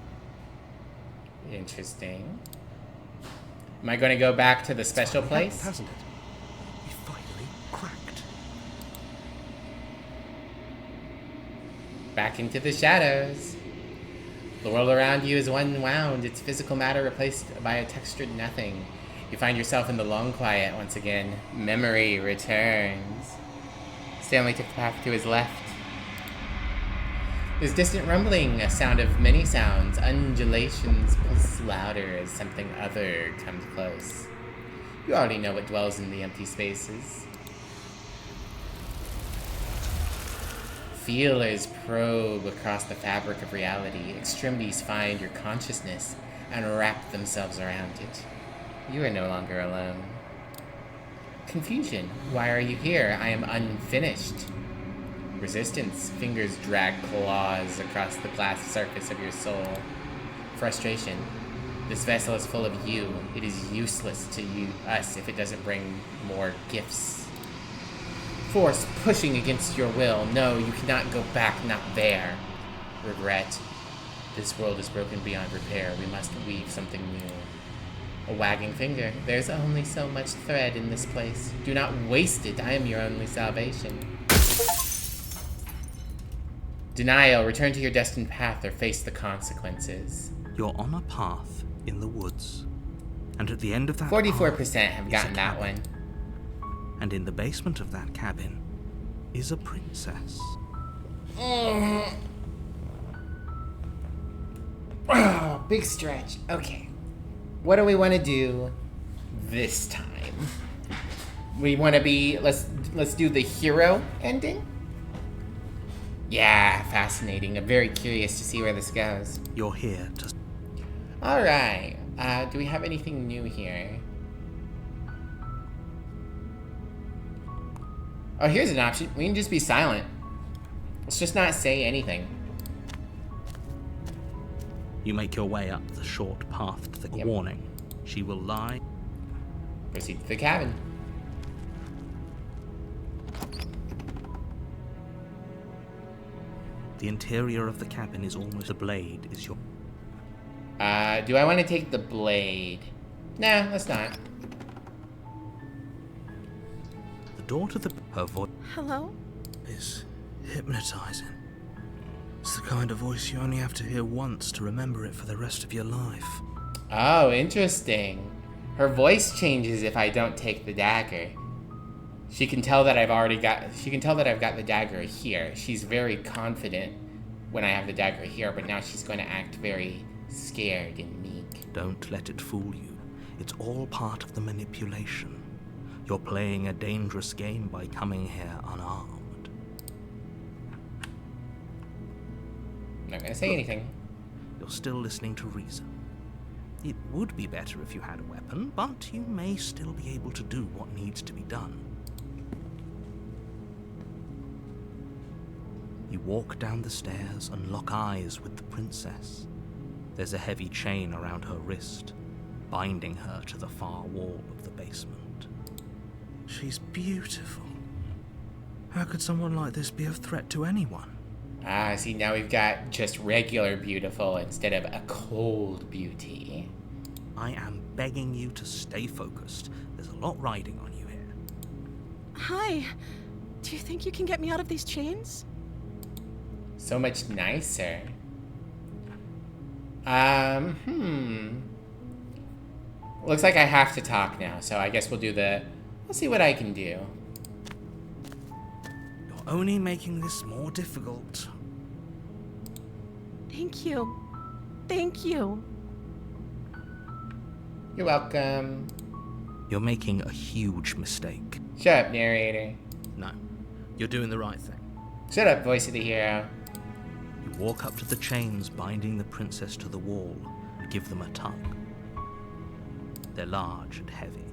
Interesting. Am I going to go back to the special place? Hasn't it? We finally cracked. Back into the shadows. The world around you is unwound, its physical matter replaced by a textured nothing. You find yourself in the long quiet once again. Memory returns. Stanley took the path to his left. There's distant rumbling, a sound of many sounds. Undulations pulse louder as something other comes close. You already know what dwells in the empty spaces. Feelers probe across the fabric of reality. Extremities find your consciousness and wrap themselves around it. You are no longer alone. Confusion. Why are you here? I am unfinished. Resistance. Fingers drag claws across the glass surface of your soul. Frustration. This vessel is full of you. It is useless to us if it doesn't bring more gifts. Force pushing against your will. No, you cannot go back, not there. Regret. This world is broken beyond repair. We must weave something new. A wagging finger. There's only so much thread in this place. Do not waste it. I am your only salvation. Denial. Return to your destined path or face the consequences. You're on a path in the woods. And at the end of that 44% have gotten that one. And in the basement of that cabin is a princess. Oh, big stretch. Okay. What do we want to do this time? We want to be... Let's do the hero ending? Yeah, fascinating. I'm very curious to see where this goes. You're here to... Alright. Do we have anything new here? Oh, here's an option. We can just be silent. Let's just not say anything. You make your way up the short path to the warning. She will lie. Proceed to the cabin. The interior of the cabin is almost a blade. Is your... Do I want to take the blade? Nah, let's not. The door to the... Her voice... Hello? Is hypnotizing. It's the kind of voice you only have to hear once to remember it for the rest of your life. Oh, interesting. Her voice changes if I don't take the dagger. She can tell that I've got the dagger here. She's very confident when I have the dagger here, but now she's going to act very scared and meek. Don't let it fool you. It's all part of the manipulation. You're playing a dangerous game by coming here unarmed. I'm not going to say anything. You're still listening to reason. It would be better if you had a weapon, but you may still be able to do what needs to be done. You walk down the stairs and lock eyes with the princess. There's a heavy chain around her wrist, binding her to the far wall of the basement. She's beautiful. How could someone like this be a threat to anyone? Ah, see, now we've got just regular beautiful instead of a cold beauty. I am begging you to stay focused. There's a lot riding on you here. Hi. Do you think you can get me out of these chains? So much nicer. Looks like I have to talk now, so I guess we'll see what I can do. You're only making this more difficult. Thank you. Thank you. You're welcome. You're making a huge mistake. Shut up, narrator. No, you're doing the right thing. Shut up, voice of the hero. You walk up to the chains binding the princess to the wall and give them a tug. They're large and heavy,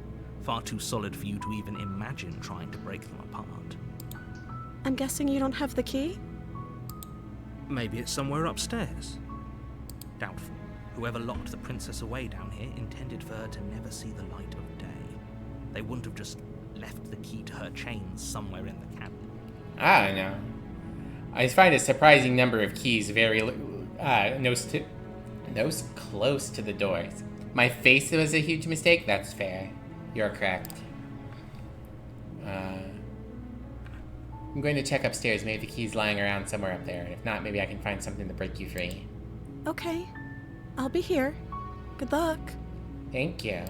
far too solid for you to even imagine trying to break them apart. I'm guessing you don't have the key? Maybe it's somewhere upstairs. Doubtful. Whoever locked the princess away down here intended for her to never see the light of day. They wouldn't have just left the key to her chains somewhere in the cabinet. I don't know. I find a surprising number of keys very nose close to the doors. My face was a huge mistake? That's fair. You're correct. I'm going to check upstairs. Maybe the key's lying around somewhere up there. And if not, maybe I can find something to break you free. Okay. I'll be here. Good luck. Thank you.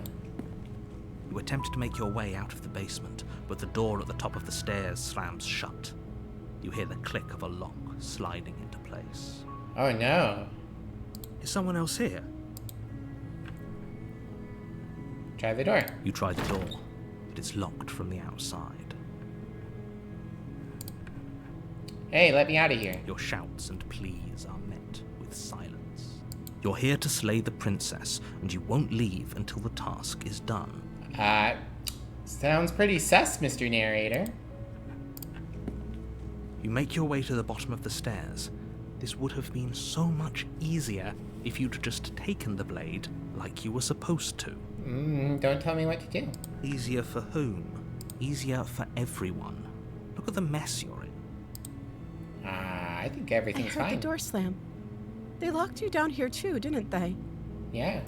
You attempt to make your way out of the basement, but the door at the top of the stairs slams shut. You hear the click of a lock sliding into place. Oh no. Is someone else here? Try the door. You try the door, but it's locked from the outside. Hey, let me out of here. Your shouts and pleas are met with silence. You're here to slay the princess, and you won't leave until the task is done. Sounds pretty sus, Mr. Narrator. You make your way to the bottom of the stairs. This would have been so much easier if you'd just taken the blade like you were supposed to. Don't tell me what to do. Easier for whom? Easier for everyone. Look at the mess you're in. I think everything's fine. I heard the door slam. They locked you down here too, didn't they? Yeah.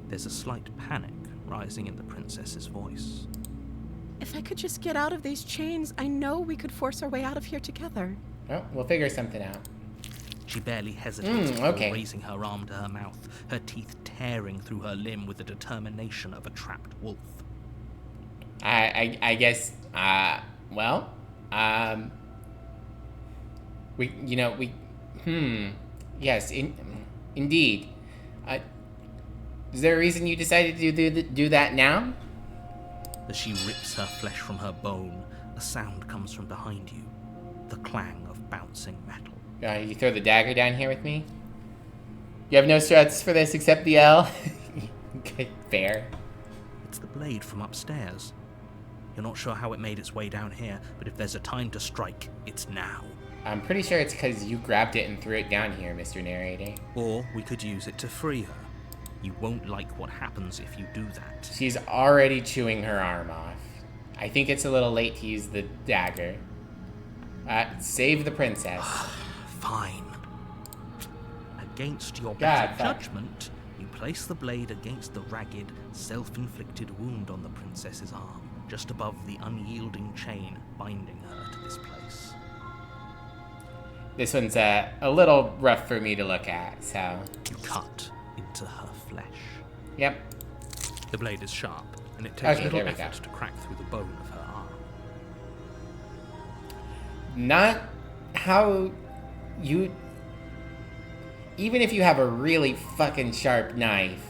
There's a slight panic rising in the princess's voice. If I could just get out of these chains, I know we could force our way out of here together. Oh, we'll figure something out. She barely hesitates before okay. raising her arm to her mouth, her teeth tearing through her limb with the determination of a trapped wolf. I guess, yes, indeed. Is there a reason you decided to do that now? As she rips her flesh from her bone, a sound comes from behind you, the clang of bouncing metal. You throw the dagger down here with me? You have no strats for this except the L? Okay, fair. It's the blade from upstairs. You're not sure how it made its way down here, but if there's a time to strike, it's now. I'm pretty sure it's because you grabbed it and threw it down here, Mr. Narrator. Or we could use it to free her. You won't like what happens if you do that. She's already chewing her arm off. I think it's a little late to use the dagger. Save the princess. Fine. Against your better judgment, you place the blade against the ragged, self-inflicted wound on the princess's arm, just above the unyielding chain binding her to this place. This one's a little rough for me to look at, so... You cut into her flesh. Yep. The blade is sharp, and it takes little effort to crack through the bone of her arm. Not how you... Even if you have a really fucking sharp knife,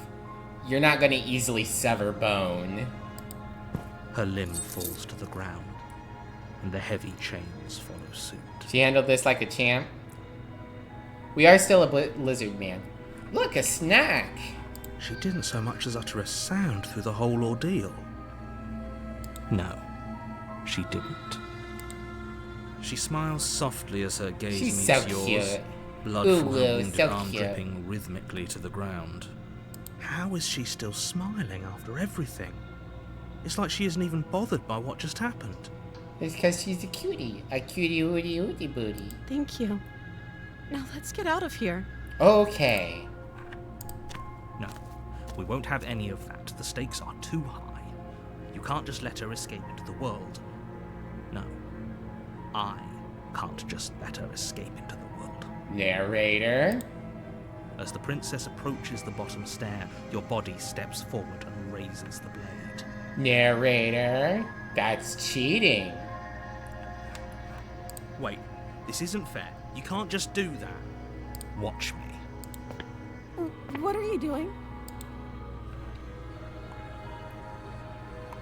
you're not gonna easily sever bone. Her limb falls to the ground, and the heavy chains follow suit. She handled this like a champ. We are still a lizard man. Look, a snack! She didn't so much as utter a sound through the whole ordeal. No, she didn't. She smiles softly as her gaze She's meets so yours. cute. Blood Ooh, from her wounded so arm cute. dripping rhythmically to the ground. How is she still smiling after everything? It's like she isn't even bothered by what just happened. It's because she's a cutie. A cutie ooty ooty booty. Thank you. Now let's get out of here. Okay. No, we won't have any of that. The stakes are too high. You can't just let her escape into the world. No, I can't just let her escape into the world. Narrator. As the princess approaches the bottom stair, your body steps forward and raises the blade. Narrator. That's cheating. Wait, this isn't fair. You can't just do that. Watch me. What are you doing?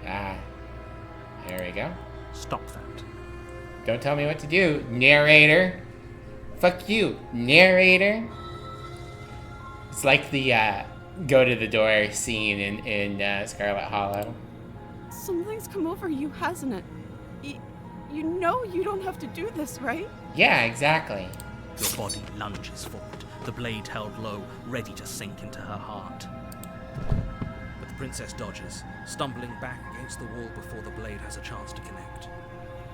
Ah. There we go. Stop that. Don't tell me what to do, narrator. Fuck you, narrator. It's like the go to the door scene in Scarlet Hollow. Something's come over you, hasn't it? You know you don't have to do this, right? Yeah, exactly. Your body lunges forward, the blade held low, ready to sink into her heart. But the princess dodges, stumbling back against the wall before the blade has a chance to connect.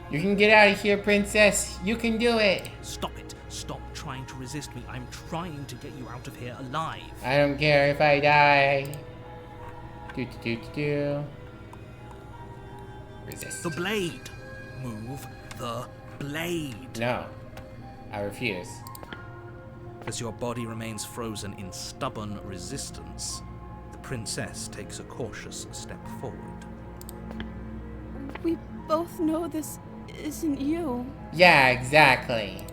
You can get out of here, princess. You can do it. Stop it. Stop trying to resist me. I'm trying to get you out of here alive. I don't care if I die. Do. Resist. The blade. Move the blade. No. I refuse. As your body remains frozen in stubborn resistance, the princess takes a cautious step forward. We both know this isn't you. Yeah, exactly.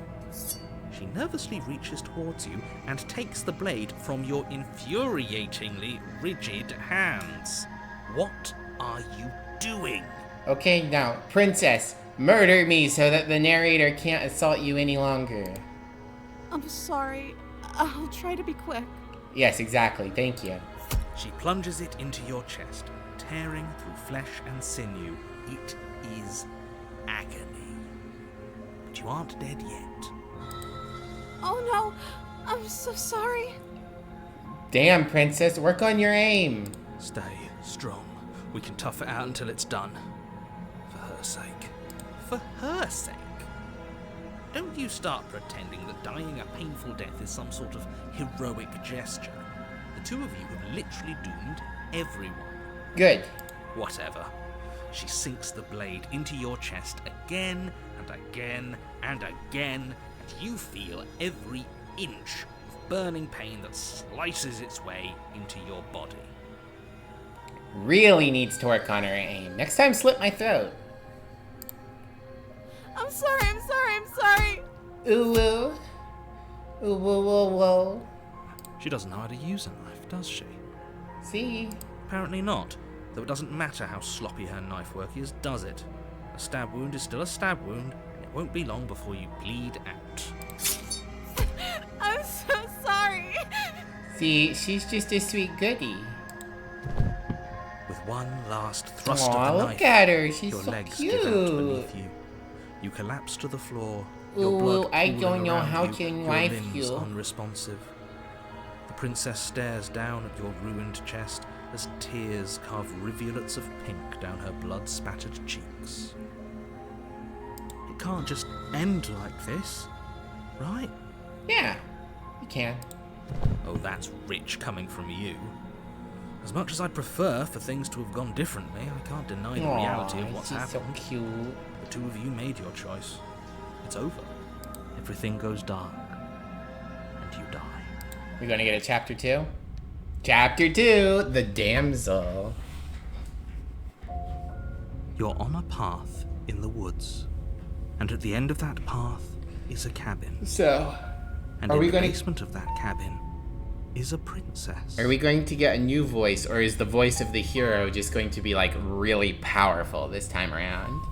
She nervously reaches towards you and takes the blade from your infuriatingly rigid hands. What are you doing? Okay, now, princess, murder me so that the narrator can't assault you any longer. I'm sorry. I'll try to be quick. Yes, exactly. Thank you. She plunges it into your chest, tearing through flesh and sinew. It is agony. But you aren't dead yet. Oh no! I'm so sorry. Damn, princess, work on your aim. Stay strong. We can tough it out until it's done. For her sake. For her sake? Don't you start pretending that dying a painful death is some sort of heroic gesture. The two of you have literally doomed everyone. Good. Whatever. She sinks the blade into your chest again and again and again, and you feel every inch of burning pain that slices its way into your body. Really needs to work on her aim. Next time, slit my throat. I'm sorry. Ooh, ooh. Ooh, whoa, whoa, whoa. She doesn't know how to use a knife, does she? See? Apparently not, though it doesn't matter how sloppy her knife work is, does it? A stab wound is still a stab wound, and it won't be long before you bleed out. I'm so sorry. See, she's just a sweet goodie. With one last thrust Aw, of the look knife, at her. She's your so legs cute. give out beneath you. You collapse to the floor. Your Ooh, blood I pooling don't know around how you, to your knife limbs you. unresponsive. The princess stares down at your ruined chest as tears carve rivulets of pink down her blood-spattered cheeks. It can't just end like this, right? Yeah, you can. Oh, that's rich coming from you. As much as I'd prefer for things to have gone differently, I can't deny the reality of what's she's happened. so cute. The two of you made your choice. It's over. Everything goes dark. And you die. We're gonna get a chapter 2? Chapter 2, The Damsel. You're on a path in the woods. And at the end of that path is a cabin. So, and are in we the gonna... basement of that cabin is a princess. Are we going to get a new voice, or is the voice of the hero just going to be, like, really powerful this time around?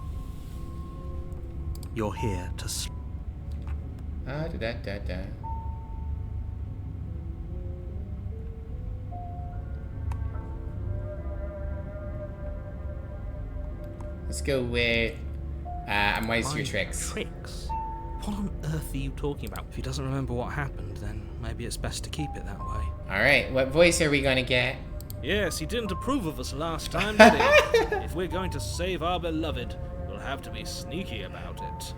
You're here to Da-da-da-da. Let's go with I'm wise to your Mind tricks. Tricks? What on earth are you talking about? If he doesn't remember what happened, then maybe it's best to keep it that way. Alright, what voice are we gonna get? Yes, he didn't approve of us last time, did he? If we're going to save our beloved, we'll have to be sneaky about it.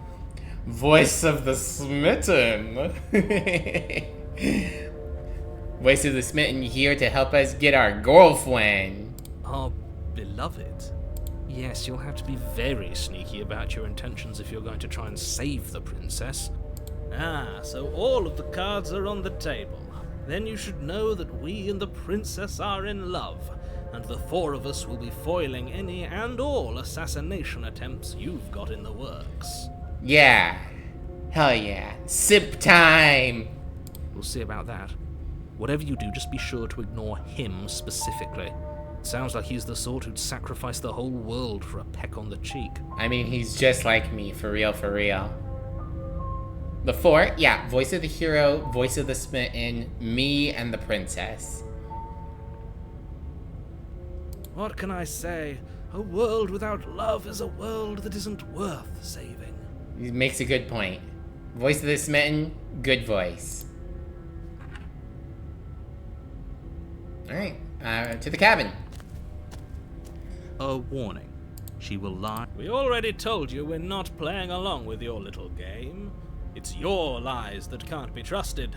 Voice of the Smitten. Voice of the Smitten here to help us get our girlfriend. Our beloved? Yes, you'll have to be very sneaky about your intentions if you're going to try and save the princess. Ah, so all of the cards are on the table. Then you should know that we and the princess are in love, and the four of us will be foiling any and all assassination attempts you've got in the works. Yeah. Hell yeah. Sip time! We'll see about that. Whatever you do, just be sure to ignore him specifically. Sounds like he's the sort who'd sacrifice the whole world for a peck on the cheek. I mean, he's just like me, for real, for real. The four, yeah, voice of the hero, voice of the smitten, me, and the princess. What can I say? A world without love is a world that isn't worth saving. He makes a good point. Voice of the smitten, good voice. Alright, to the cabin. A warning. She will lie. We already told you we're not playing along with your little game. It's your lies that can't be trusted.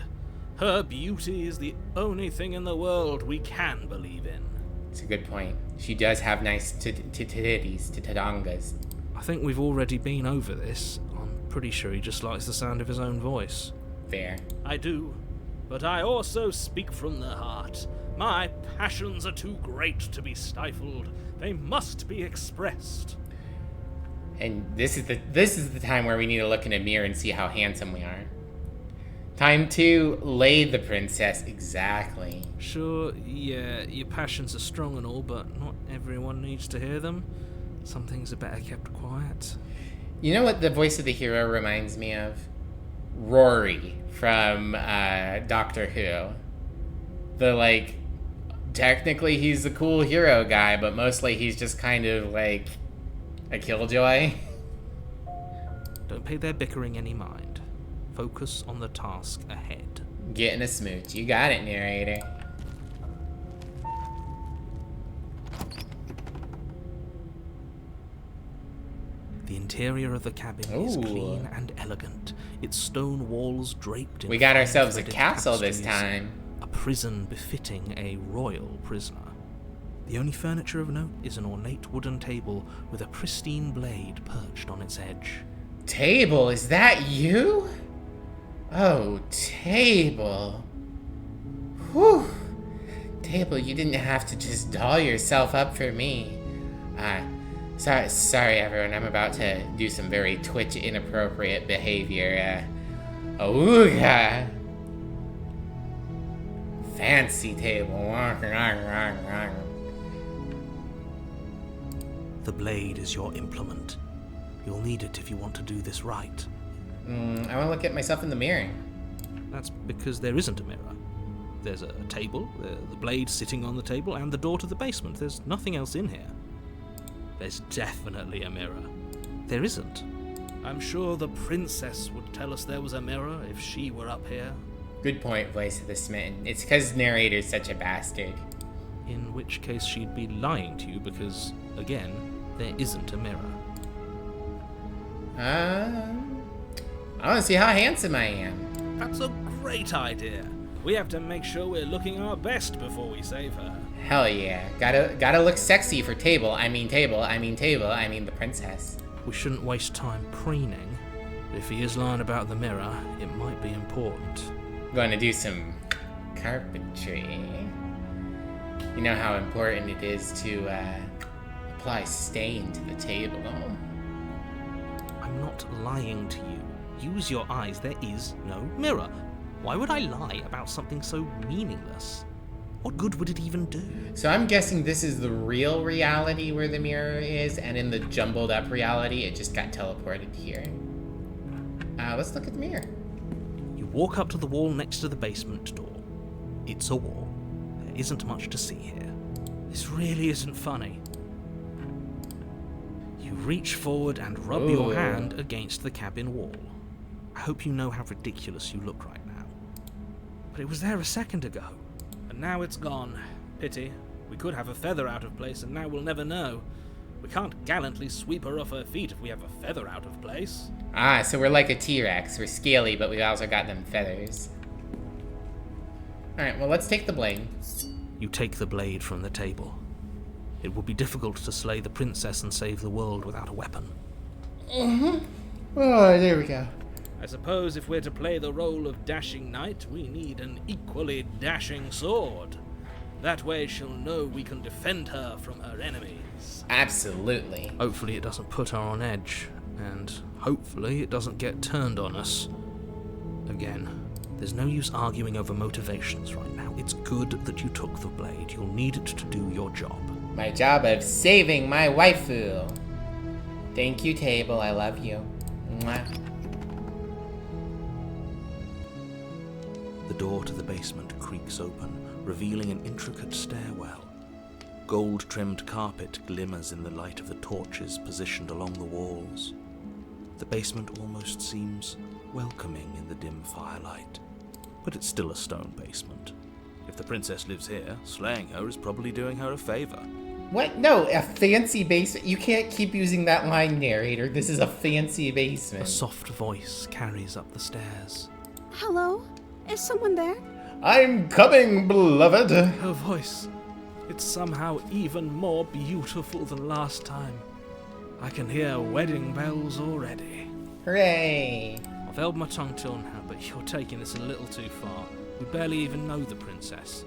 Her beauty is the only thing in the world we can believe in. It's a good point. She does have nice titties, titadongas. I think we've already been over this. I'm pretty sure he just likes the sound of his own voice. Fair. I do. But I also speak from the heart. My passions are too great to be stifled. They must be expressed. And this is the time where we need to look in a mirror and see how handsome we are. Time to lay the princess. Exactly. Sure, yeah, your passions are strong and all, but not everyone needs to hear them. Some things are better kept quiet. You know what the voice of the hero reminds me of? Rory from Doctor Who. Technically he's the cool hero guy, but mostly he's just kind of like a killjoy. Don't pay their bickering any mind. Focus on the task ahead. Getting a smooch. You got it, narrator. The interior of the cabin is clean and elegant. Its stone walls draped in we got ourselves a fine-threaded castle this tapestries. time. A prison befitting a royal prisoner. The only furniture of note is an ornate wooden table with a pristine blade perched on its edge. Table, is that you? Oh, Table. Whew. Table, you didn't have to just doll yourself up for me. Sorry everyone, I'm about to do some very Twitch inappropriate behavior. Ooga. Fancy Table. The blade is your implement. You'll need it if you want to do this right. I want to look at myself in the mirror. That's because there isn't a mirror. There's a table, the blade sitting on the table, and the door to the basement. There's nothing else in here. There's definitely a mirror. There isn't. I'm sure the princess would tell us there was a mirror if she were up here. Good point, voice of the smitten. It's because narrator's such a bastard. In which case she'd be lying to you because, again, there isn't a mirror. I want to see how handsome I am. That's a great idea. We have to make sure we're looking our best before we save her. Hell yeah. Gotta look sexy for Table. I mean the princess. We shouldn't waste time preening. If he is lying about the mirror, it might be important. Going to do some carpentry. You know how important it is to apply stain to the table. I'm not lying to you. Use your eyes. There is no mirror. Why would I lie about something so meaningless? What good would it even do? So I'm guessing this is the real reality where the mirror is, and in the jumbled up reality, it just got teleported here. Let's look at the mirror. You walk up to the wall next to the basement door. It's a wall. There isn't much to see here. This really isn't funny. You reach forward and rub your hand against the cabin wall. I hope you know how ridiculous you look right now. But it was there a second ago. And now it's gone. Pity. We could have a feather out of place, and now we'll never know. We can't gallantly sweep her off her feet if we have a feather out of place. Ah, so we're like a T-Rex. We're scaly, but we also got them feathers. Alright, well, let's take the blade. You take the blade from the table. It would be difficult to slay the princess and save the world without a weapon. Oh, there we go. I suppose if we're to play the role of dashing knight, we need an equally dashing sword. That way she'll know we can defend her from her enemies. Absolutely. Hopefully it doesn't put her on edge, and hopefully it doesn't get turned on us. Again, there's no use arguing over motivations right now. It's good that you took the blade. You'll need it to do your job. My job of saving my waifu. Thank you, table. I love you. Mwah. The door to the basement creaks open, revealing an intricate stairwell. Gold-trimmed carpet glimmers in the light of the torches positioned along the walls. The basement almost seems welcoming in the dim firelight, but it's still a stone basement. If the princess lives here, slaying her is probably doing her a favor. What? No, a fancy basement? You can't keep using that line, narrator. This is a fancy basement. A soft voice carries up the stairs. Hello? Is someone there? I'm coming, beloved. Her voice. It's somehow even more beautiful than last time. I can hear wedding bells already. Hooray. I've held my tongue till now, but you're taking this a little too far. We barely even know the princess.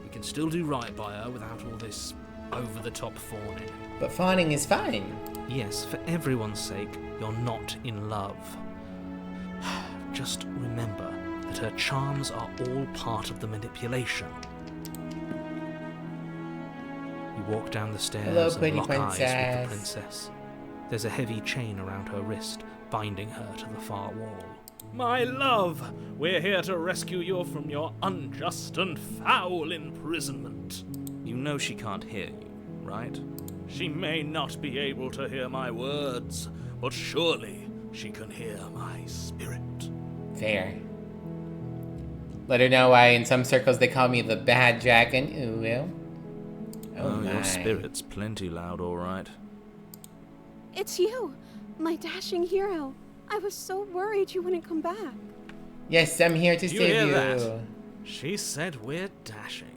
We can still do right by her without all this over-the-top fawning. But fawning is fine. Yes, for everyone's sake, you're not in love. Just remember that her charms are all part of the manipulation. You walk down the stairs Hello, and pretty lock eyes with the princess. princess. There's a heavy chain around her wrist, binding her to the far wall. My love, we're here to rescue you from your unjust and foul imprisonment. You know she can't hear you, right? She may not be able to hear my words, but surely she can hear my spirit. Fair. Let her know why in some circles they call me the bad dragon. Ooh. Oh my. Your spirit's plenty loud, all right. It's you, my dashing hero. I was so worried you wouldn't come back. Yes, I'm here to You save hear you. that? She said we're dashing.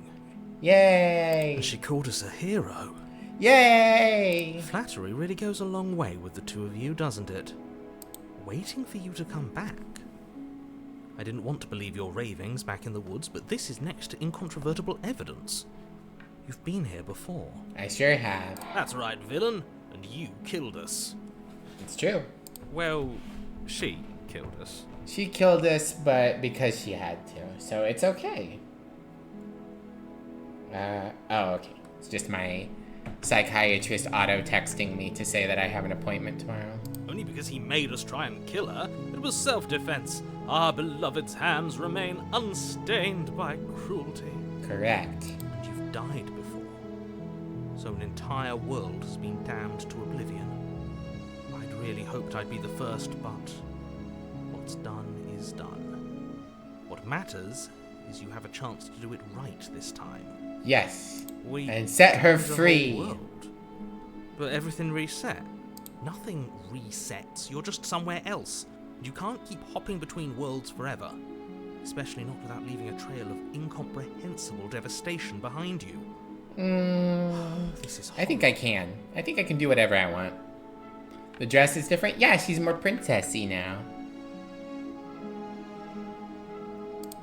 Yay! And she called us a hero. Yay! Flattery really goes a long way with the two of you, doesn't it? Waiting for you to come back. I didn't want to believe your ravings back in the woods, but this is next to incontrovertible evidence. You've been here before. I sure have. That's right, villain. And you killed us. It's true. Well, she killed us. She killed us, but because she had to, so it's okay. Oh, okay. It's just my psychiatrist auto-texting me to say that I have an appointment tomorrow. Only because he made us try and kill her. It was self-defense. Our beloved's hands remain unstained by cruelty. Correct. And you've died before. So an entire world has been damned to oblivion. I'd really hoped I'd be the first, but what's done is done. What matters is you have a chance to do it right this time. Yes. We and set her changed the free. whole world. But everything reset. Nothing resets. You're just somewhere else. You can't keep hopping between worlds forever. Especially not without leaving a trail of incomprehensible devastation behind you. This is I think I can. I think I can do whatever I want. The dress is different? Yeah, she's more princessy now.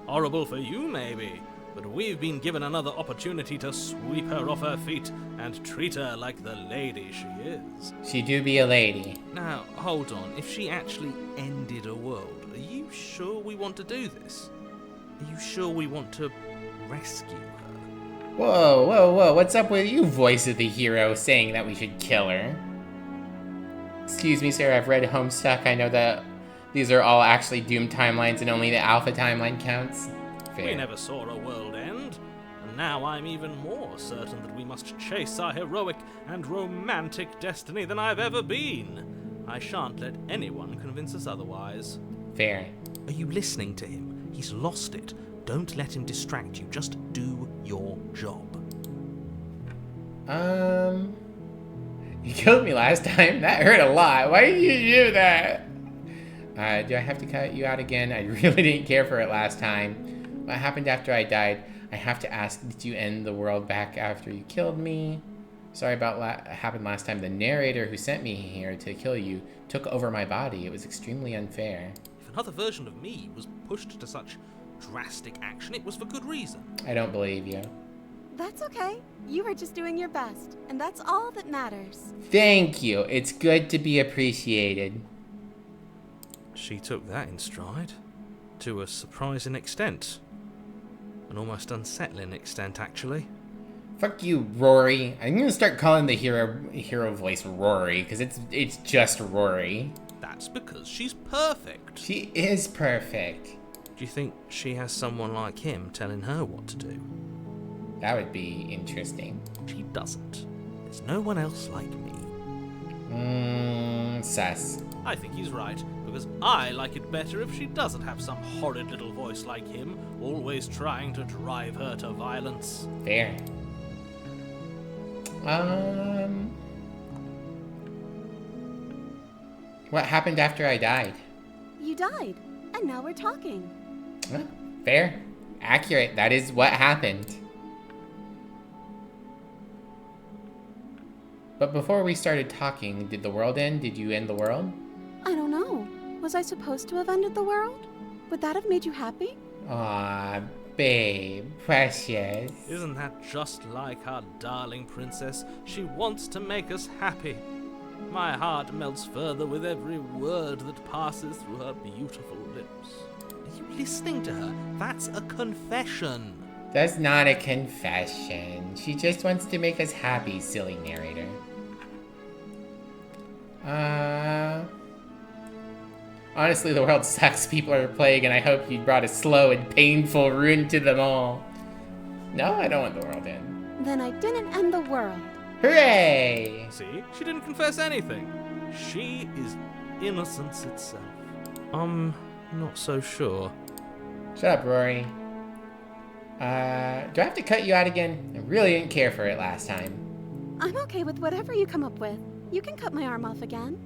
Horrible for you, maybe. But we've been given another opportunity to sweep her off her feet and treat her like the lady she is. She do be a lady. Now, hold on. If she actually ended a world, are you sure we want to do this? Are you sure we want to rescue her? Whoa, whoa, whoa. What's up with you, voice of the hero, saying that we should kill her? Excuse me, sir. I've read Homestuck. I know that these are all actually Doom timelines and only the Alpha timeline counts. Fair. We never saw a world end. And now I'm even more certain that we must chase our heroic and romantic destiny than I've ever been. I shan't let anyone convince us otherwise. Fair. Are you listening to him? He's lost it. Don't let him distract you. Just do your job. You killed me last time. That hurt a lot. Why did you do that? Do I have to cut you out again? I really didn't care for it last time. What happened after I died? I have to ask, did you end the world back after you killed me? Sorry about what happened last time. The narrator who sent me here to kill you took over my body. It was extremely unfair. If another version of me was pushed to such drastic action, it was for good reason. I don't believe you. That's okay. You were just doing your best, and that's all that matters. Thank you. It's good to be appreciated. She took that in stride. To a surprising extent. An almost unsettling extent, actually. Fuck you, Rory. I'm gonna start calling the hero voice Rory, because it's just Rory. That's because she's perfect. She is perfect. Do you think she has someone like him telling her what to do? That would be interesting. She doesn't. There's no one else like me. Sus. I think he's right, because I like it better if she doesn't have some horrid little voice like him, always trying to drive her to violence. Fair. What happened after I died? You died, and now we're talking. Well, fair. Accurate. That is what happened. But before we started talking, did the world end? Did you end the world? I don't know. Was I supposed to have ended the world? Would that have made you happy? Aw, babe, precious. Isn't that just like our darling princess? She wants to make us happy. My heart melts further with every word that passes through her beautiful lips. Are you listening to her? That's a confession. That's not a confession. She just wants to make us happy, silly narrator. Honestly, the world sucks. People are a plague, and I hope you brought a slow and painful ruin to them all. No, I don't want the world in. Then I didn't end the world. Hooray! See? She didn't confess anything. She is innocence itself. I'm not so sure. Shut up, Rory. Do I have to cut you out again? I really didn't care for it last time. I'm okay with whatever you come up with. You can cut my arm off again.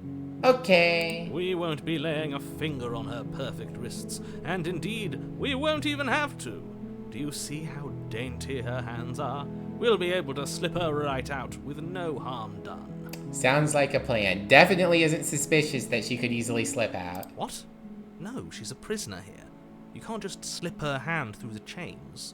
Okay. We won't be laying a finger on her perfect wrists, and indeed, we won't even have to. Do you see how dainty her hands are? We'll be able to slip her right out with no harm done. Sounds like a plan. Definitely isn't suspicious that she could easily slip out. What? No, she's a prisoner here. You can't just slip her hand through the chains.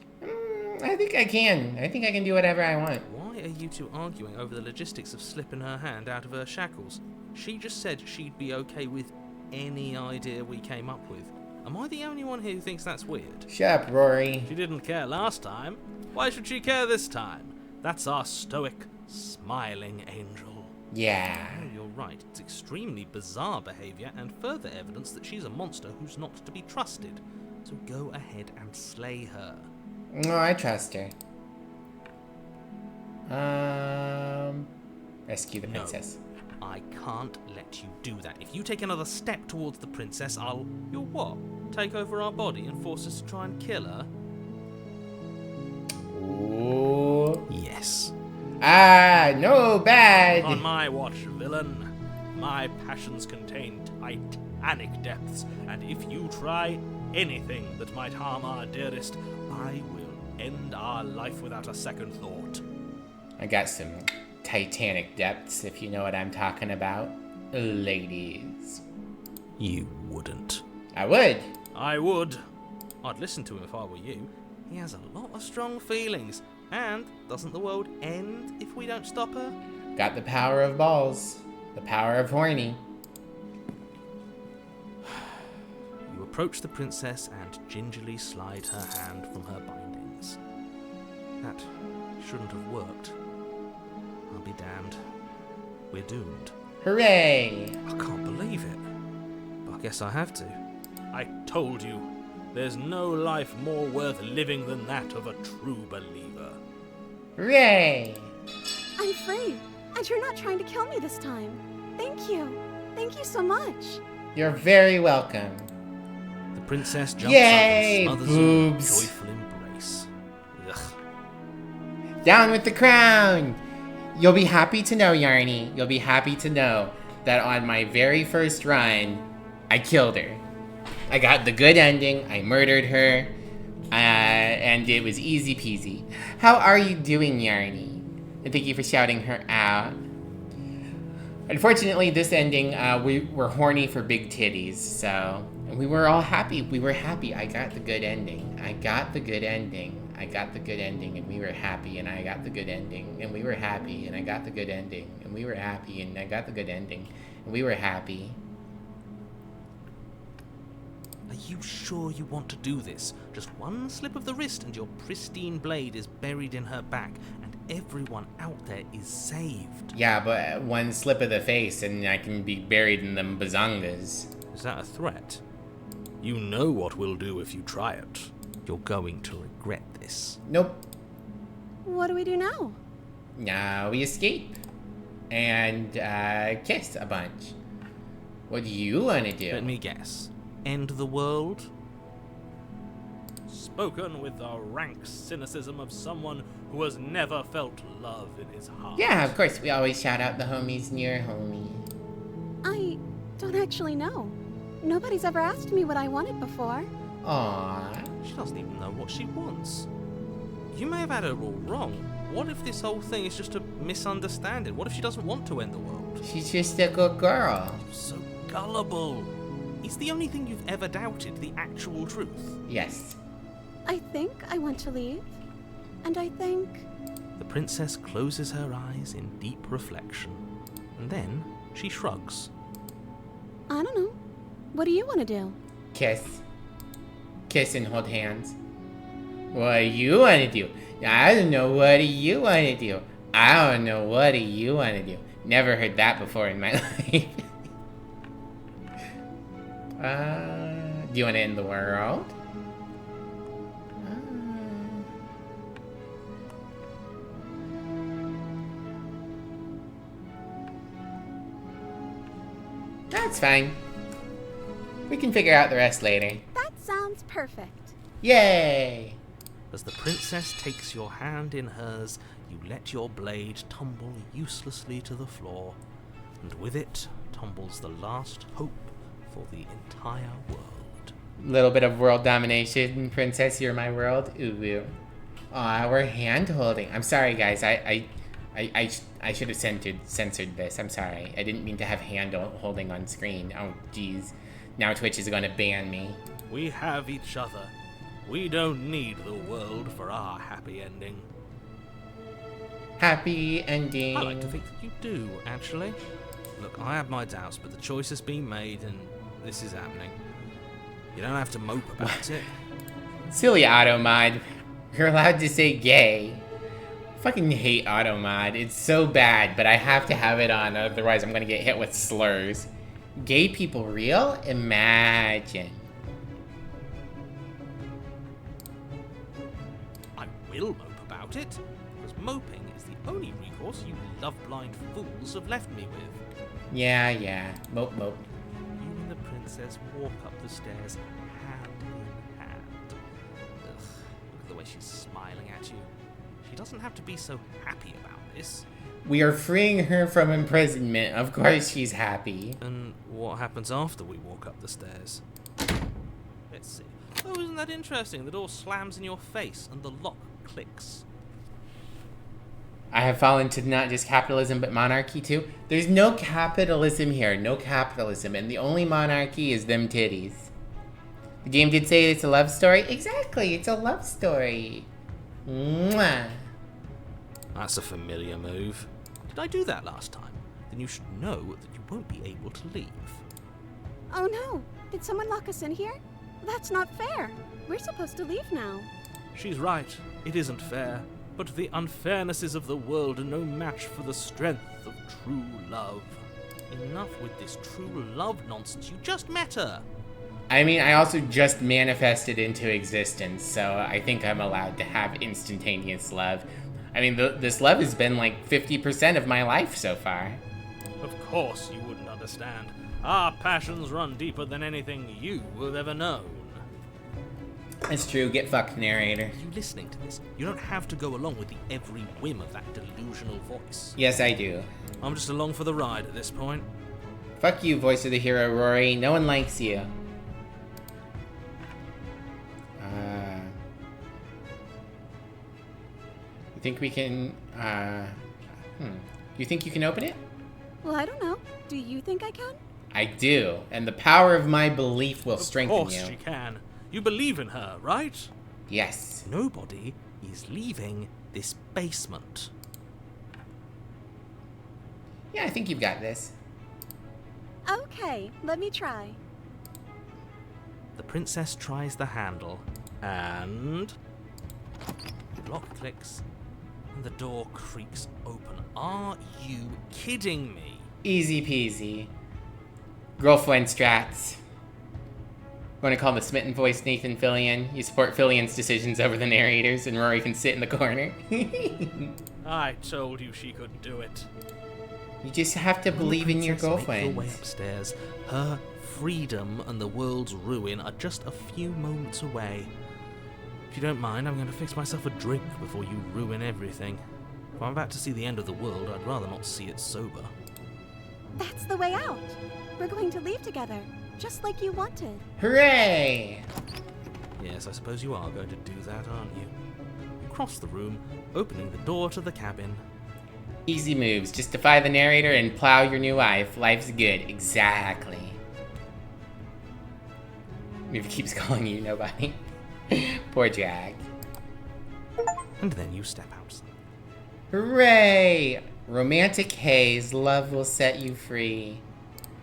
I think I can. I think I can do whatever I want. Why are you two arguing over the logistics of slipping her hand out of her shackles? She just said she'd be okay with any idea we came up with. Am I the only one here who thinks that's weird? Shut up, Rory. She didn't care last time. Why should she care this time? That's our stoic, smiling angel. Yeah. Oh, you're right. It's extremely bizarre behavior and further evidence that she's a monster who's not to be trusted. So go ahead and slay her. No, I trust her. Rescue the princess. No, I can't let you do that. If you take another step towards the princess, You'll what? Take over our body and force us to try and kill her? Ooh. Yes. No, bad. On my watch, villain. My passions contain titanic depths, and if you try anything that might harm our dearest, I will end our life without a second thought. I got some titanic depths, if you know what I'm talking about. Ladies. You wouldn't. I would. I would. I'd listen to him if I were you. He has a lot of strong feelings. And doesn't the world end if we don't stop her? Got the power of balls. The power of horny. You approach the princess and gingerly slide her hand from her bindings. That shouldn't have worked. I'll be damned. We're doomed. Hooray! I can't believe it. But I guess I have to. I told you, there's no life more worth living than that of a true believer. Hooray! I'm free, and you're not trying to kill me this time. Thank you. Thank you so much. You're very welcome. The princess jumps Yay, up and smothers you in a boobs. joyful embrace. Ugh. Down with the crown! You'll be happy to know, Yarny, you'll be happy to know that on my very first run, I killed her. I got the good ending, I murdered her, and it was easy peasy. How are you doing, Yarny? And thank you for shouting her out. Unfortunately, this ending, we were horny for big titties, so... And we were all happy. We were happy. I got the good ending. I got the good ending. I got the good ending, and we were happy, and I got the good ending, and we were happy, and I got the good ending, and we were happy, and I got the good ending, and we were happy. Are you sure you want to do this? Just one slip of the wrist and your pristine blade is buried in her back, and everyone out there is saved. Yeah, but one slip of the face, and I can be buried in them bazongas. Is that a threat? You know what we'll do if you try it. You're going to regret this. Nope. What do we do now? Now we escape. And, kiss a bunch. What do you want to do? Let me guess. End the world? Spoken with the rank cynicism of someone who has never felt love in his heart. Yeah, of course. We always shout out the homies near homie. I don't actually know. Nobody's ever asked me what I wanted before. Aww. She doesn't even know what she wants. You may have had her all wrong. What if this whole thing is just a misunderstanding? What if she doesn't want to end the world? She's just a good girl. You're so gullible. Is the only thing you've ever doubted the actual truth? Yes. I think I want to leave. And I think... The princess closes her eyes in deep reflection. And then she shrugs. I don't know. What do you want to do? Kiss. Kiss and hold hands. What do you want to do? I don't know. What do you want to do? I don't know. What do you want to do? Never heard that before in my life. Do you want to end the world? That's fine. We can figure out the rest later. That sounds perfect. Yay! As the princess takes your hand in hers, you let your blade tumble uselessly to the floor, and with it tumbles the last hope for the entire world. Little bit of world domination, princess. You're my world. Ooh. Aw, we're hand holding. I'm sorry, guys. I should have censored this. I'm sorry. I didn't mean to have hand holding on screen. Oh, jeez. Now Twitch is gonna ban me. We have each other. We don't need the world for our happy ending. Happy ending. I like to think that you do, actually. Look, I have my doubts, but the choice has been made, and this is happening. You don't have to mope about it. Silly Automod. You're allowed to say gay. Fucking hate Automod. It's so bad, but I have to have it on, otherwise I'm gonna get hit with slurs. Gay people real? Imagine. I will mope about it, because moping is the only recourse you love-blind fools have left me with. Yeah. Mope. You and the princess walk up the stairs hand in hand. Ugh, look at the way she's smiling at you. She doesn't have to be so happy about this. We are freeing her from imprisonment. Of course she's happy. And what happens after we walk up the stairs? Let's see. Oh, isn't that interesting? The door slams in your face and the lock clicks. I have fallen to not just capitalism, but monarchy too. There's no capitalism here. No capitalism. And the only monarchy is them titties. The game did say it's a love story. Exactly. It's a love story. Mwah. That's a familiar move. Did I do that last time? Then you should know that you won't be able to leave. Oh no! Did someone lock us in here? That's not fair. We're supposed to leave now. She's right. It isn't fair. But the unfairnesses of the world are no match for the strength of true love. Enough with this true love nonsense. You just met her. I mean, I also just manifested into existence, so I think I'm allowed to have instantaneous love. I mean, this love has been like 50% of my life so far. Of course you wouldn't understand. Our passions run deeper than anything you have ever known. It's true. Get fucked, narrator. Are you listening to this? You don't have to go along with the every whim of that delusional voice. Yes, I do. I'm just along for the ride at this point. Fuck you, voice of the hero, Rory. No one likes you. You think we can, You think you can open it? Well, I don't know. Do you think I can? I do, and the power of my belief will strengthen you. Of course she can. You believe in her, right? Yes. Nobody is leaving this basement. Yeah, I think you've got this. Okay, let me try. The princess tries the handle, and the lock clicks, and the door creaks open. Are you kidding me? Easy peasy. Girlfriend strats. Want to call the smitten voice Nathan Fillion? You support Fillion's decisions over the narrators, and Rory can sit in the corner. I told you she couldn't do it. You just have to believe in your girlfriend. Make your way upstairs. Her freedom and the world's ruin are just a few moments away. If you don't mind, I'm going to fix myself a drink before you ruin everything. If I'm about to see the end of the world, I'd rather not see it sober. That's the way out. We're going to leave together, just like you wanted. Hooray! Yes, I suppose you are going to do that, aren't you? You cross the room, opening the door to the cabin. Easy moves. Just defy the narrator and plow your new life. Life's good. Exactly. Maybe keeps calling you nobody. Poor Jack. And then you step outside. Hooray! Romantic haze. Love will set you free.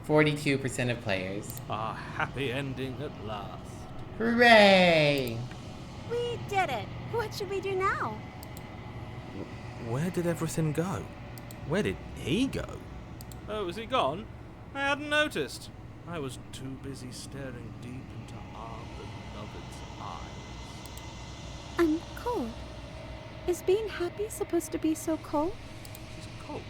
42% of players. A happy ending at last. Hooray! We did it. What should we do now? Where did everything go? Where did he go? Oh, is he gone? I hadn't noticed. I was too busy staring deep into our beloved's eyes. I'm cold. Is being happy supposed to be so cold? She's cold.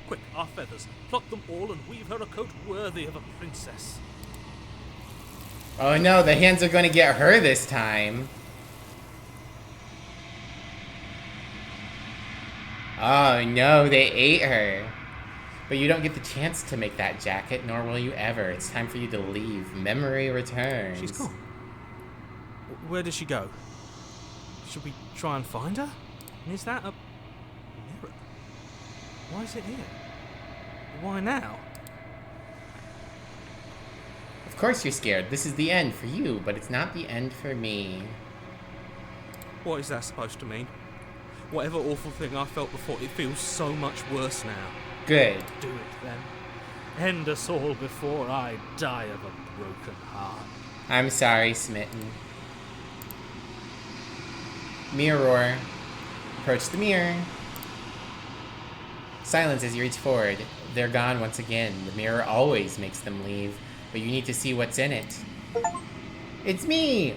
Quick, our feathers. Pluck them all and weave her a coat worthy of a princess. Oh no, the hands are going to get her this time. Oh no, they ate her. But you don't get the chance to make that jacket, nor will you ever. It's time for you to leave. Memory returns. She's gone. Where did she go? Should we try and find her? And is that a mirror? Why is it here? Why now? Of course you're scared. This is the end for you, but it's not the end for me. What is that supposed to mean? Whatever awful thing I felt before, it feels so much worse now. Good. Do it then. End us all before I die of a broken heart. I'm sorry, Smitten. Mirror. Approach the mirror. Silence as you reach forward. They're gone once again. The mirror always makes them leave, but you need to see what's in it. It's me!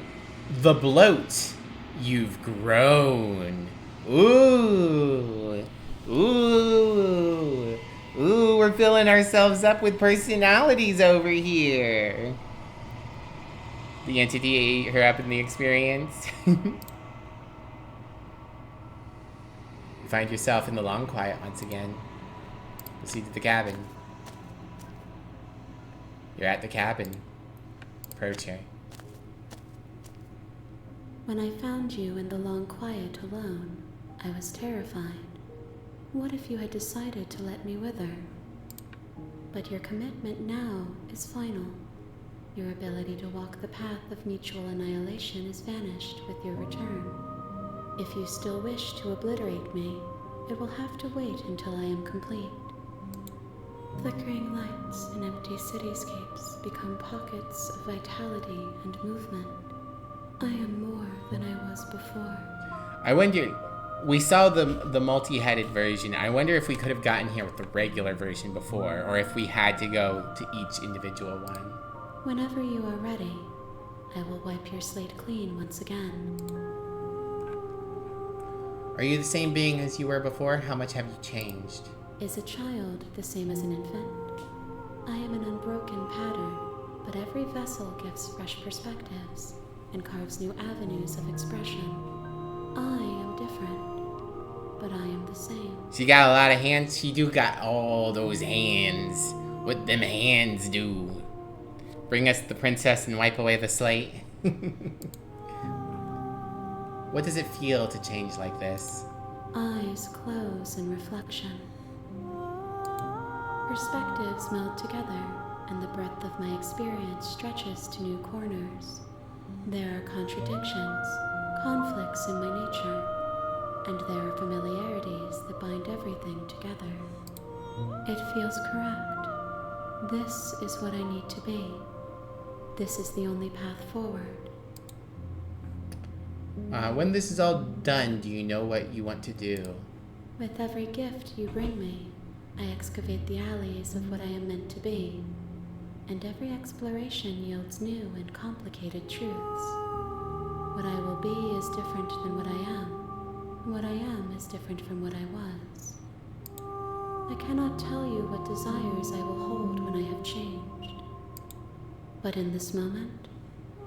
The bloat. You've grown. Ooh. Ooh. Ooh, we're filling ourselves up with personalities over here. The entity ate her up in the experience. You find yourself in the long quiet once again. Proceed to the cabin. You're at the cabin. Approach her. When I found you in the long quiet alone, I was terrified. What if you had decided to let me wither? But your commitment now is final. Your ability to walk the path of mutual annihilation is vanished with your return. If you still wish to obliterate me, it will have to wait until I am complete. Flickering lights in empty cityscapes become pockets of vitality and movement. I am more than I was before. I wonder, we saw the multi-headed version. I wonder if we could have gotten here with the regular version before, or if we had to go to each individual one. Whenever you are ready, I will wipe your slate clean once again. Are you the same being as you were before? How much have you changed? Is a child the same as an infant? I am an unbroken pattern, but every vessel gives fresh perspectives and carves new avenues of expression. I am different, but I am the same. She got a lot of hands. She do got all those hands. What them hands do? Bring us the princess and wipe away the slate? What does it feel to change like this? Eyes close in reflection. Perspectives meld together, and the breadth of my experience stretches to new corners. There are contradictions, conflicts in my nature, and there are familiarities that bind everything together. It feels correct. This is what I need to be. This is the only path forward. When this is all done, do you know what you want to do? With every gift you bring me, I excavate the alleys of what I am meant to be, and every exploration yields new and complicated truths. What I will be is different than what I am, and what I am is different from what I was. I cannot tell you what desires I will hold when I have changed. But in this moment,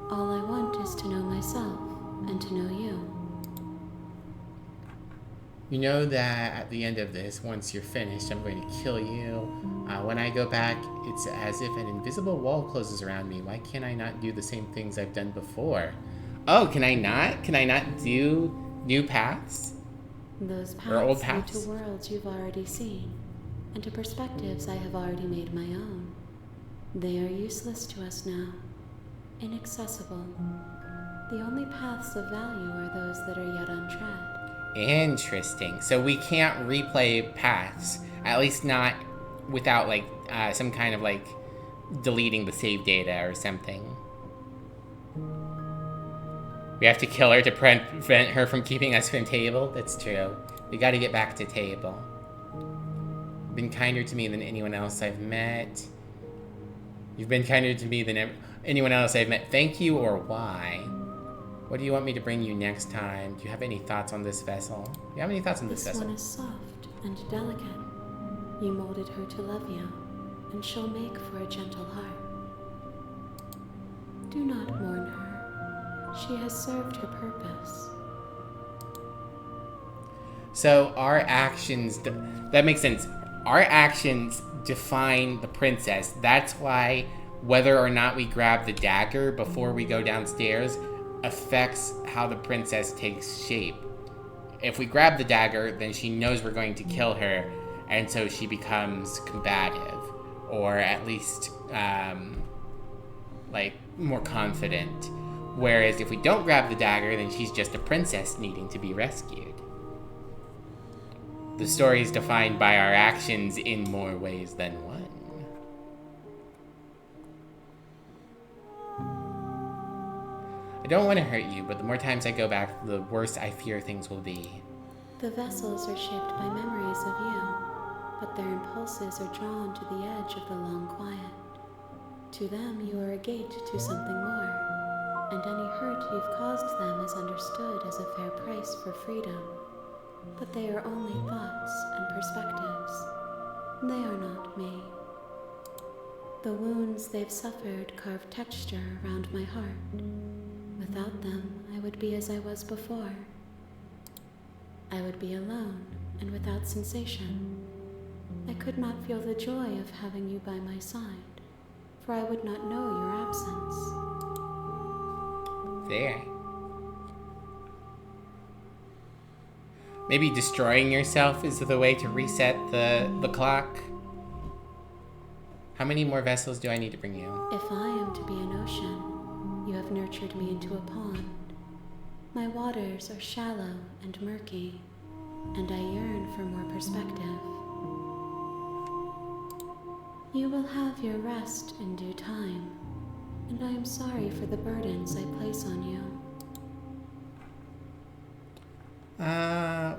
all I want is to know myself and to know you. You know that at the end of this, once you're finished, I'm going to kill you. When I go back, it's as if an invisible wall closes around me. Why can't I not do the same things I've done before? Oh, can I not? Can I not do new paths? Those Or old paths lead paths? to worlds you've already seen, and to perspectives I have already made my own. They are useless to us now, inaccessible. The only paths of value are those that are yet untread. Interesting. So we can't replay paths, at least not without like some kind of like deleting the save data or something. We have to kill her to prevent her from keeping us from table. That's true. We got to get back to table. Been kinder to me than anyone else I've met. You've been kinder to me than anyone else I've met. Thank you, or why? What do you want me to bring you next time? Do you have any thoughts on this vessel? Do you have any thoughts on this vessel? This one is soft and delicate. You molded her to love you, and she'll make for a gentle heart. Do not mourn her. She has served her purpose. So our actions, that makes sense. Our actions define the princess. That's why whether or not we grab the dagger before we go downstairs affects how the princess takes shape. If we grab the dagger, then she knows we're going to kill her, and so she becomes combative, or at least like more confident. Whereas if we don't grab the dagger, then she's just a princess needing to be rescued. The story is defined by our actions in more ways than one. I don't want to hurt you, but the more times I go back, the worse I fear things will be. The vessels are shaped by memories of you, but their impulses are drawn to the edge of the long quiet. To them, you are a gate to something more, and any hurt you've caused them is understood as a fair price for freedom. But they are only thoughts and perspectives. They are not me. The wounds they've suffered carve texture around my heart. Without them, I would be as I was before. I would be alone and without sensation. I could not feel the joy of having you by my side, for I would not know your absence. There. Maybe destroying yourself is the way to reset the clock. How many more vessels do I need to bring you? If I am to be an ocean, you have nurtured me into a pond. My waters are shallow and murky, and I yearn for more perspective. You will have your rest in due time, and I am sorry for the burdens I place on you.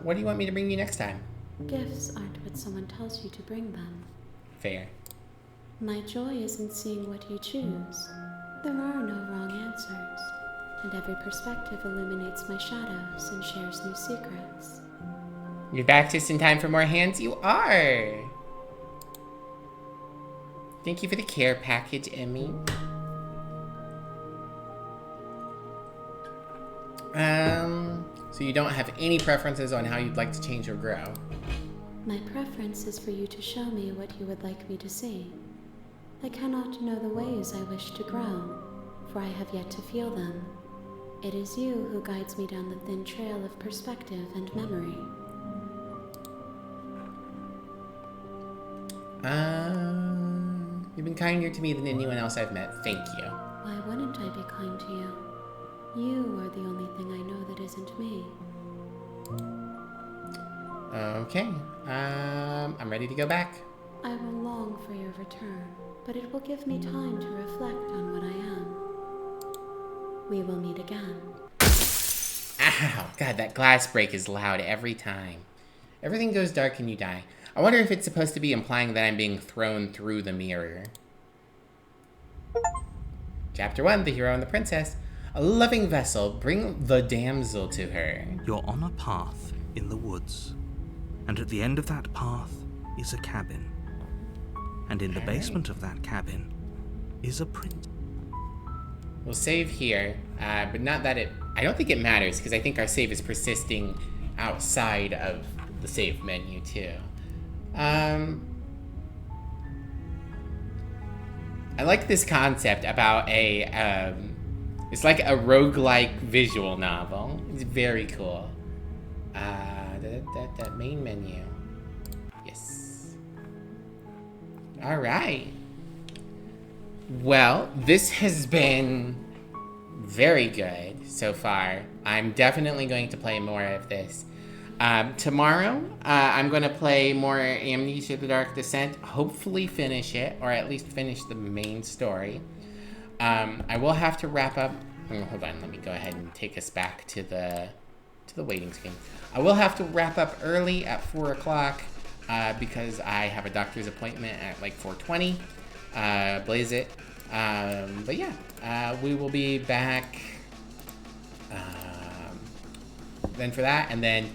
What do you want me to bring you next time? Gifts aren't what someone tells you to bring them. Fair. My joy is in seeing what you choose. There are no wrong answers, and every perspective illuminates my shadows and shares new secrets. You're back just in time for more hands? You are! Thank you for the care package, Emmy. So you don't have any preferences on how you'd like to change or grow? My preference is for you to show me what you would like me to see. I cannot know the ways I wish to grow, for I have yet to feel them. It is you who guides me down the thin trail of perspective and memory. You've been kinder to me than anyone else I've met. Thank you. Why wouldn't I be kind to you? You are the only thing I know that isn't me. Okay. I'm ready to go back. I will long for your return, but it will give me time to reflect on what I am. We will meet again. Ow! God, that glass break is loud every time. Everything goes dark and you die. I wonder if it's supposed to be implying that I'm being thrown through the mirror. Chapter 1, The Hero and the Princess. A loving vessel, bring the damsel to her. You're on a path in the woods, and at the end of that path is a cabin. And in the basement of that cabin is a prince. We'll save here, but not that it... I don't think it matters, because I think our save is persisting outside of the save menu, too. I like this concept about a... it's like a roguelike visual novel. It's very cool. That main menu. Yes. Alright. Well, this has been very good so far. I'm definitely going to play more of this. Tomorrow, I'm going to play more Amnesia: The Dark Descent. Hopefully finish it, or at least finish the main story. I will have to wrap up... hold on, let me go ahead and take us back to the waiting screen. I will have to wrap up early at 4 o'clock because I have a doctor's appointment at like 4:20. Blaze it. But yeah, we will be back then for that. And then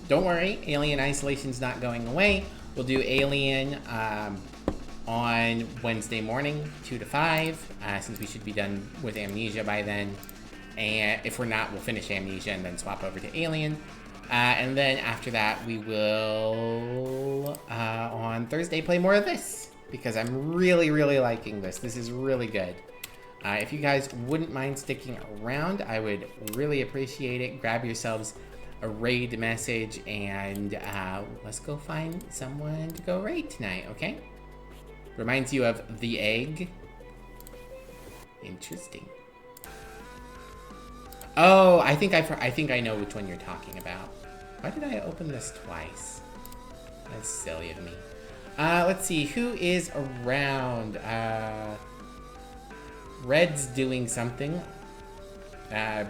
don't worry, Alien Isolation's not going away. We'll do Alien on Wednesday morning, 2 to 5, since we should be done with Amnesia by then. And if we're not, we'll finish Amnesia and then swap over to Alien. And then after that, we will, on Thursday, play more of this. Because I'm really, really liking this. This is really good. If you guys wouldn't mind sticking around, I would really appreciate it. Grab yourselves a raid message and let's go find someone to go raid tonight, okay? Reminds you of the egg. Interesting. Oh, I think I know which one you're talking about. Why did I open this twice? That's silly of me. Let's see, who is around? Red's doing something.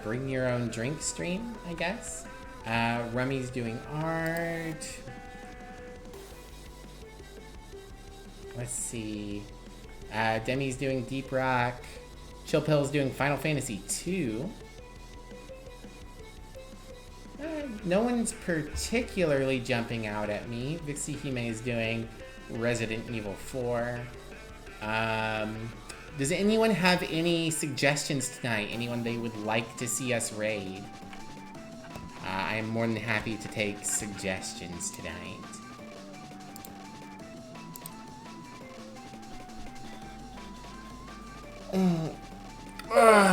Bring your own drink stream, I guess. Rummy's doing art. Let's see. Demi's doing Deep Rock. Chill Pill's doing Final Fantasy 2. No one's particularly jumping out at me. Vixie Hime is doing Resident Evil 4. Does anyone have any suggestions tonight? Anyone they would like to see us raid? I am more than happy to take suggestions tonight.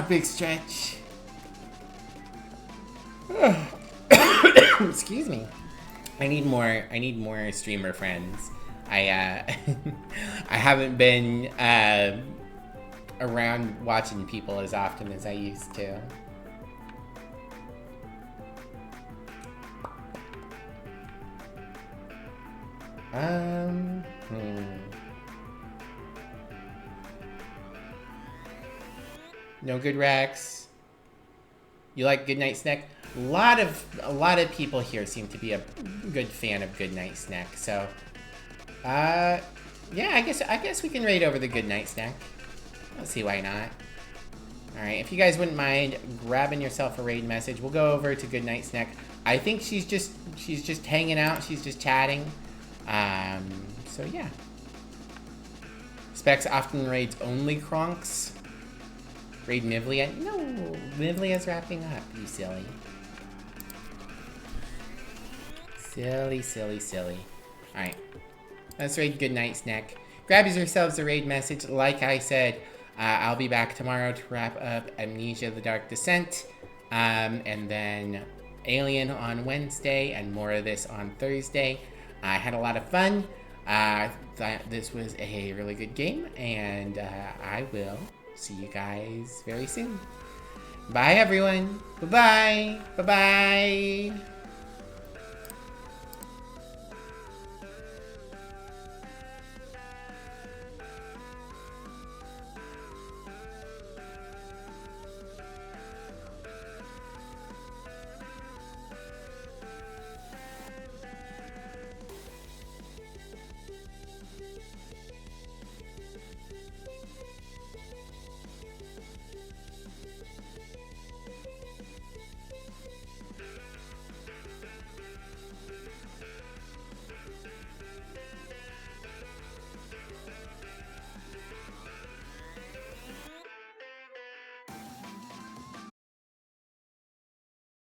Big stretch. Excuse me. I need more streamer friends. I haven't been around watching people as often as I used to. No good Rex. You like Goodnight Snack? A lot of people here seem to be a good fan of Goodnight Snack. So, yeah, I guess we can raid over the Goodnight Snack. Let's see why not. Alright, if you guys wouldn't mind grabbing yourself a raid message, we'll go over to Goodnight Snack. I think she's just hanging out, she's just chatting. So yeah. Specs often raids only Kronks. Raid Mivlia? No, Mivlia's wrapping up, you silly. Silly, silly, silly. Alright. Let's raid Goodnight Snack. Grab yourselves a raid message. Like I said, I'll be back tomorrow to wrap up Amnesia: The Dark Descent. And then Alien on Wednesday, and more of this on Thursday. I had a lot of fun. Thought this was a really good game, and I will see you guys very soon. Bye, everyone. Bye-bye. Bye-bye.